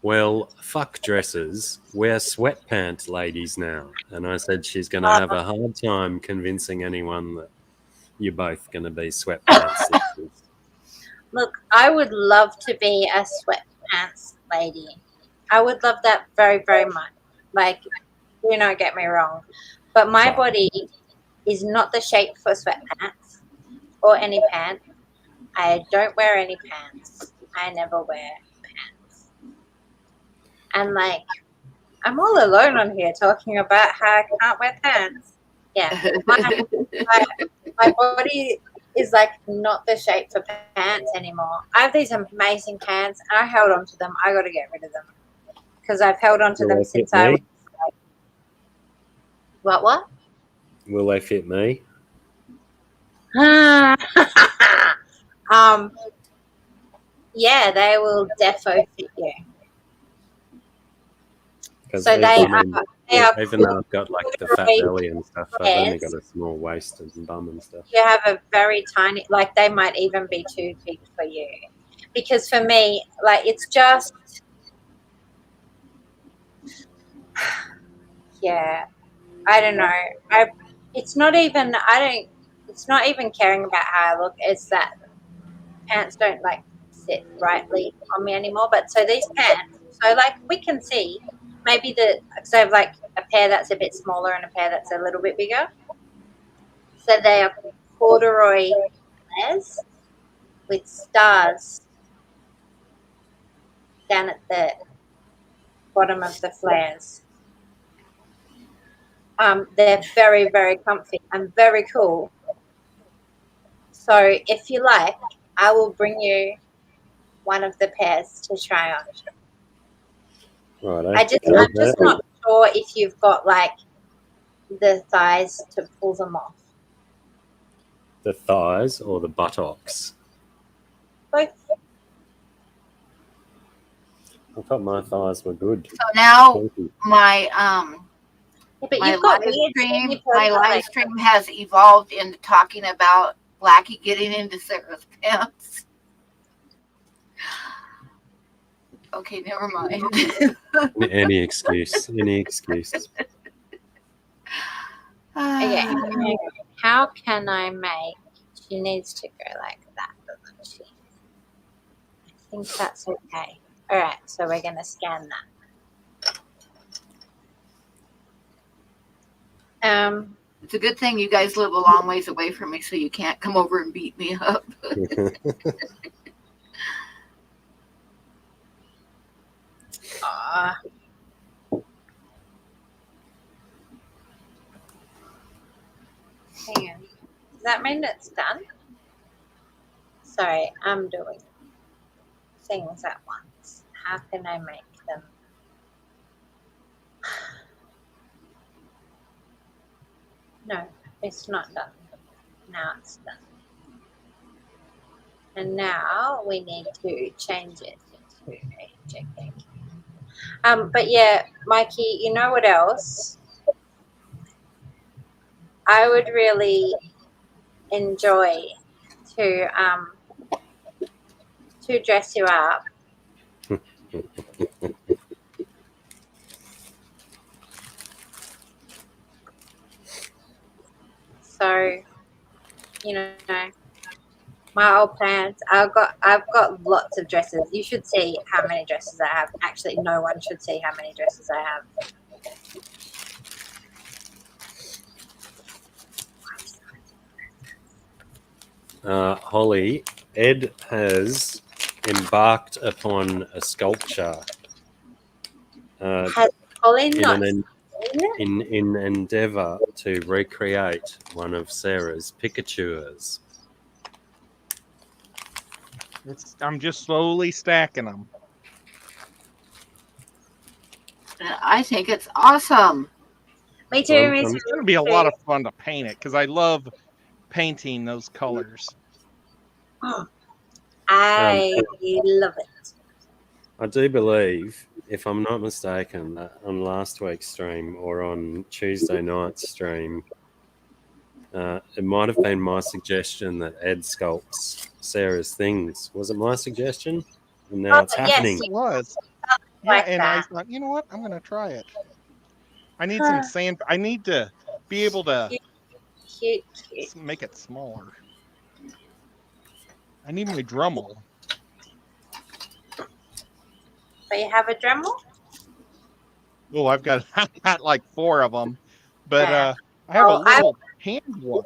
well, fuck dresses. Wear sweatpants, ladies, now. And I said she's going to have a hard time convincing anyone that you're both going to be sweatpants sisters. Look, I would love to be a sweatpants lady. I would love that very, very much. Like, do not get me wrong, but my Right. body is not the shape for sweatpants or any pants. I don't wear any pants. I never wear pants. And like, I'm all alone on here talking about how I can't wear pants. Yeah, my body is like not the shape for pants anymore. I have these amazing pants, and I held on to them. I got to get rid of them because I've held on to Will them they since fit I was me? like, what? Will they fit me? Yeah, they will defo fit you. Because So they are even though I've got like the fat belly and stuff, I've only got a small waist and bum and stuff. You have a very tiny, like they might even be too big for you. Because for me, like it's just, yeah, I don't know. It's not even, it's not even caring about how I look. It's that pants don't like sit rightly on me anymore. But so these pants, so like we can see maybe because I have like a pair that's a bit smaller and a pair that's a little bit bigger. So they are corduroy flares with stars down at the bottom of the flares. They're very, very comfy and very cool. So if you like, I will bring you one of the pairs to try on. Right. I'm just not sure if you've got like the thighs to pull them off. The thighs or the buttocks? Both. I thought my thighs were good. So now Funky. my But my you've got live weird stream, skinny my pants, live like- stream has evolved into talking about Blackie getting into Sarah's pants. Okay, never mind. Any excuse. Any excuse. Okay. How can I make? She needs to go like that, doesn't she? I think that's okay. All right, so we're gonna scan that. It's a good thing you guys live a long ways away from me, so you can't come over and beat me up. Hang on. Does that mean it's done? Sorry, I'm doing things at once. How can I make them? No, it's not done. Now it's done. And now we need to change it to a JPEG. But yeah, Mikey, you know what else? I would really enjoy to dress you up. So, you know, my old pants. I've got lots of dresses. You should see how many dresses I have. Actually, no one should see how many dresses I have. Holly, Ed has embarked upon a sculpture Has Holly not? in endeavour to recreate one of Sarah's picatures. I'm just slowly stacking them. I think it's awesome. Me too. Well, Me I'm- too. It's going to be a lot of fun to paint it because I love painting those colors. I love it. I do believe, if I'm not mistaken, that on last week's stream or on Tuesday night's stream, it might have been my suggestion that Ed sculpts Sarah's things. Was it my suggestion? And now it's yes. happening. It was. Like yeah, and I that. thought, you know what? I'm going to try it. I need some sand. I need to be able to Cute. make it smaller. I need my Dremel. But you have a Dremel? Oh, I've got like 4 of them, but Yeah. I have a Oh, I- little hand one,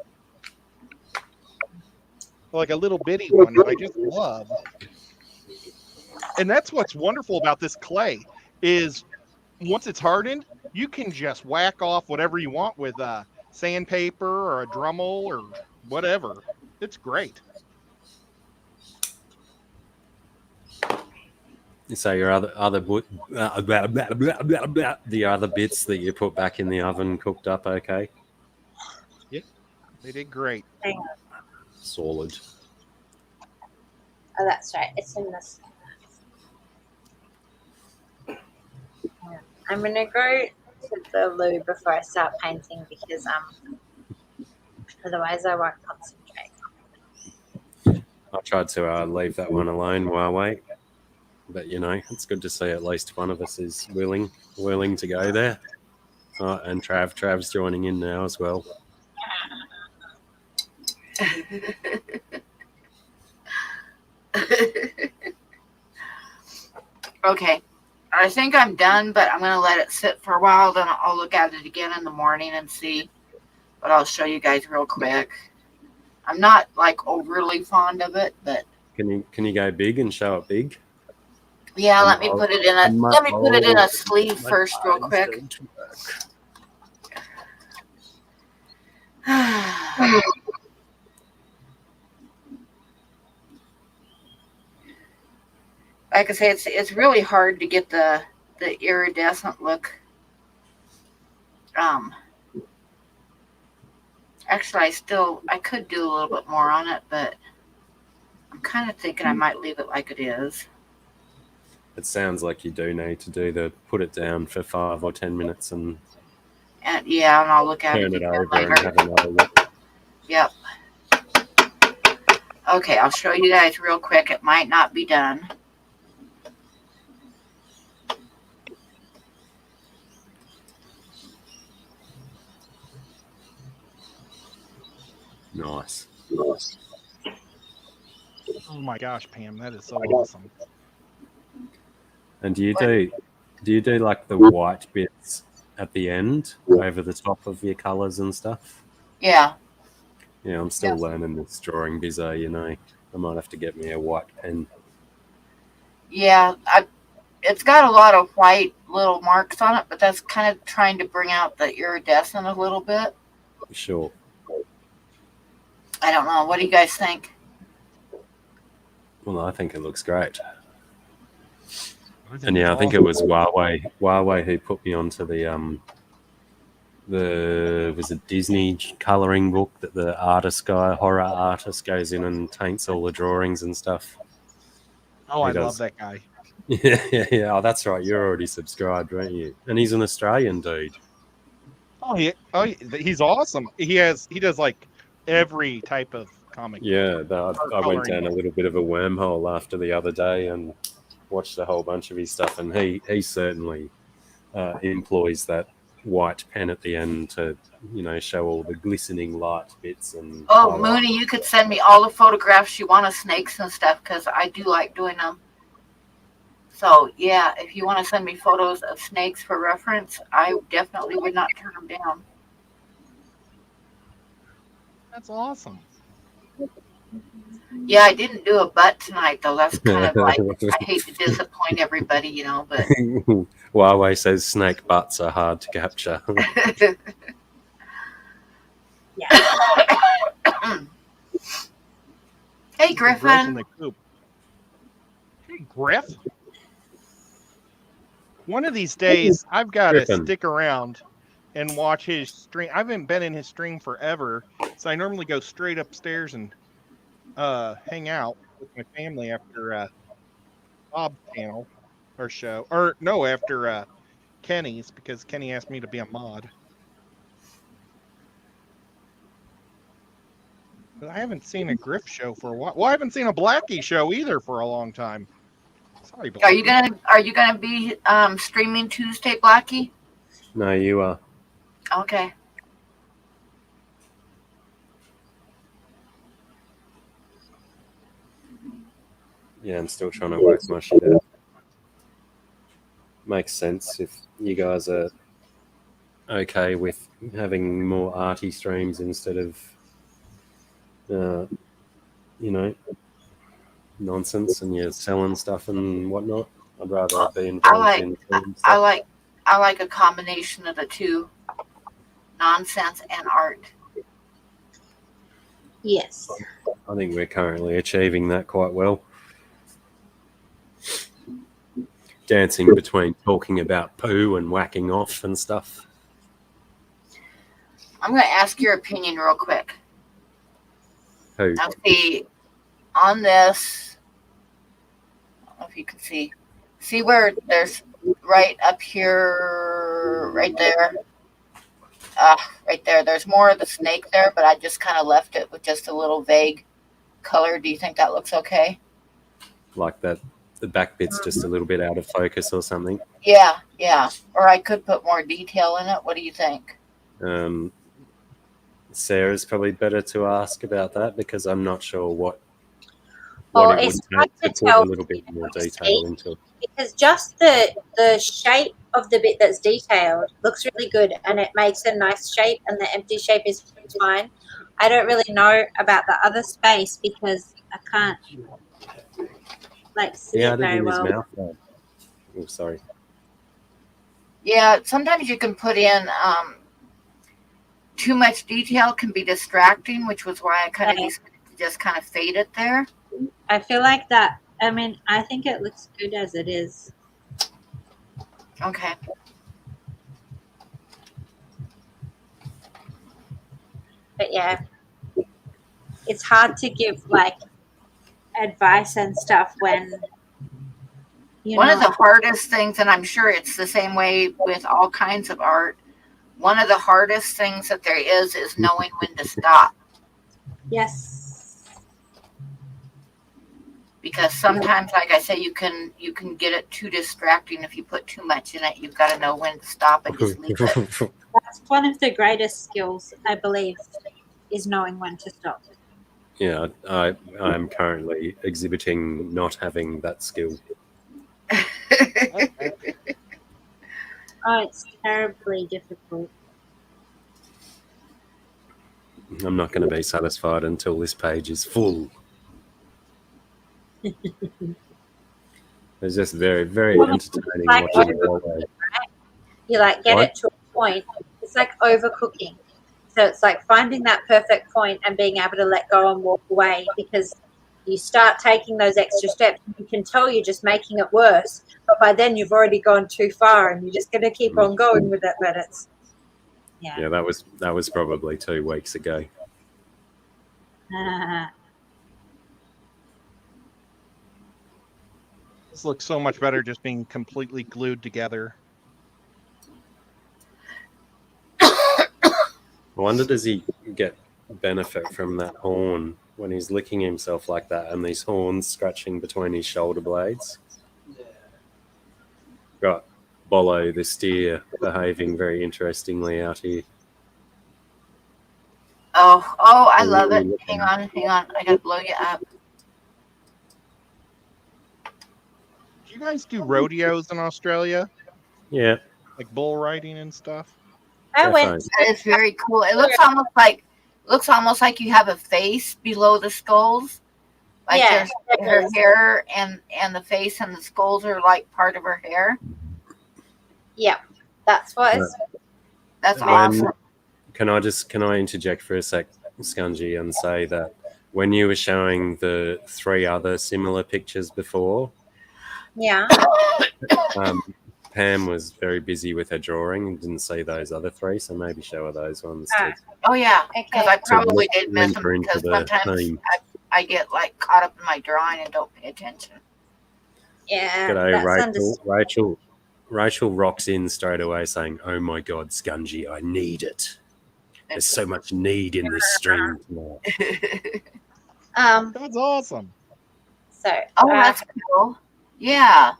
like a little bitty one that I just love. And that's what's wonderful about this clay is once it's hardened, you can just whack off whatever you want with sandpaper or a Dremel or whatever. It's great. So your the other bits that you put back in the oven cooked up okay? Yeah, they did great. Hang on. Solid. Oh, that's right. It's in this. I'm gonna go to the loo before I start painting because otherwise I won't concentrate. I tried to leave that one alone while I wait, but it's good to see at least one of us is willing to go there. And Trav's joining in now as well. Okay. I think I'm done, but I'm going to let it sit for a while. Then I'll look at it again in the morning and see. But I'll show you guys real quick. I'm not like overly fond of it, but Can you go big and show it big? yeah, let me put it in a sleeve first real quick. Like I say, it's really hard to get the iridescent look. Actually, I could do a little bit more on it, but I'm kind of thinking I might leave it like it is. It sounds like you do need to put it down for 5 or 10 minutes and yeah, and I'll look at turn it it over later. and have another look. Yep. Okay, I'll show you guys real quick. It might not be done. Nice. Oh my gosh, Pam, that is so awesome. And do you do like the white bits at the end over the top of your colours and stuff? Yeah. Yeah, I'm still learning this drawing bizzo, I might have to get me a white pen. Yeah, it's got a lot of white little marks on it, but that's kind of trying to bring out the iridescent a little bit. Sure. I don't know. What do you guys think? Well, I think it looks great. I And yeah, I think it was Huawei who put me onto the was it Disney colouring book that the horror artist goes in and taints all the drawings and stuff. Oh, I love that guy. Yeah. Oh, that's right. You're already subscribed, weren't you? And he's an Australian dude. He's awesome. He does like every type of comic. Yeah, I went down a little bit of a wormhole after the other day and watched a whole bunch of his stuff, and he certainly employs that white pen at the end to show all the glistening light bits. And Mooney, you could send me all the photographs you want of snakes and stuff because I do like doing them. So yeah, if you want to send me photos of snakes for reference, I definitely would not turn them down. That's awesome. Yeah, I didn't do a butt tonight though. That's kind of like I hate to disappoint everybody, but Huawei says snake butts are hard to capture. Hey, Griffin. Hey, Griff. One of these days, I've got to stick around and watch his stream. I haven't been in his stream forever, so I normally go straight upstairs and hang out with my family after Bob's channel or show. Or no, after Kenny's, because Kenny asked me to be a mod. But I haven't seen a Griff show for a while. Well, I haven't seen a Blackie show either for a long time. Sorry, Blackie. Are you gonna be streaming Tuesday, Blackie? No, you are. Okay. Yeah, I'm still trying to work my shit out. makes sense if you guys are okay with having more arty streams instead of, nonsense and you're selling stuff and whatnot. I'd rather be involved in film I stuff. like a combination of the two, nonsense and art. Yes. I think we're currently achieving that quite well. Dancing between talking about poo and whacking off and stuff. I'm going to ask your opinion real quick. Who? Now, see, on this, I don't know if you can see where there's right up here, right there, right there. There's more of the snake there, but I just kind of left it with just a little vague color. Do you think that looks okay? Like that, the back bit's just a little bit out of focus or something. Yeah. Or I could put more detail in it. What do you think? Sarah's probably better to ask about that because I'm not sure what Well, it it's would hard take to to put tell a little bit more detail into it. because just the shape of the bit that's detailed looks really good and it makes a nice shape, and the empty shape is fine. I don't really know about the other space because I can't see it very in his well. mouth. Oh, sorry. Yeah, sometimes you can put in too much detail can be distracting, which was why I kind of just kind of fade it there. I feel like that. I mean, I think it looks good as it is. Okay. But yeah, it's hard to give advice and stuff when One of the hardest things, and I'm sure it's the same way with all kinds of art, one of the hardest things that there is knowing when to stop. Yes. Because sometimes, like I say, you can get it too distracting if you put too much in it. You've got to know when to stop and just leave it. That's one of the greatest skills, I believe, is knowing when to stop. Yeah, I'm currently exhibiting not having that skill. Oh, it's terribly difficult. I'm not going to be satisfied until this page is full. It's just very, very entertaining watching it all day. You get it to a point. It's like overcooking. So it's like finding that perfect point and being able to let go and walk away, because you start taking those extra steps. You can tell you're just making it worse, but by then you've already gone too far and you're just going to keep on going with it. But it's yeah, that was probably 2 weeks ago. This looks so much better just being completely glued together. I wonder, does he get benefit from that horn when he's licking himself like that and these horns scratching between his shoulder blades? Got Bolo the steer behaving very interestingly out here. Oh, I love it. Hang on. I got to blow you up. Do you guys do rodeos in Australia? Yeah. Like bull riding and stuff? I went. It's very cool. It looks almost like you have a face below the skulls. Like her hair and the face and the skulls are like part of her hair. Yeah, that's what. That's awesome. Can I interject for a sec, Scungy, and say that when you were showing the 3 other similar pictures before, yeah, Pam was very busy with her drawing and didn't see those other 3, so maybe show her those ones too. Oh yeah, because I probably did miss them link her because into the sometimes theme. I get caught up in my drawing and don't pay attention. Yeah. G'day, Rachel rocks in straight away saying, "Oh my God, Scungy, I need it. There's so much need in this stream tonight." That's awesome. So. That's cool. Yeah.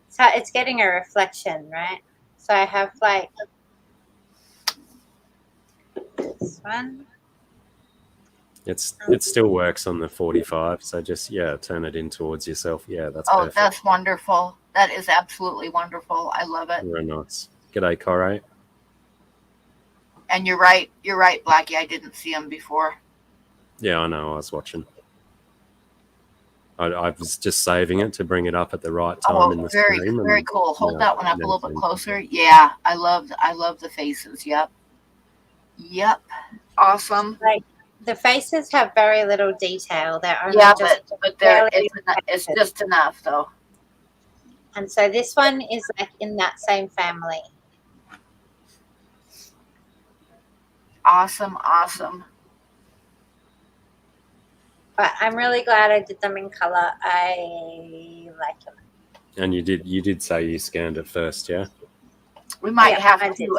So it's getting a reflection, right? So I have this one. It still works on the 45, so just turn it in towards yourself. Yeah, that's perfect. That's wonderful. That is absolutely wonderful. I love it. Very nice. G'day, Corey. And you're right, Blackie. I didn't see him before. Yeah, I know. I was watching. I was just saving it to bring it up at the right time in the very, stream. very and, cool. Hold you know, that one up a then little bit same. closer. Yeah, I love the faces. Yep. Awesome. Like the faces have very little detail. They're only Yeah, just but there barely it's just enough though. and so this one is like in that same family. Awesome. But I'm really glad I did them in color. I like them. And you did say you scanned it first, yeah? We might Yeah, have I to did.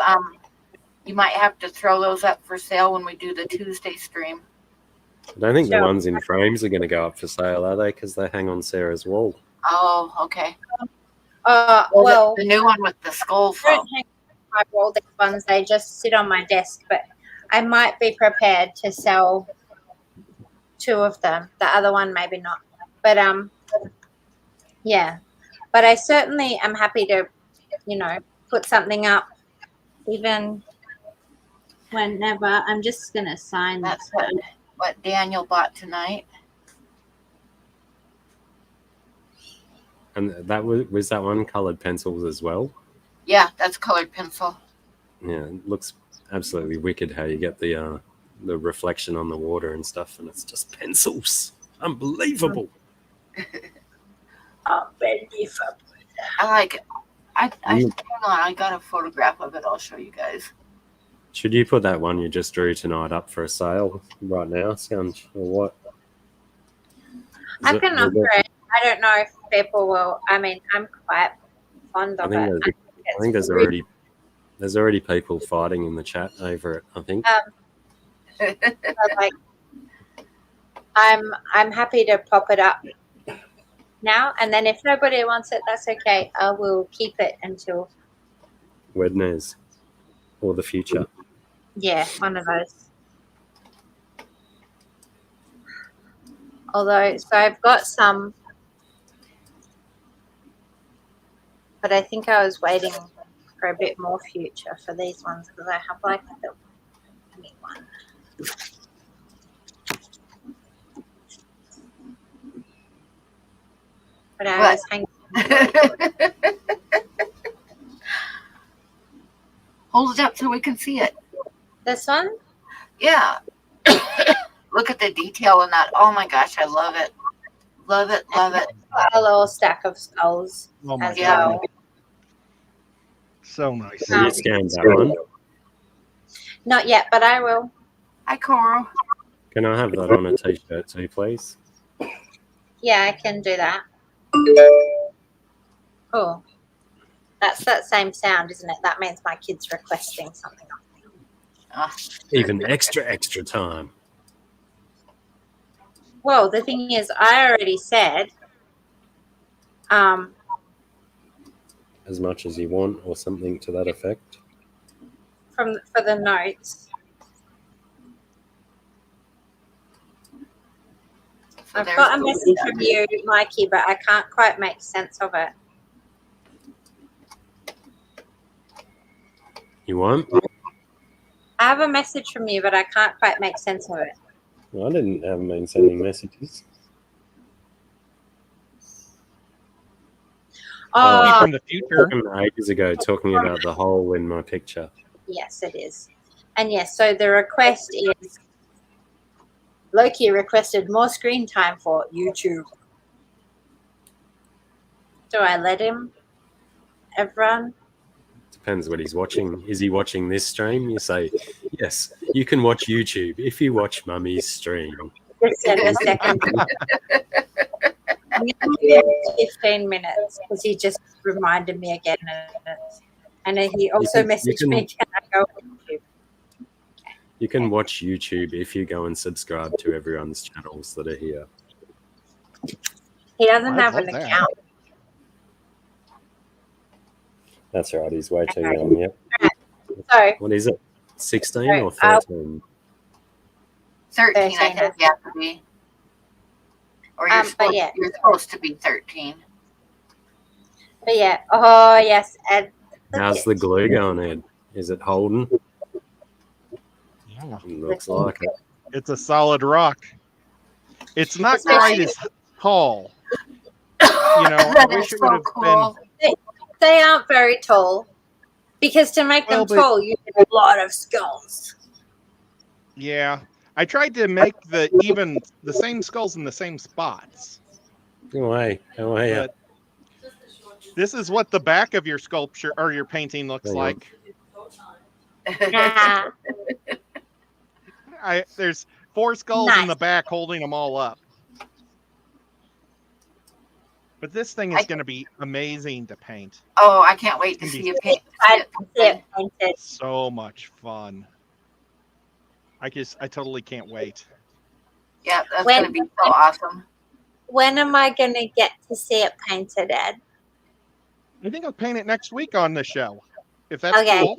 you might have to throw those up for sale when we do the Tuesday stream. I don't think Sure. the ones in frames are going to go up for sale, are they? Because they hang on Sarah's wall. Oh, okay. Well, the new one with the skull I from. don't hang my wall. These ones, they just sit on my desk. But I might be prepared to sell 2 of them. The other one, maybe not. But yeah. But I certainly am happy to, put something up, even whenever. I'm just gonna sign That's this. what Daniel bought tonight. And that was that one coloured pencils as well? Yeah, that's colored pencil. Yeah, it looks absolutely wicked how you get the reflection on the water and stuff, and it's just pencils. Unbelievable. Unbelievable. I like it. Hang on, I got a photograph of it. I'll show you guys. Should you put that one you just drew tonight up for a sale right now, Sound, or what? I can offer it. I don't know if people will. I mean, I'm quite fond of it. I think there's already people fighting in the chat over it, I think. Like, I'm happy to pop it up now, and then if nobody wants it, that's okay. I will keep it until Wednesdays or the future. Yeah, one of those. Although, so I've got some, but I think I was waiting for a bit more future for these ones because I have like the mini one. But I was hanging. Hold it up so we can see it. This one? Yeah. Look at the detail in that. Oh my gosh, I love it. Love it. A little stack of skulls. Oh my as god. well. So nice. Have you scanned that one? Not yet, but I will. Hi, Coral. Can I have that on a t-shirt too, please? Yeah, I can do that. Oh, that's that same sound, isn't it? That means my kid's requesting something. Even extra time. Well, the thing is, I already said, As much as you want, or something to that effect. for the notes. So I've got a message from you, Mikey, but I can't quite make sense of it. You won't? I have a message from you, but I can't quite make sense of it. Well, I haven't been sending messages. Oh, From the future. Ages ago, talking about the hole in my picture. yes, it is. And yes, so the request is Loki requested more screen time for YouTube. Do I let him? Everyone? Depends what he's watching. Is he watching this stream? You say, yes, you can watch YouTube if you watch Mummy's stream. Just 7 seconds. I'm going to give him 15 minutes because he just reminded me again. And then he also messaged me, can I go on YouTube? You can watch YouTube if you go and subscribe to everyone's channels that are here. He doesn't I have an love that. account. That's right, he's way too young, yep. So, What is it? 16 or 13? 13, I 13. think you have to be. Or you're, but yeah. you're supposed to be 13. But yeah. Oh yes. And How's the glue going, Ed? Is it holding? Yeah. Looks like it. It's a solid rock. It's not Especially- quite as tall. You know, I That wish is it would so have cool. They aren't very tall. Because to make Well, them but- tall, you need a lot of skulls. Yeah. I tried to make the same skulls in the same spots. Go away. How are you? But this is what the back of your sculpture or your painting looks Hang on. like. Ah, There's 4 skulls in Nice. the back holding them all up. But this thing is going to be amazing to paint. Oh, I can't wait to It's gonna see you be paint. I see it painted. so much fun. I totally can't wait. Yeah, that's When- going to be so awesome. When am I going to get to see it painted, Ed? I think I'll paint it next week on the show. If that's Okay. cool.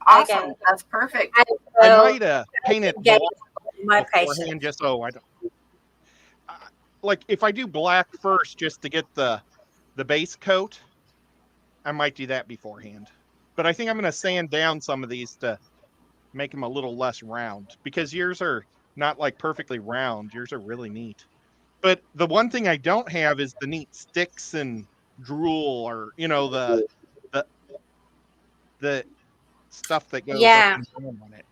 Awesome. Okay. That's perfect. I I will might paint it get black my beforehand patience. just so I don't. Like if I do black first just to get the base coat, I might do that beforehand. But I think I'm going to sand down some of these to make them a little less round because yours are not like perfectly round. Yours are really neat. But the one thing I don't have is the neat sticks and drool or the stuff that goes Yeah. up and down on it.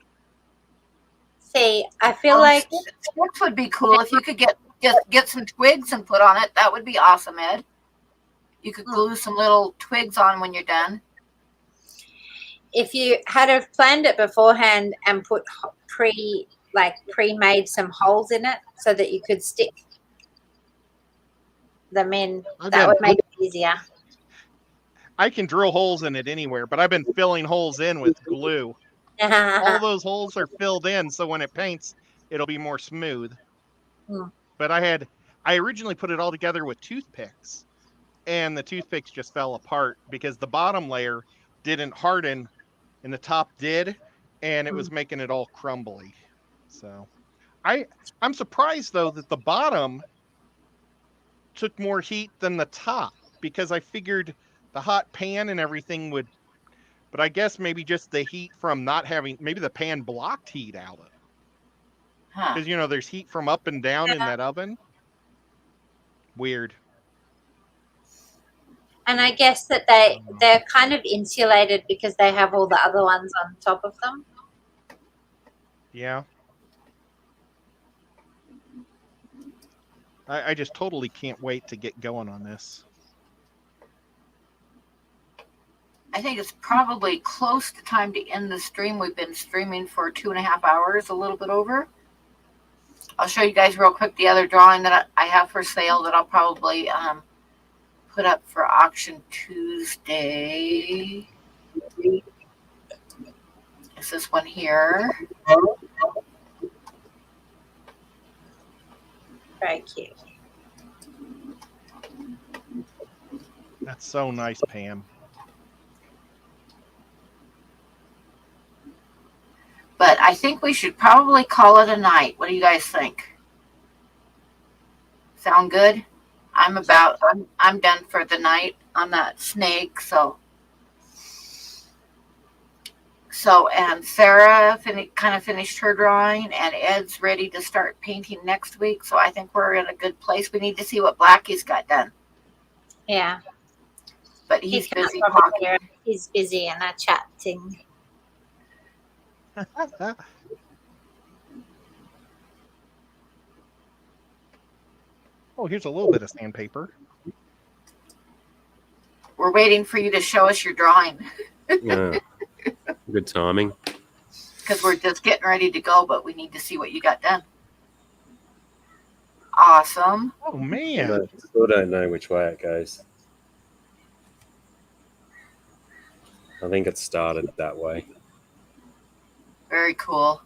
See, I feel like Sticks would be cool if you could get some twigs and put on it. That would be awesome, Ed. You could glue some little twigs on when you're done. if you had have planned it beforehand and put pre-made some holes in it so that you could stick them in, that would make it easier. I can drill holes in it anywhere, but I've been filling holes in with glue. All those holes are filled in, so when it paints, it'll be more smooth. Hmm. But I originally put it all together with toothpicks, and the toothpicks just fell apart because the bottom layer didn't harden and the top did, and it was making it all crumbly. So I'm surprised though that the bottom took more heat than the top because I figured the hot pan and everything would, but I guess maybe just the heat from not having, maybe the pan blocked heat out of it. Huh. Because, there's heat from up and down in that oven. Weird. And I guess that they're kind of insulated because they have all the other ones on top of them. Yeah. I just totally can't wait to get going on this. I think it's probably close to time to end the stream. We've been streaming for 2.5 hours, a little bit over. I'll show you guys real quick the other drawing that I have for sale that I'll probably put up for auction Tuesday. It's this one here. Very cute. That's so nice, Pam. But I think we should probably call it a night. What do you guys think? Sound good? I'm done for the night on that snake. So and Sarah kind of finished her drawing, and Ed's ready to start painting next week. So I think we're in a good place. We need to see what Blackie's got done. Yeah. But he's can't busy probably talking. hear it. He's busy in a chatting. Oh, here's a little bit of sandpaper. We're waiting for you to show us your drawing Yeah. Good timing. because we're just getting ready to go, but we need to see what you got done. Awesome. Oh, man. But still don't know which way it goes. I think it started that way. Very cool.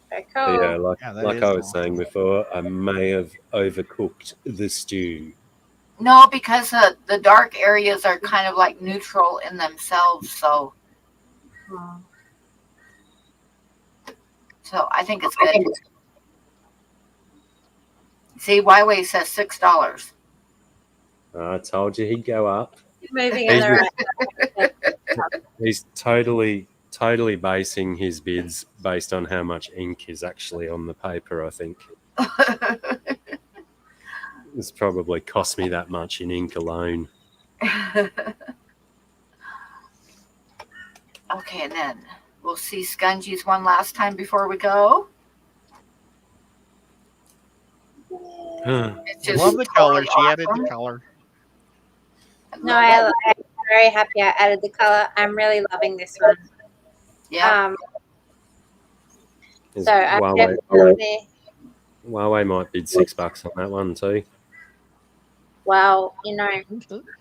Very But cool. yeah, like Yeah, that like is I was awesome. saying before, I may have overcooked the stew. No, because the dark areas are kind of like neutral in themselves. So I think it's good. See, Huawei says $6. I told you he'd go up. Moving in the right He's totally basing his bids based on how much ink is actually on the paper, I think. It's probably cost me that much in ink alone. Okay, and then we'll see Scungy's one last time before we go. It's just Love the color. totally She added awesome. the color. No, I'm very happy I added the color. I'm really loving this one. Yeah. Is So I'm Huawei, definitely, Huawei might bid $6 on that one too. well, you know,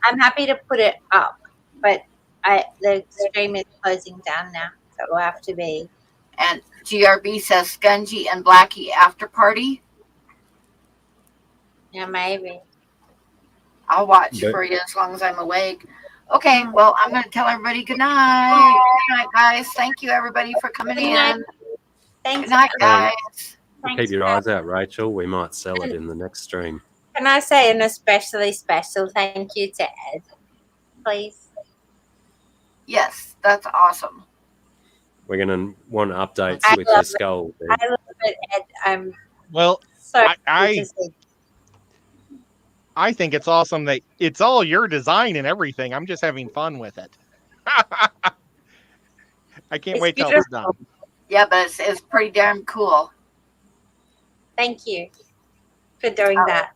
I'm happy to put it up, but the stream is closing down now, so it will have to be. And GRB says Scungy and Blackie after party. Yeah, maybe. I'll watch But- for you as long as I'm awake. Okay, well, I'm going to tell everybody good night. Good night, guys. Thank you, everybody, for coming Good night. in. Thanks. Good night, guys. Thanks, Keep your Kat. eyes out, Rachel. We might sell it in the next stream. Can I say an especially special thank you to Ed, please? Yes, that's awesome. We're going to want updates I with love your it. skull. I love it, Ed. I'm Well, so I- happy to see. I think it's awesome that it's all your design and everything. I'm just having fun with it. I can't It's wait till it's done. Yeah, but it's pretty damn cool. Thank you for doing that.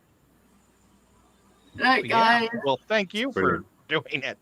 Good night, Yeah. guys. Well, thank you for Brilliant. doing it.